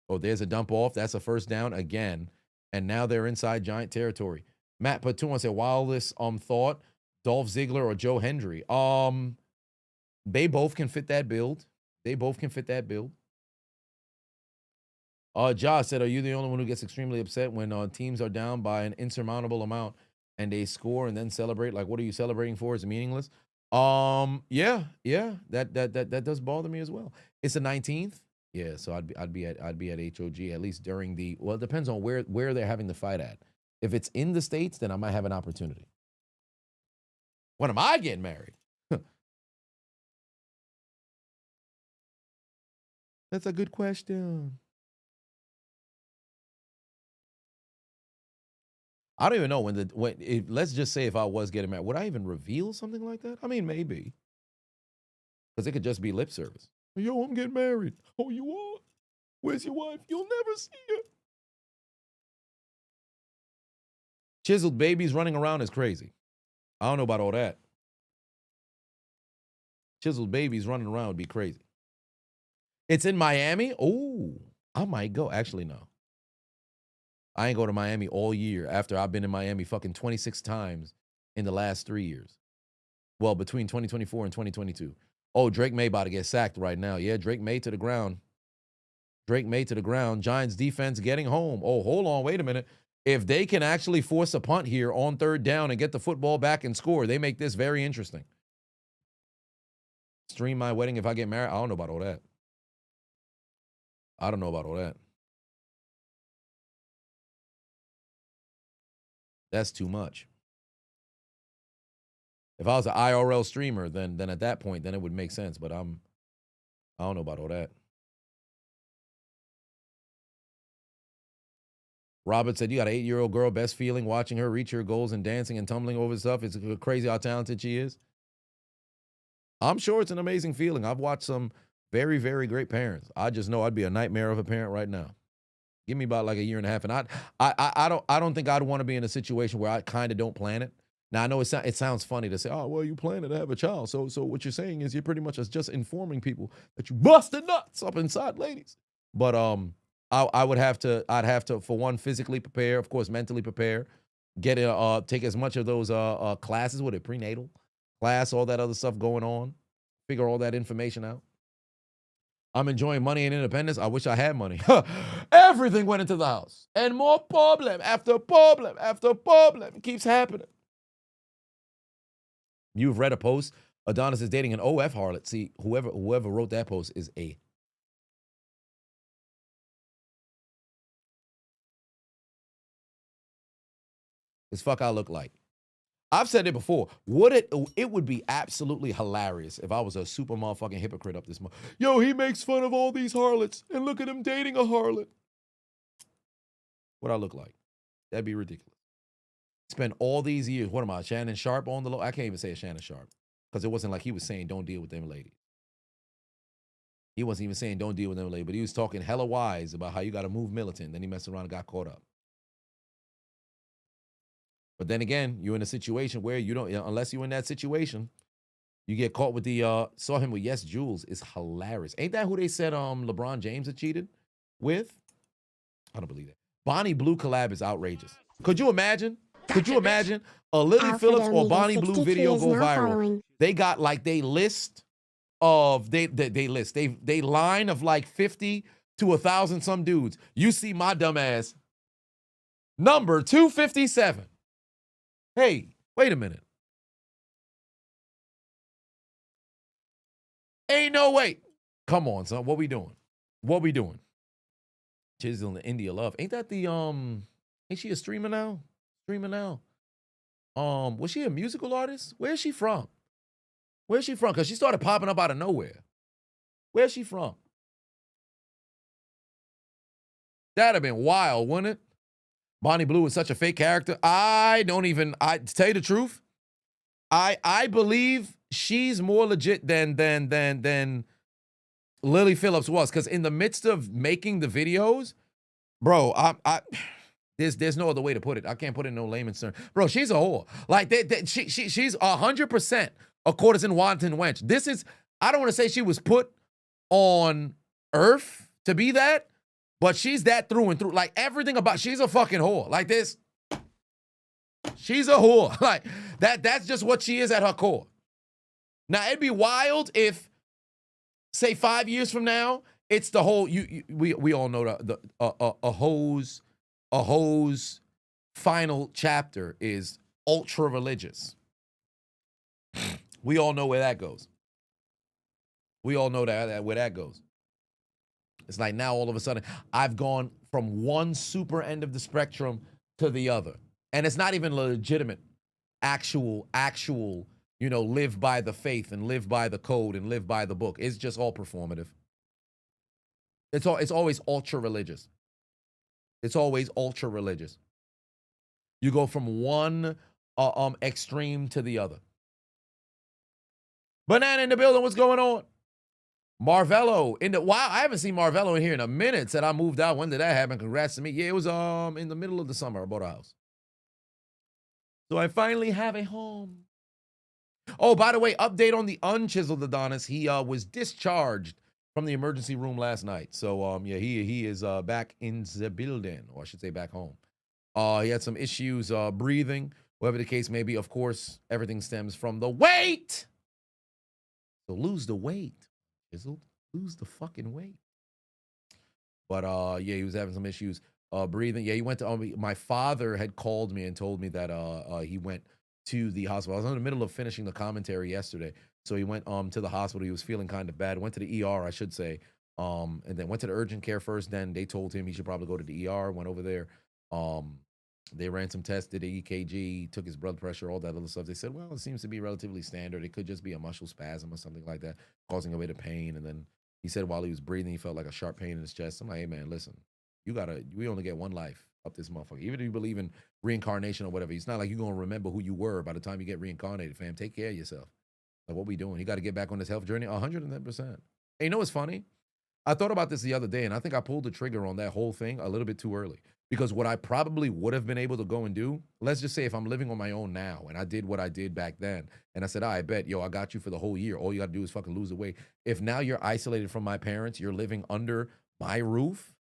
Oh, there's a dump off. That's a first down again. And now they're inside Giant territory. Matt Patuan said, wildest thought, Dolph Ziggler or Joe Hendry. They both can fit that build. Josh said, are you the only one who gets extremely upset when teams are down by an insurmountable amount and they score and then celebrate? Like, what are you celebrating for? Is it meaningless? Yeah, that does bother me as well. It's the 19th. Yeah, so I'd be at HOG at least during the, well, it depends on where they're having the fight at. If it's in the States, then I might have an opportunity. When am I getting married? That's a good question. I don't even know let's just say if I was getting married, would I even reveal something like that? I mean, maybe. Because it could just be lip service. Yo, I'm getting married. Oh, you are? Where's your wife? You'll never see her. Chiseled babies running around is crazy. I don't know about all that. Chiseled babies running around would be crazy. It's in Miami? Oh, I might go. Actually, no. I ain't go to Miami all year after I've been in Miami fucking 26 times in the last 3 years. Well, between 2024 and 2022. Oh, Drake May about to get sacked right now. Yeah, Drake May to the ground. Giants defense getting home. Oh, hold on. Wait a minute. If they can actually force a punt here on third down and get the football back and score, they make this very interesting. Stream my wedding if I get married. I don't know about all that. That's too much. If I was an IRL streamer, then at that point, then it would make sense. But I don't know about all that. Robert said, you got an 8-year-old girl, best feeling watching her reach her goals and dancing and tumbling over stuff. It's crazy how talented she is. I'm sure it's an amazing feeling. I've watched some very, very great parents. I just know I'd be a nightmare of a parent right now. Give me about like a year and a half, and I don't think I'd want to be in a situation where I kind of don't plan it. Now I know it sounds funny to say, oh well, you plan to have a child, so what you're saying is you're pretty much just informing people that you busted nuts up inside, ladies. But I'd have to for one physically prepare, of course mentally prepare, take as much of those classes with a prenatal class, all that other stuff going on, figure all that information out. I'm enjoying money and independence. I wish I had money. Everything went into the house. And more problem after problem after problem. It keeps happening. You've read a post. Adonis is dating an OF harlot. See, whoever wrote that post is a. This fuck I look like. I've said it before. It would be absolutely hilarious if I was a super motherfucking hypocrite up this month. Yo, he makes fun of all these harlots, and look at him dating a harlot. What I look like? That'd be ridiculous. Spend all these years. What am I, Shannon Sharp on the low? I can't even say a Shannon Sharp because it wasn't like he was saying don't deal with them ladies. He wasn't even saying don't deal with them ladies, but he was talking hella wise about how you got to move militant. Then he messed around and got caught up. But then again, you're in a situation where you don't, unless you're in that situation, you get caught with the, saw him with Yes Jules. It's hilarious. Ain't that who they said LeBron James had cheated with? I don't believe that. Bonnie Blue collab is outrageous. Could you imagine? Could you imagine a Lily Phillips or Bonnie Blue video go viral? They got like they line of like 50 to 1,000 some dudes. You see my dumb ass. Number 257. Hey, wait a minute. Ain't no way. Come on, son. What we doing? What we doing? Chiseled in India Love. Ain't that the ain't she a streamer now? Streamer now. Was she a musical artist? Where's she from? Where's she from? Because she started popping up out of nowhere. Where's she from? That'd have been wild, wouldn't it? Bonnie Blue is such a fake character. To tell you the truth, I believe she's more legit than Lily Phillips was. Because in the midst of making the videos, bro, there's no other way to put it. I can't put it in no layman's term. Bro, she's a whore. Like, she's 100% a courtesan wanton wench. This is, I don't want to say she was put on earth to be that, but she's that through and through. Like, everything about, she's a fucking whore. Like this, she's a whore. Like, that's just what she is at her core. Now, it'd be wild if, say, 5 years from now, it's the whole, we all know a hoe's final chapter is ultra religious. We all know where that goes. We all know where that goes. It's like now all of a sudden I've gone from one super end of the spectrum to the other. And it's not even legitimate, actual, live by the faith and live by the code and live by the book. It's just all performative. It's always ultra religious. It's always ultra religious. You go from one extreme to the other. Banana in the building, what's going on? Marvello wow, I haven't seen Marvello in here in a minute. Said I moved out. When did that happen? Congrats to me. Yeah, it was in the middle of the summer. I bought a house. So I finally have a home. Oh, by the way, update on the unchiseled Adonis. He was discharged from the emergency room last night. So yeah, he is back in the building, or I should say back home. He had some issues breathing. Whatever the case may be, of course, everything stems from the weight. So lose the weight. Chiseled, lose the fucking weight. But yeah, he was having some issues breathing. Yeah, he went to my father had called me and told me that he went to the hospital. I was in the middle of finishing the commentary yesterday. So he went to the hospital. He was feeling kind of bad. Went to the ER, I should say. And then went to the urgent care first. Then they told him he should probably go to the ER. Went over there. They ran some tests, did an EKG, took his blood pressure, all that other stuff. They said, well, it seems to be relatively standard. It could just be a muscle spasm or something like that, causing a bit of pain. And then he said while he was breathing, he felt like a sharp pain in his chest. I'm like, hey, man, listen, we only get one life up this motherfucker. Even if you believe in reincarnation or whatever, it's not like you're going to remember who you were by the time you get reincarnated, fam. Take care of yourself. Like, what we doing? You got to get back on this health journey 110%. And you know what's funny? I thought about this the other day, and I think I pulled the trigger on that whole thing a little bit too early. Because what I probably would have been able to go and do, let's just say if I'm living on my own now, and I did what I did back then, and I said, I bet, I got you for the whole year. All you got to do is fucking lose the weight. If now you're isolated from my parents, you're living under my roof,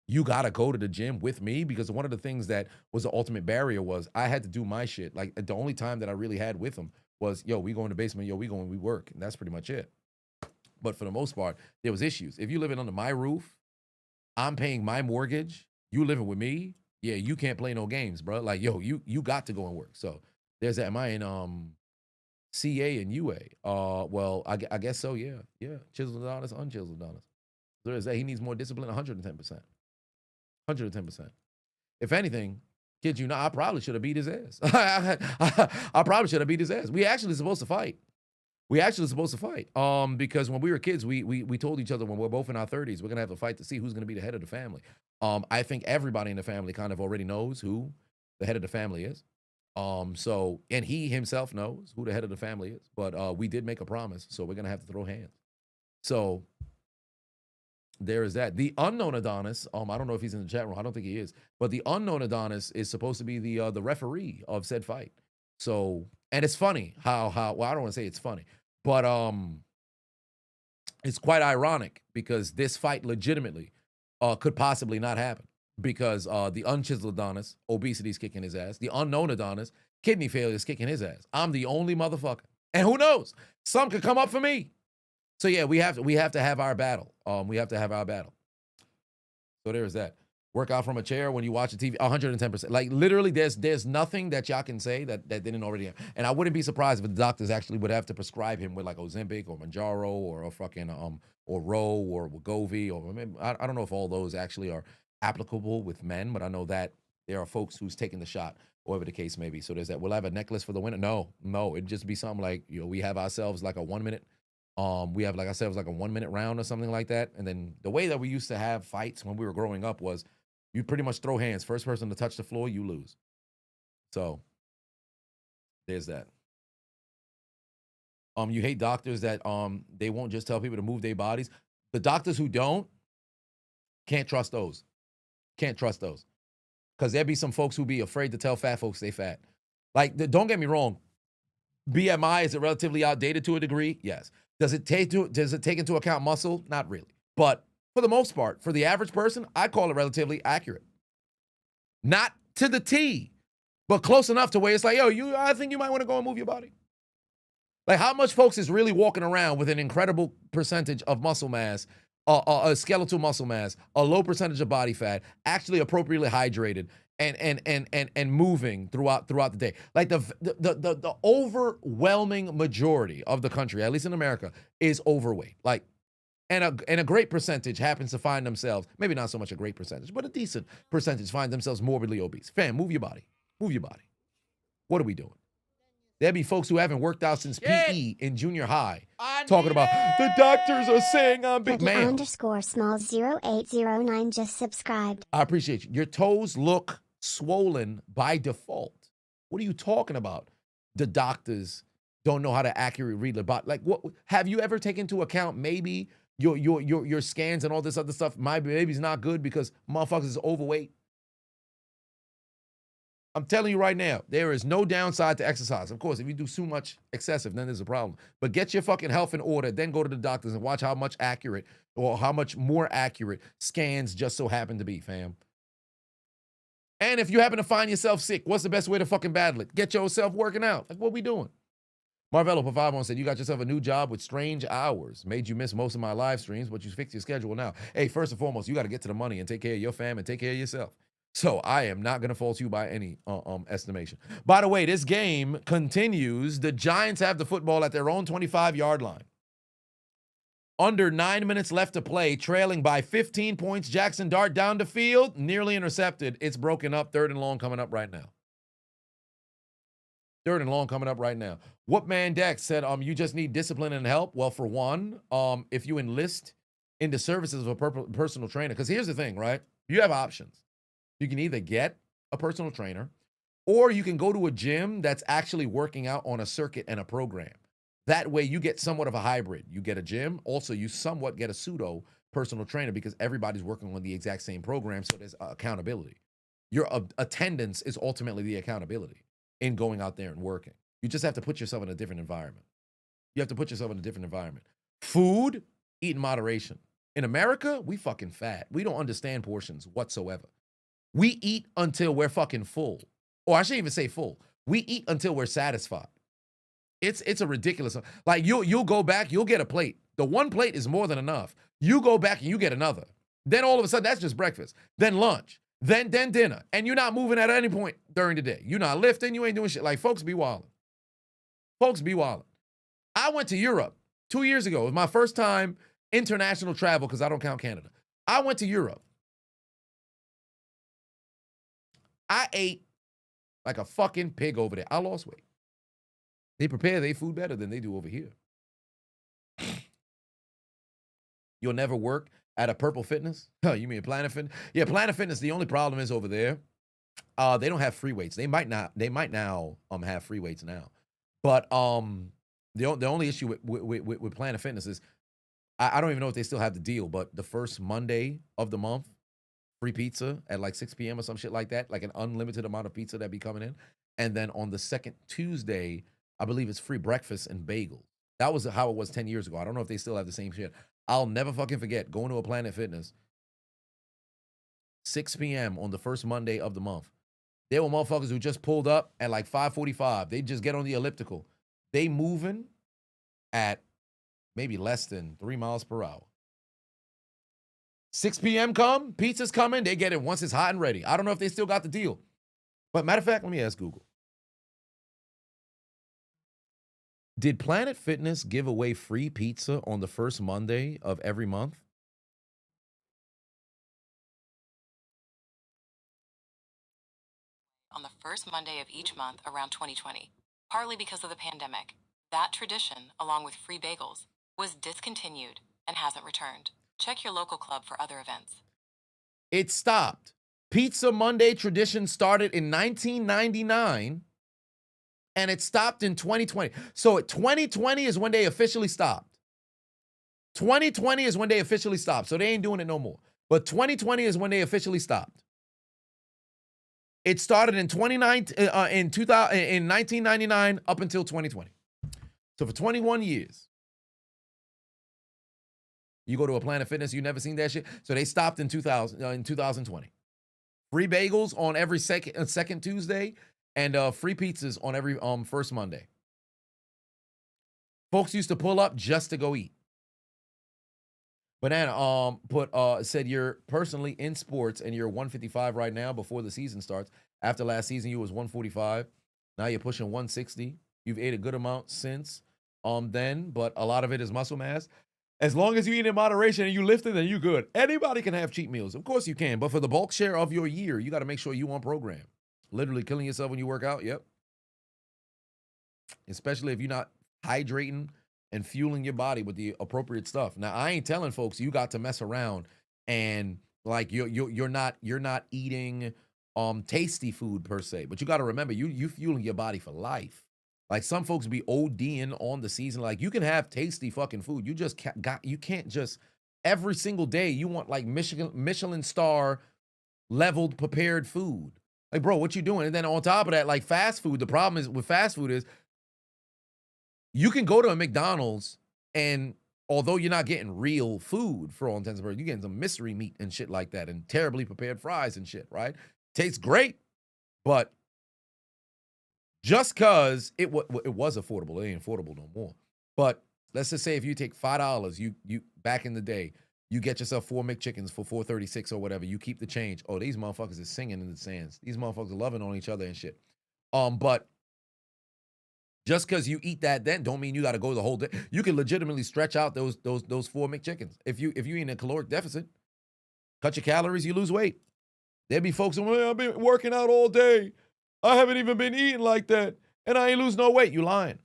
you got to go to the gym with me. Because one of the things that was the ultimate barrier was I had to do my shit. Like, the only time that I really had with them was, we go in the basement, we work. And that's pretty much it. But for the most part, there was issues. If you're living under my roof, I'm paying my mortgage, you living with me, yeah, you can't play no games, bro. Like, you got to go and work. So there's that. Am I in CA and UA? Well, I guess so, yeah. Yeah. Chiseled Adonis, unchiseled Adonis. There's that. He needs more discipline, 110%. 110%. If anything, kid you not, I probably should have beat his ass. I probably should have beat his ass. We actually supposed to fight. Because when we were kids, we told each other when we're both in our 30s, we're going to have a fight to see who's going to be the head of the family. I think everybody in the family kind of already knows who the head of the family is. And he himself knows who the head of the family is. But we did make a promise, so we're going to have to throw hands. So there is that. The unknown Adonis, I don't know if he's in the chat room. I don't think he is. But the unknown Adonis is supposed to be the referee of said fight. So, and it's funny how well, I don't want to say it's funny, but it's quite ironic because this fight legitimately could possibly not happen because the unchiseled Adonis, obesity is kicking his ass. The unknown Adonis, kidney failure is kicking his ass. I'm the only motherfucker. And who knows? Some could come up for me. So yeah, we have to have our battle. We have to have our battle. So there's that. work out from a chair when you watch a TV, 110%. Like literally, there's nothing that y'all can say that they didn't already have. And I wouldn't be surprised if the doctors actually would have to prescribe him with like Ozempic or Manjaro or a fucking or Roe or Wegovy or maybe, I don't know if all those actually are applicable with men, but I know that there are folks who's taking the shot, whatever the case may be. So there's that. We'll have a necklace for the winner. No, it'd just be something like, you know, we have ourselves like a 1 minute. We have like ourselves like a 1 minute round or something like that. And then the way that we used to have fights when we were growing up was you pretty much throw hands. First person to touch the floor, you lose. So there's that. You hate doctors that they won't just tell people to move their bodies. The doctors who don't, can't trust those. Can't trust those. Because there'd be some folks who be afraid to tell fat folks they fat. Like, don't get me wrong. BMI, is it relatively outdated to a degree? Yes. Does it take into account muscle? Not really. But for the most part, for the average person, I call it relatively accurate. Not to the T, but close enough to where it's like, yo, I think you might want to go and move your body. Like, how much folks is really walking around with an incredible percentage of muscle mass, a skeletal muscle mass, a low percentage of body fat, actually appropriately hydrated, and moving throughout the day. Like the overwhelming majority of the country, at least in America, is overweight. Like, and a great percentage happens to find themselves, maybe not so much a great percentage, but a decent percentage find themselves morbidly obese. Fam, move your body. Move your body. What are we doing? There'd be folks who haven't worked out since PE in junior high talking about the doctors are saying I'm big. Man, _small0809 just subscribed. I appreciate you. Your toes look swollen by default. What are you talking about? The doctors don't know how to accurately read the body. Like, what have you ever taken into account? Maybe your scans and all this other stuff. My baby's not good because motherfuckers is overweight. I'm telling you right now, there is no downside to exercise. Of course, if you do too much excessive, then there's a problem. But get your fucking health in order, then go to the doctors and watch how much accurate or how much more accurate scans just so happen to be, fam. And if you happen to find yourself sick, what's the best way to fucking battle it? Get yourself working out. Like, what we doing? Marvello Pavavon said, you got yourself a new job with strange hours. Made you miss most of my live streams, but you fixed your schedule now. Hey, first and foremost, you got to get to the money and take care of your fam and take care of yourself. So I am not going to fault you by any estimation. By the way, this game continues. The Giants have the football at their own 25-yard line. Under 9 minutes left to play, trailing by 15 points. Jackson Dart down the field, nearly intercepted. It's broken up. 3rd and long coming up right now. 3rd and long coming up right now. Whoopman Dex said, you just need discipline and help. Well, for one, if you enlist in the services of a personal trainer, because here's the thing, right? You have options. You can either get a personal trainer or you can go to a gym that's actually working out on a circuit and a program. That way you get somewhat of a hybrid. You get a gym. Also, you somewhat get a pseudo personal trainer because everybody's working on the exact same program. So there's accountability. Your attendance is ultimately the accountability in going out there and working. You just have to put yourself in a different environment. You have to put yourself in a different environment. Food, eat in moderation. In America, we fucking fat. We don't understand portions whatsoever. We eat until we're fucking full. Or I shouldn't even say full. We eat until we're satisfied. It's a ridiculous. Like you'll go back, you'll get a plate. The one plate is more than enough. You go back and you get another. Then all of a sudden, that's just breakfast. Then lunch. Then dinner. And you're not moving at any point during the day. You're not lifting. You ain't doing shit. Like, folks be wilding. Folks be wilding. I went to Europe 2 years ago. It was my first time international travel because I don't count Canada. I went to Europe. I ate like a fucking pig over there. I lost weight. They prepare their food better than they do over here. You'll never work at a Purple Fitness? Oh, you mean Planet Fitness? Yeah, Planet Fitness, the only problem is over there, they don't have free weights. They might now have free weights now. But the only issue with Planet Fitness is I don't even know if they still have the deal, but the first Monday of the month, free pizza at like 6 p.m. or some shit like that, like an unlimited amount of pizza that be coming in. And then on the second Tuesday, I believe it's free breakfast and bagels. That was how it was 10 years ago. I don't know if they still have the same shit. I'll never fucking forget going to a Planet Fitness, 6 p.m. on the first Monday of the month. There were motherfuckers who just pulled up at like 5:45. They just get on the elliptical. They moving at maybe less than 3 miles per hour. 6 p.m. come, pizza's coming, they get it once it's hot and ready. I don't know if they still got the deal. But matter of fact, let me ask Google. Did Planet Fitness give away free pizza on the first Monday of every month? On the first Monday of each month around 2020, partly because of the pandemic. That tradition, along with free bagels, was discontinued and hasn't returned. Check your local club for other events. It stopped. Pizza Monday tradition started in 1999 and it stopped in 2020. So 2020 is when they officially stopped. 2020 is when they officially stopped. So they ain't doing it no more. But 2020 is when they officially stopped. It started in 1999 up until 2020. So for 21 years, you go to a Planet Fitness, you never seen that shit. So they stopped in 2020. Free bagels on every second Tuesday, and free pizzas on every first Monday. Folks used to pull up just to go eat. Banana said you're personally in sports and you're 155 right now before the season starts. After last season, you was 145. Now you're pushing 160. You've ate a good amount since then, but a lot of it is muscle mass. As long as you eat in moderation and you lifting, then you good. Anybody can have cheat meals. Of course you can, but for the bulk share of your year, you got to make sure you on program. Literally killing yourself when you work out, yep. Especially if you're not hydrating and fueling your body with the appropriate stuff. Now, I ain't telling folks you got to mess around and like you're not eating tasty food per se, but you got to remember you fueling your body for life. Like some folks be ODing on the season. Like you can have tasty fucking food. You just you can't just every single day you want like Michelin star leveled prepared food. Like, bro, what you doing? And then on top of that, like fast food, the problem is with fast food is you can go to a McDonald's and although you're not getting real food for all intents and purposes, you're getting some mystery meat and shit like that and terribly prepared fries and shit, right? Tastes great, but just because it was affordable, it ain't affordable no more. But let's just say if you take $5, you back in the day, you get yourself 4 McChickens for $4.36 or whatever. You keep the change. Oh, these motherfuckers is singing in the sands. These motherfuckers are loving on each other and shit. But just because you eat that, then don't mean you got to go the whole day. You can legitimately stretch out those 4 McChickens. If you in a caloric deficit, cut your calories, you lose weight. There'd be folks saying, well, I've been working out all day. I haven't even been eating like that, and I ain't lose no weight. You lying.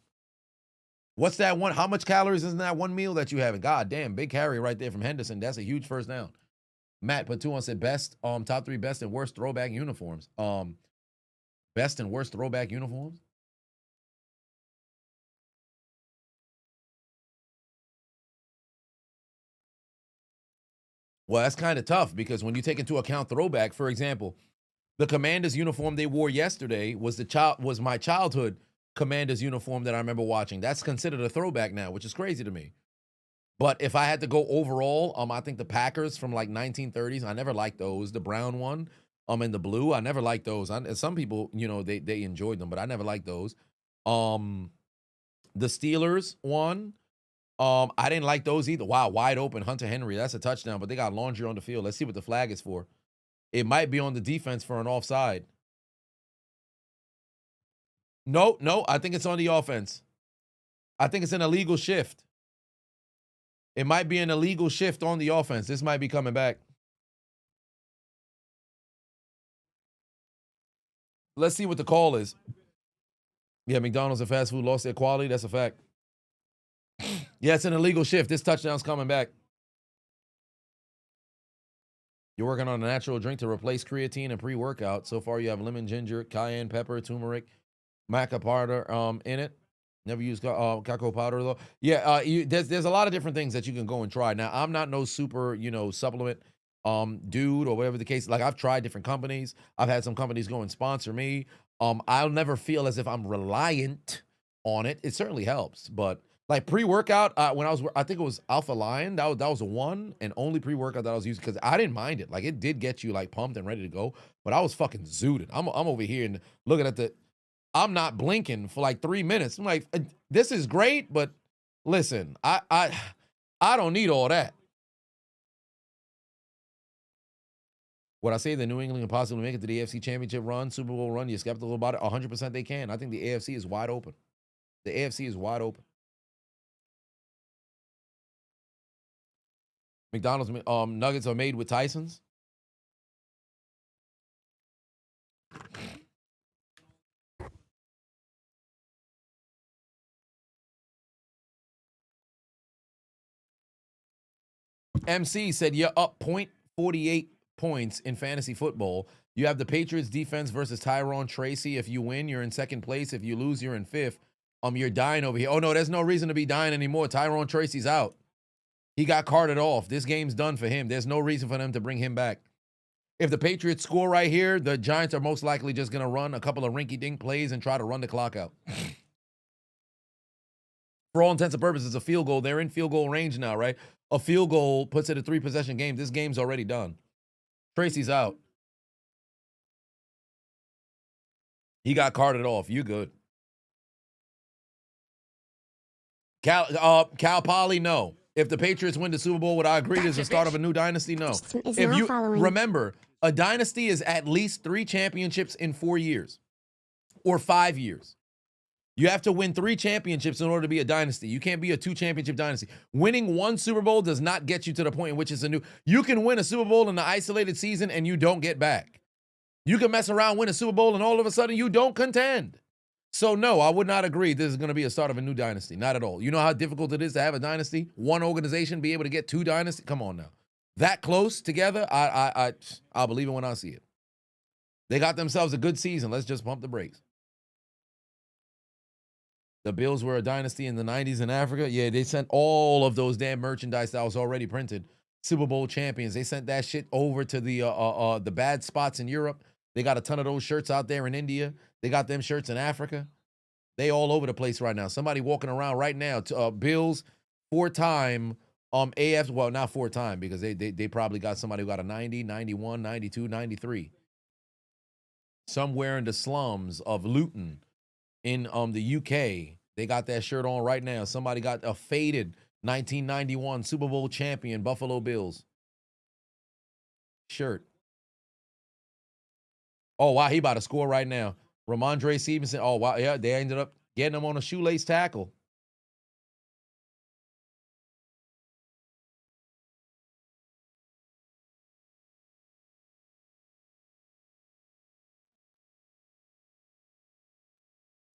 What's that one? How much calories is in that one meal that you having? God damn, big carry right there from Henderson. That's a huge first down. Matt Patuan said best, top 3 best and worst throwback uniforms. Best and worst throwback uniforms? Well, that's kind of tough because when you take into account throwback, for example, the Commanders uniform they wore yesterday was my childhood Commanders uniform that I remember watching. That's considered a throwback now, which is crazy to me. But if I had to go overall, I think the Packers from like 1930s, I never liked those. The brown one, and the blue, I never liked those. Some people, they enjoyed them, but I never liked those. The Steelers one, I didn't like those either. Wow, wide open, Hunter Henry, that's a touchdown, but they got laundry on the field. Let's see what the flag is for. It might be on the defense for an offside. No, I think it's on the offense. I think it's an illegal shift. It might be an illegal shift on the offense. This might be coming back. Let's see what the call is. Yeah, McDonald's and fast food lost their quality. That's a fact. Yeah, it's an illegal shift. This touchdown's coming back. You're working on a natural drink to replace creatine and pre-workout. So far, you have lemon, ginger, cayenne pepper, turmeric, maca powder in it. Never used cacao powder, though. Yeah, there's a lot of different things that you can go and try. Now, I'm not no super, supplement dude or whatever the case. Like, I've tried different companies. I've had some companies go and sponsor me. I'll never feel as if I'm reliant on it. It certainly helps, but like pre-workout, when I think it was Alpha Lion, that was the one and only pre-workout that I was using because I didn't mind it. Like it did get you like pumped and ready to go, but I was fucking zooted. I'm over here and looking at I'm not blinking for like 3 minutes. I'm like, this is great, but listen, I don't need all that. Would I say the New England can possibly make it to the AFC Championship run, Super Bowl run? You're skeptical about it? 100% they can. I think the AFC is wide open. The AFC is wide open. McDonald's nuggets are made with Tyson's. MC said you're up 0.48 points in fantasy football. You have the Patriots defense versus Tyrone Tracy. If you win, you're in second place. If you lose, you're in fifth. You're dying over here. Oh, no, there's no reason to be dying anymore. Tyrone Tracy's out. He got carted off. This game's done for him. There's no reason for them to bring him back. If the Patriots score right here, the Giants are most likely just going to run a couple of rinky-dink plays and try to run the clock out. For all intents and purposes, a field goal. They're in field goal range now, right? A field goal puts it a 3-possession game. This game's already done. Tracy's out. He got carted off. You good. Cal Poly, no. If the Patriots win the Super Bowl, would I agree there's the start of a new dynasty? No. If you remember, a dynasty is at least 3 championships in 4 years or 5 years. You have to win 3 championships in order to be a dynasty. You can't be a 2-championship dynasty. Winning 1 Super Bowl does not get you to the point in which it's a new. You can win a Super Bowl in the isolated season and you don't get back. You can mess around, win a Super Bowl, and all of a sudden you don't contend. So, no, I would not agree this is going to be a start of a new dynasty. Not at all. You know how difficult it is to have a dynasty? One organization be able to get 2 dynasties? Come on now. That close together, I'll believe it when I see it. They got themselves a good season. Let's just pump the brakes. The Bills were a dynasty in the 90s in Africa. Yeah, they sent all of those damn merchandise that was already printed. Super Bowl champions. They sent that shit over to the bad spots in Europe. They got a ton of those shirts out there in India. They got them shirts in Africa. They all over the place right now. Somebody walking around right now. Bills 4-time AF. Well, not 4-time because they probably got somebody who got a 90, 91, 92, 93. Somewhere in the slums of Luton in the UK, they got that shirt on right now. Somebody got a faded 1991 Super Bowl champion Buffalo Bills shirt. Oh, wow, he about to score right now. Ramondre Stevenson. Oh, wow, yeah, they ended up getting him on a shoelace tackle.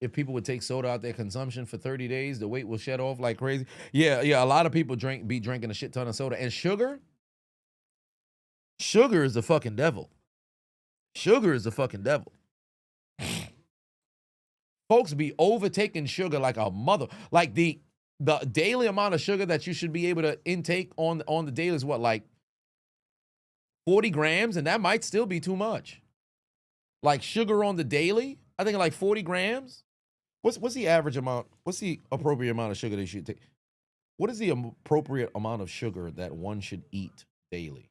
If people would take soda out their consumption for 30 days, the weight will shed off like crazy. Yeah, a lot of people be drinking a shit ton of soda. And sugar is the fucking devil. Sugar is the fucking devil. Folks be overtaking sugar like a mother. Like the daily amount of sugar that you should be able to intake on the daily is what, like 40 grams? And that might still be too much. Like sugar on the daily, I think like 40 grams. What's the average amount? What's the appropriate amount of sugar they should take? What is the appropriate amount of sugar that one should eat daily?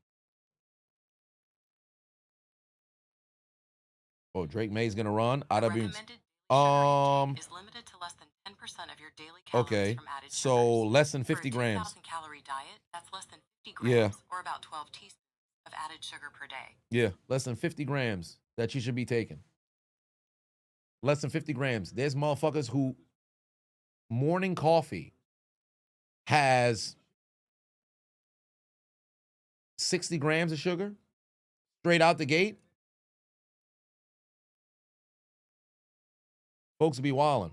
Oh, Drake May's gonna run. I'd have been. Is limited to less than 10% of your daily calories Okay, from added so sugars. less than For a 50 grams. 2,000 calorie diet, that's less than 50 grams, Yeah. or about 12 teaspoons of added sugar per day. Yeah, less than 50 grams that you should be taking. Less than 50 grams. There's motherfuckers who morning coffee has 60 grams of sugar straight out the gate. Folks be wildin'.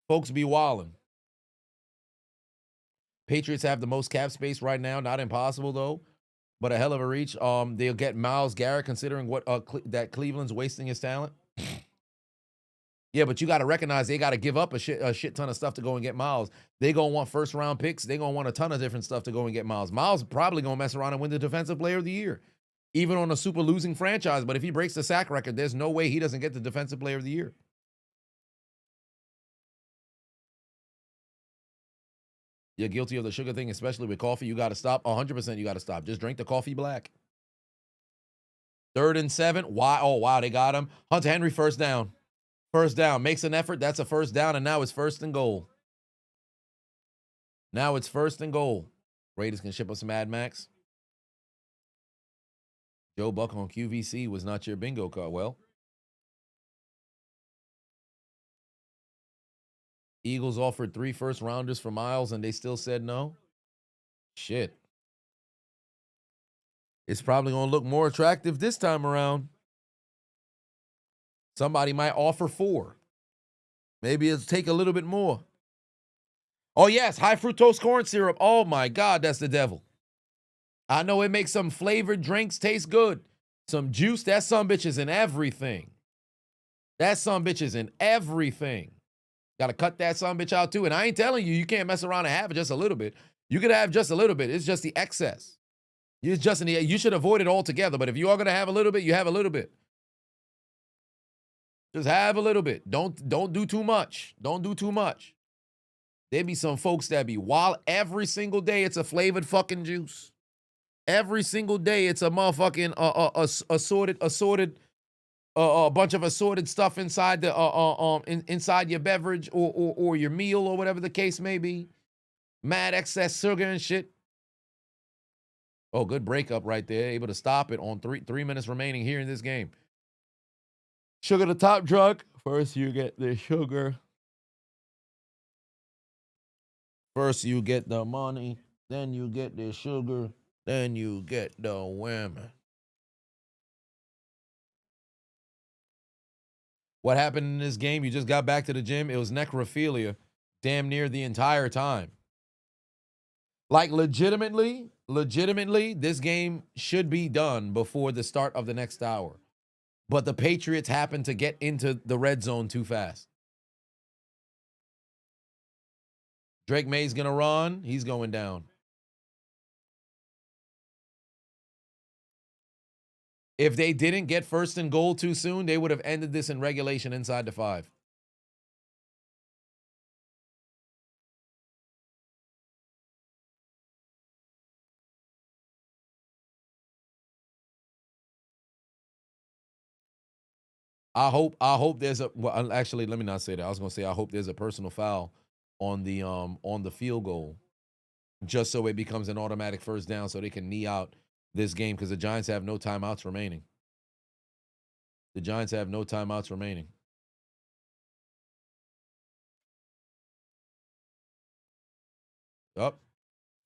Folks be wildin'. Patriots have the most cap space right now. Not impossible, though, but a hell of a reach. They'll get Myles Garrett, considering what that Cleveland's wasting his talent. Yeah, but you got to recognize they got to give up a shit ton of stuff to go and get Myles. They going to want first-round picks. They going to want a ton of different stuff to go and get Myles. Myles probably going to mess around and win the Defensive Player of the Year, even on a super losing franchise. But if he breaks the sack record, there's no way he doesn't get the Defensive Player of the Year. You're guilty of the sugar thing, especially with coffee. You got to stop. 100% you got to stop. Just drink the coffee black. 3rd and 7. Why? Oh, wow, they got him. Hunter Henry, first down. First down. Makes an effort. That's a first down, and now it's 1st and goal. Now it's 1st and goal. Raiders can ship us some Mad Max. Joe Buck on QVC was not your bingo card. Well, Eagles offered 3 first-rounders for Miles, and they still said no? Shit. It's probably going to look more attractive this time around. Somebody might offer 4. Maybe it'll take a little bit more. Oh, yes, high fructose corn syrup. Oh, my God, that's the devil. I know it makes some flavored drinks taste good. Some juice, that sumbitch is in everything. That sumbitch is in everything. Got to cut that sumbitch out, too. And I ain't telling you, you can't mess around and have it just a little bit. You could have just a little bit. It's just the excess. It's just in the, you should avoid it altogether. But if you are going to have a little bit, you have a little bit. Just have a little bit. Don't do too much. Don't do too much. There be some folks that be wild. Every single day, it's a flavored fucking juice. Every single day, it's a motherfucking assorted a bunch of assorted stuff inside the inside your beverage or your meal or whatever the case may be. Mad excess sugar and shit. Oh, good breakup right there. Able to stop it on 3 minutes remaining here in this game. Sugar the top drug. First you get the sugar. First you get the money. Then you get the sugar. Then you get the women. What happened in this game? You just got back to the gym. It was necrophilia damn near the entire time. Like legitimately, this game should be done before the start of the next hour. But the Patriots happened to get into the red zone too fast. Drake May's going to run. He's going down. If they didn't get 1st and goal too soon, they would have ended this in regulation inside the 5. I hope there's a, well, actually, let me not say that. I was going to say I hope there's a personal foul on the field goal, just so it becomes an automatic 1st down so they can knee out this game, because the Giants have no timeouts remaining. The Giants have no timeouts remaining. Up.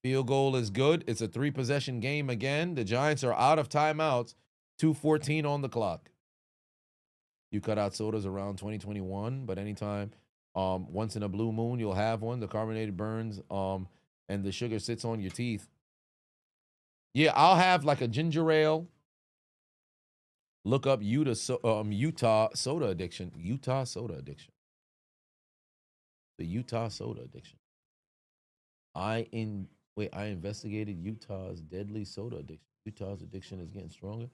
Field goal is good. It's a 3-possession game again. The Giants are out of timeouts. 2:14 on the clock. You cut out sodas around 2021, but anytime, once in a blue moon, you'll have one. The carbonated burns, and the sugar sits on your teeth. Yeah, I'll have like a ginger ale. Look up Utah soda addiction. Utah soda addiction. The Utah soda addiction. I investigated Utah's deadly soda addiction. Utah's addiction is getting stronger.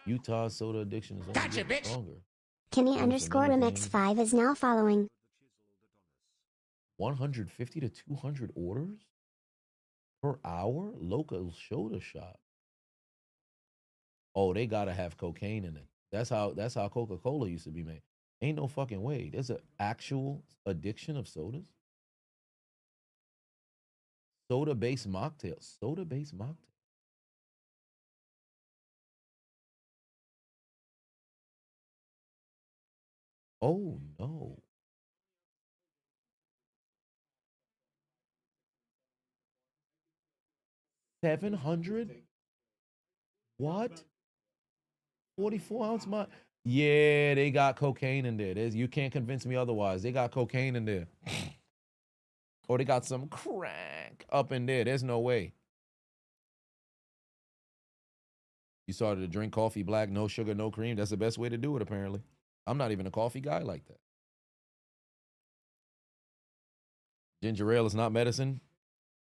Utah's soda addiction is only getting stronger. Kenny_Remix5 is now following. 150 to 200 orders per hour? Local soda shop. Oh, they gotta have cocaine in it. That's how Coca-Cola used to be made. Ain't no fucking way. There's an actual addiction of sodas. Soda-based mocktails. Soda-based mocktails. Oh no. $700? What? 44-ounce mod? Yeah, they got cocaine in there. You can't convince me otherwise. They got cocaine in there. Or they got some crack up in there. There's no way. You started to drink coffee black, no sugar, no cream. That's the best way to do it, apparently. I'm not even a coffee guy like that. Ginger ale is not medicine.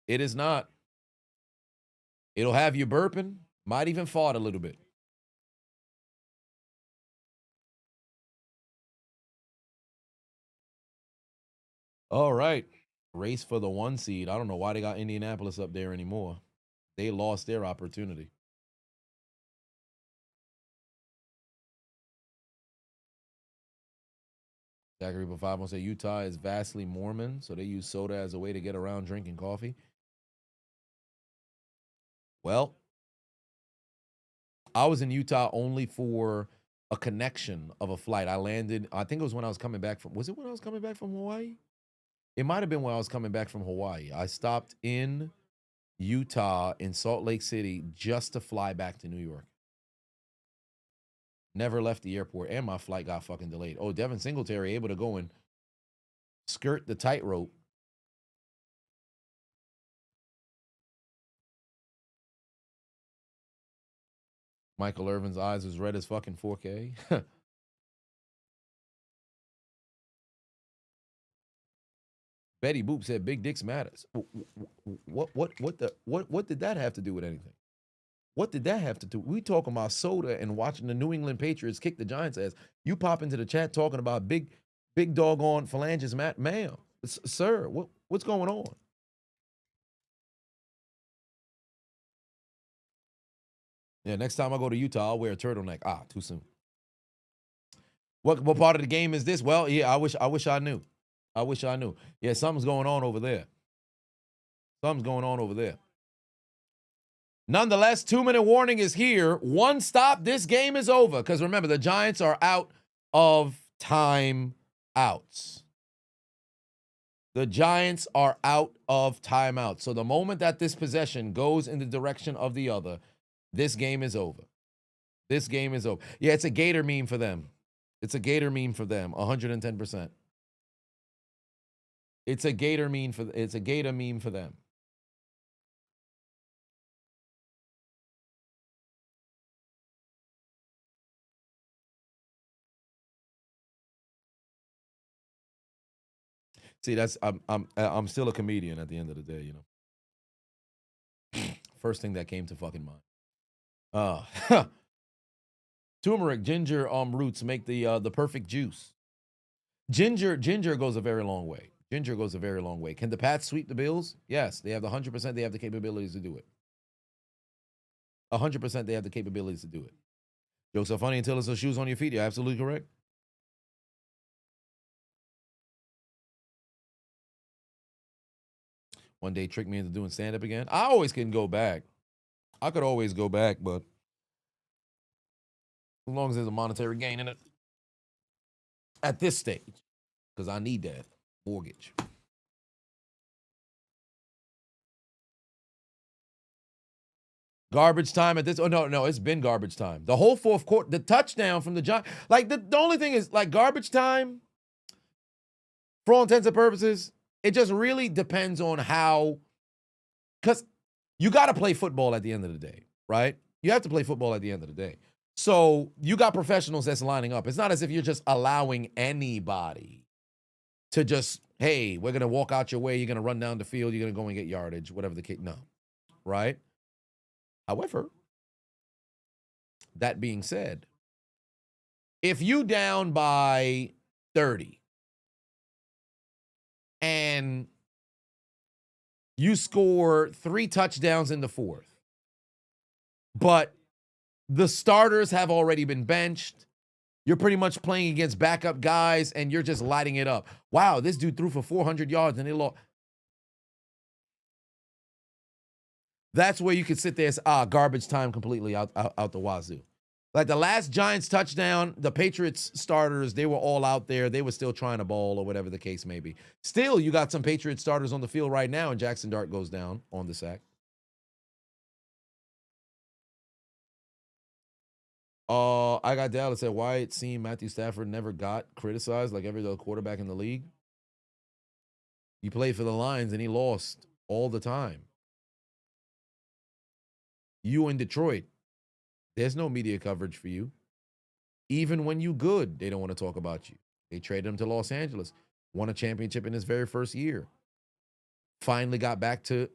It is not. It'll have you burping. Might even fart a little bit. All right. Race for the 1 seed. I don't know why they got Indianapolis up there anymore. They lost their opportunity. Zachary for 5 will say Utah is vastly Mormon, so they use soda as a way to get around drinking coffee. Well, I was in Utah only for a connection of a flight. I landed, I think it was when I was coming back from, was it when I was coming back from Hawaii? It might have been when I was coming back from Hawaii. I stopped in Utah in Salt Lake City just to fly back to New York. Never left the airport, and my flight got fucking delayed. Oh, Devin Singletary able to go and skirt the tightrope. Michael Irvin's eyes was red as fucking 4K. Betty Boop said big dicks matters. What did that have to do with anything? What did that have to do? We talking about soda and watching the New England Patriots kick the Giants' ass. You pop into the chat talking about big doggone phalanges, ma'am. Sir, what's going on? Yeah, next time I go to Utah, I'll wear a turtleneck. Ah, too soon. What part of the game is this? Well, yeah, I wish I knew. I wish I knew. Yeah, something's going on over there. Something's going on over there. Nonetheless, 2-minute warning is here. One stop, this game is over. Because remember, the Giants are out of timeouts. The Giants are out of timeouts. So the moment that this possession goes in the direction of the other, this game is over. This game is over. Yeah, it's a Gator meme for them. It's a Gator meme for them, 110%. It's a Gator meme for them. See, that's I'm still a comedian at the end of the day, you know. First thing that came to fucking mind. Turmeric, ginger roots make the perfect juice. Ginger goes a very long way. Ginger goes a very long way. Can the Pats sweep the Bills? Yes, they have the 100%. They have the capabilities to do it. 100%. They have the capabilities to do it. Jokes are funny until it's the shoes on your feet. You're absolutely correct. One day trick me into doing stand-up again. I always can go back. I could always go back, but as long as there's a monetary gain in it. At this stage. Because I need that mortgage. Garbage time at this. Oh, no, it's been garbage time. The whole fourth quarter, the touchdown from the Giants. Like, the only thing is, like, garbage time, for all intents and purposes, it just really depends on how, because you got to play football at the end of the day, right? You have to play football at the end of the day. So you got professionals that's lining up. It's not as if you're just allowing anybody to just, hey, we're going to walk out your way. You're going to run down the field. You're going to go and get yardage, whatever the case. No, right? However, that being said, if you down by 30 and you score 3 touchdowns in the fourth, but the starters have already been benched, you're pretty much playing against backup guys and you're just lighting it up. Wow, this dude threw for 400 yards and they lost. That's where you could sit there and say, garbage time completely out the wazoo. Like the last Giants touchdown, the Patriots starters, they were all out there. They were still trying to ball or whatever the case may be. Still, you got some Patriots starters on the field right now, and Jackson Dart goes down on the sack. I got Dallas said, why it seemed Matthew Stafford never got criticized like every other quarterback in the league. He played for the Lions, and he lost all the time. You in Detroit, there's no media coverage for you. Even when you good, they don't want to talk about you. They traded him to Los Angeles. Won a championship in his very first year. Finally got back to,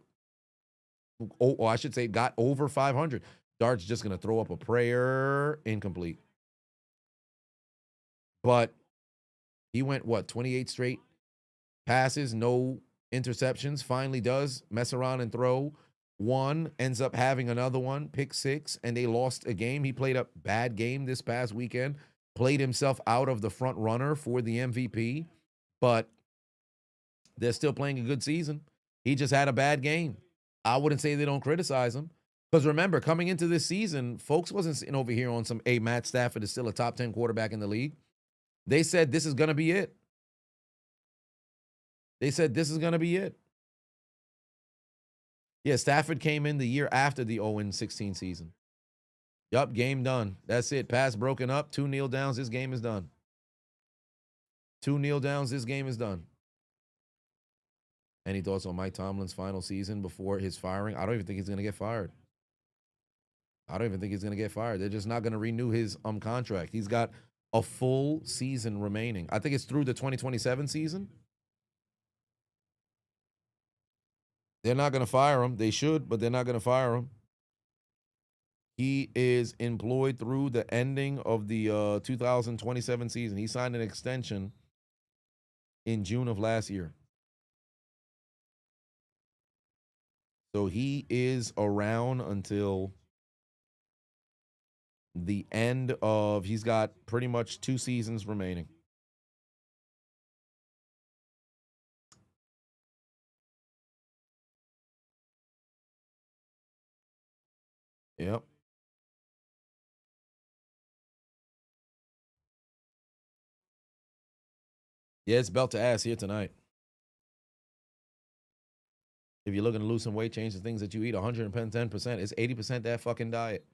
I should say, got over 500. Dart's just going to throw up a prayer. Incomplete. But he went, 28 straight passes, no interceptions. Finally does mess around and throw. One, ends up having another one, pick 6, and they lost a game. He played a bad game this past weekend, played himself out of the front runner for the MVP, but they're still playing a good season. He just had a bad game. I wouldn't say they don't criticize him. Because remember, coming into this season, folks wasn't sitting over here on some, hey, Matt Stafford is still a top 10 quarterback in the league. They said this is going to be it. They said this is going to be it. Yeah, Stafford came in the year after the 0-16 season. Yup, game done. That's it. Pass broken up. 2 kneel downs. This game is done. 2 kneel downs. This game is done. Any thoughts on Mike Tomlin's final season before his firing? I don't even think he's going to get fired. I don't even think he's going to get fired. They're just not going to renew his contract. He's got a full season remaining. I think it's through the 2027 season. They're not going to fire him. They should, but they're not going to fire him. He is employed through the ending of the 2027 season. He signed an extension in June of last year. So he is around until the end of, he's got pretty much 2 seasons remaining. Yep. Yeah, it's belt to ass here tonight. If you're looking to lose some weight, change the things that you eat 110%. It's 80% that fucking diet.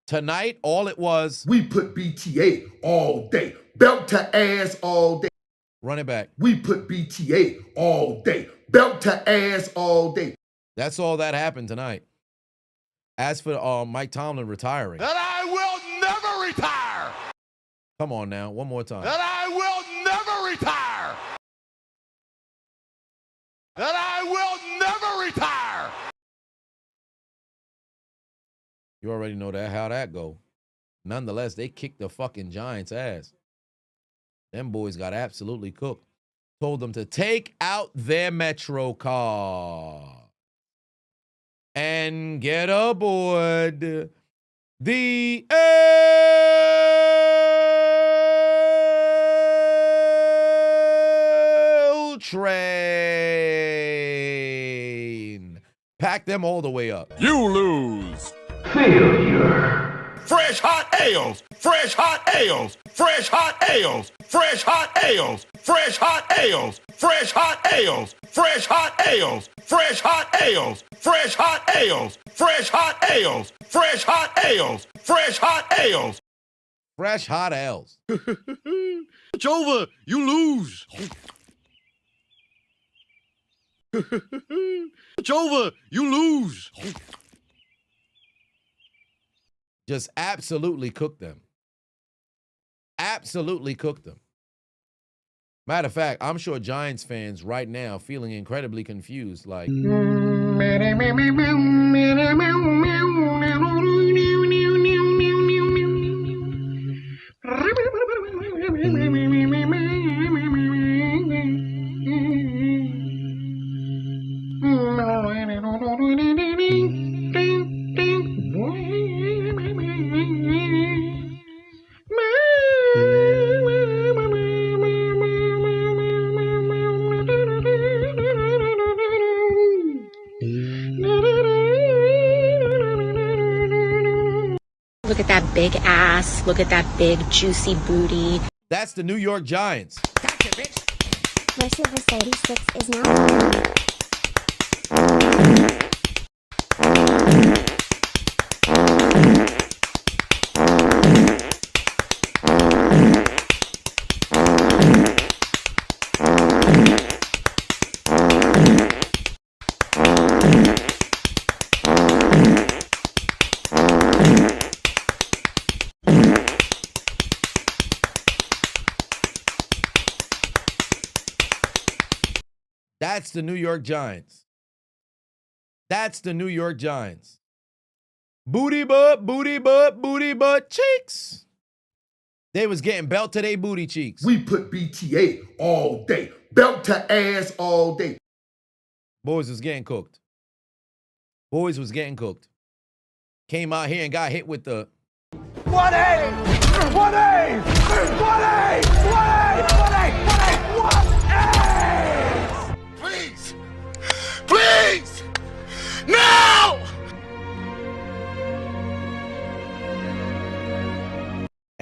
Tonight, all it was. We put BTA all day. Belt to ass all day. Run it back. We put BTA all day. Belt to ass all day. That's all that happened tonight. As for Mike Tomlin retiring. That I will never retire. Come on now, one more time. That I will never retire. That I will never retire. You already know that how that go. Nonetheless, they kicked the fucking Giants' ass. Them boys got absolutely cooked. Told them to take out their Metro car and get aboard the L train. Pack them all the way up. You lose. Failure. Fresh hot ales, fresh hot ales, fresh hot ales, fresh hot ales, fresh hot ales, fresh hot ales, fresh hot ales, fresh hot ales, fresh hot ales, fresh hot ales, fresh hot ales, fresh hot ales. Fresh hot ales. It's over. You lose. It's over. You lose. Just absolutely cooked them. Absolutely cooked them. Matter of fact, I'm sure Giants fans right now feeling incredibly confused. Like, Look at that big ass. Look at that big juicy booty. that's the New York Giants. Gotcha, bitch. Mercedes 86 is now. That's the New York Giants. That's the New York Giants. Booty butt, booty butt, booty butt cheeks. They was getting belt to their booty cheeks. We put BTA all day. Belt to ass all day. Boys was getting cooked. Boys was getting cooked. Came out here and got hit with the 1A! 1A! 1A! 1A! 1A! 1A! 1A! Please! Please! Now!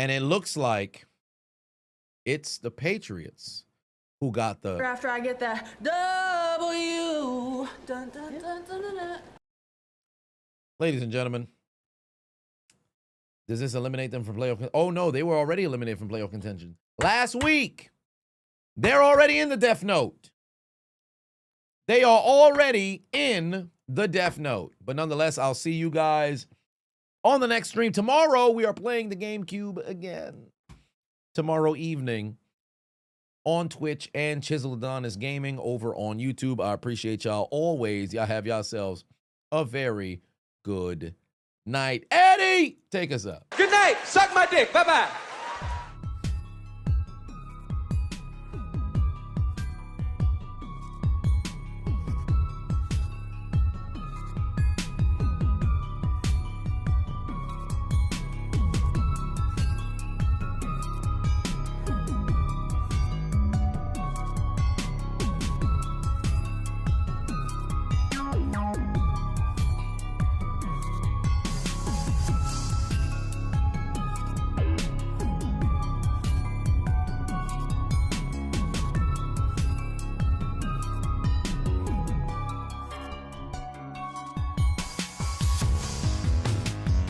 And it looks like it's the Patriots who got the... After I get that W. Dun, dun, dun, dun, dun, dun. Ladies and gentlemen, does this eliminate them from playoff? Oh, no, they were already eliminated from playoff contention. Last week, they're already in the Death Note. They are already in the Death Note. But nonetheless, I'll see you guys on the next stream. Tomorrow, we are playing the GameCube again. Tomorrow evening on Twitch and Chiseled Adonis Gaming over on YouTube. I appreciate y'all always. Y'all have yourselves a very good night. Eddie, take us up. Good night. Suck my dick. Bye-bye.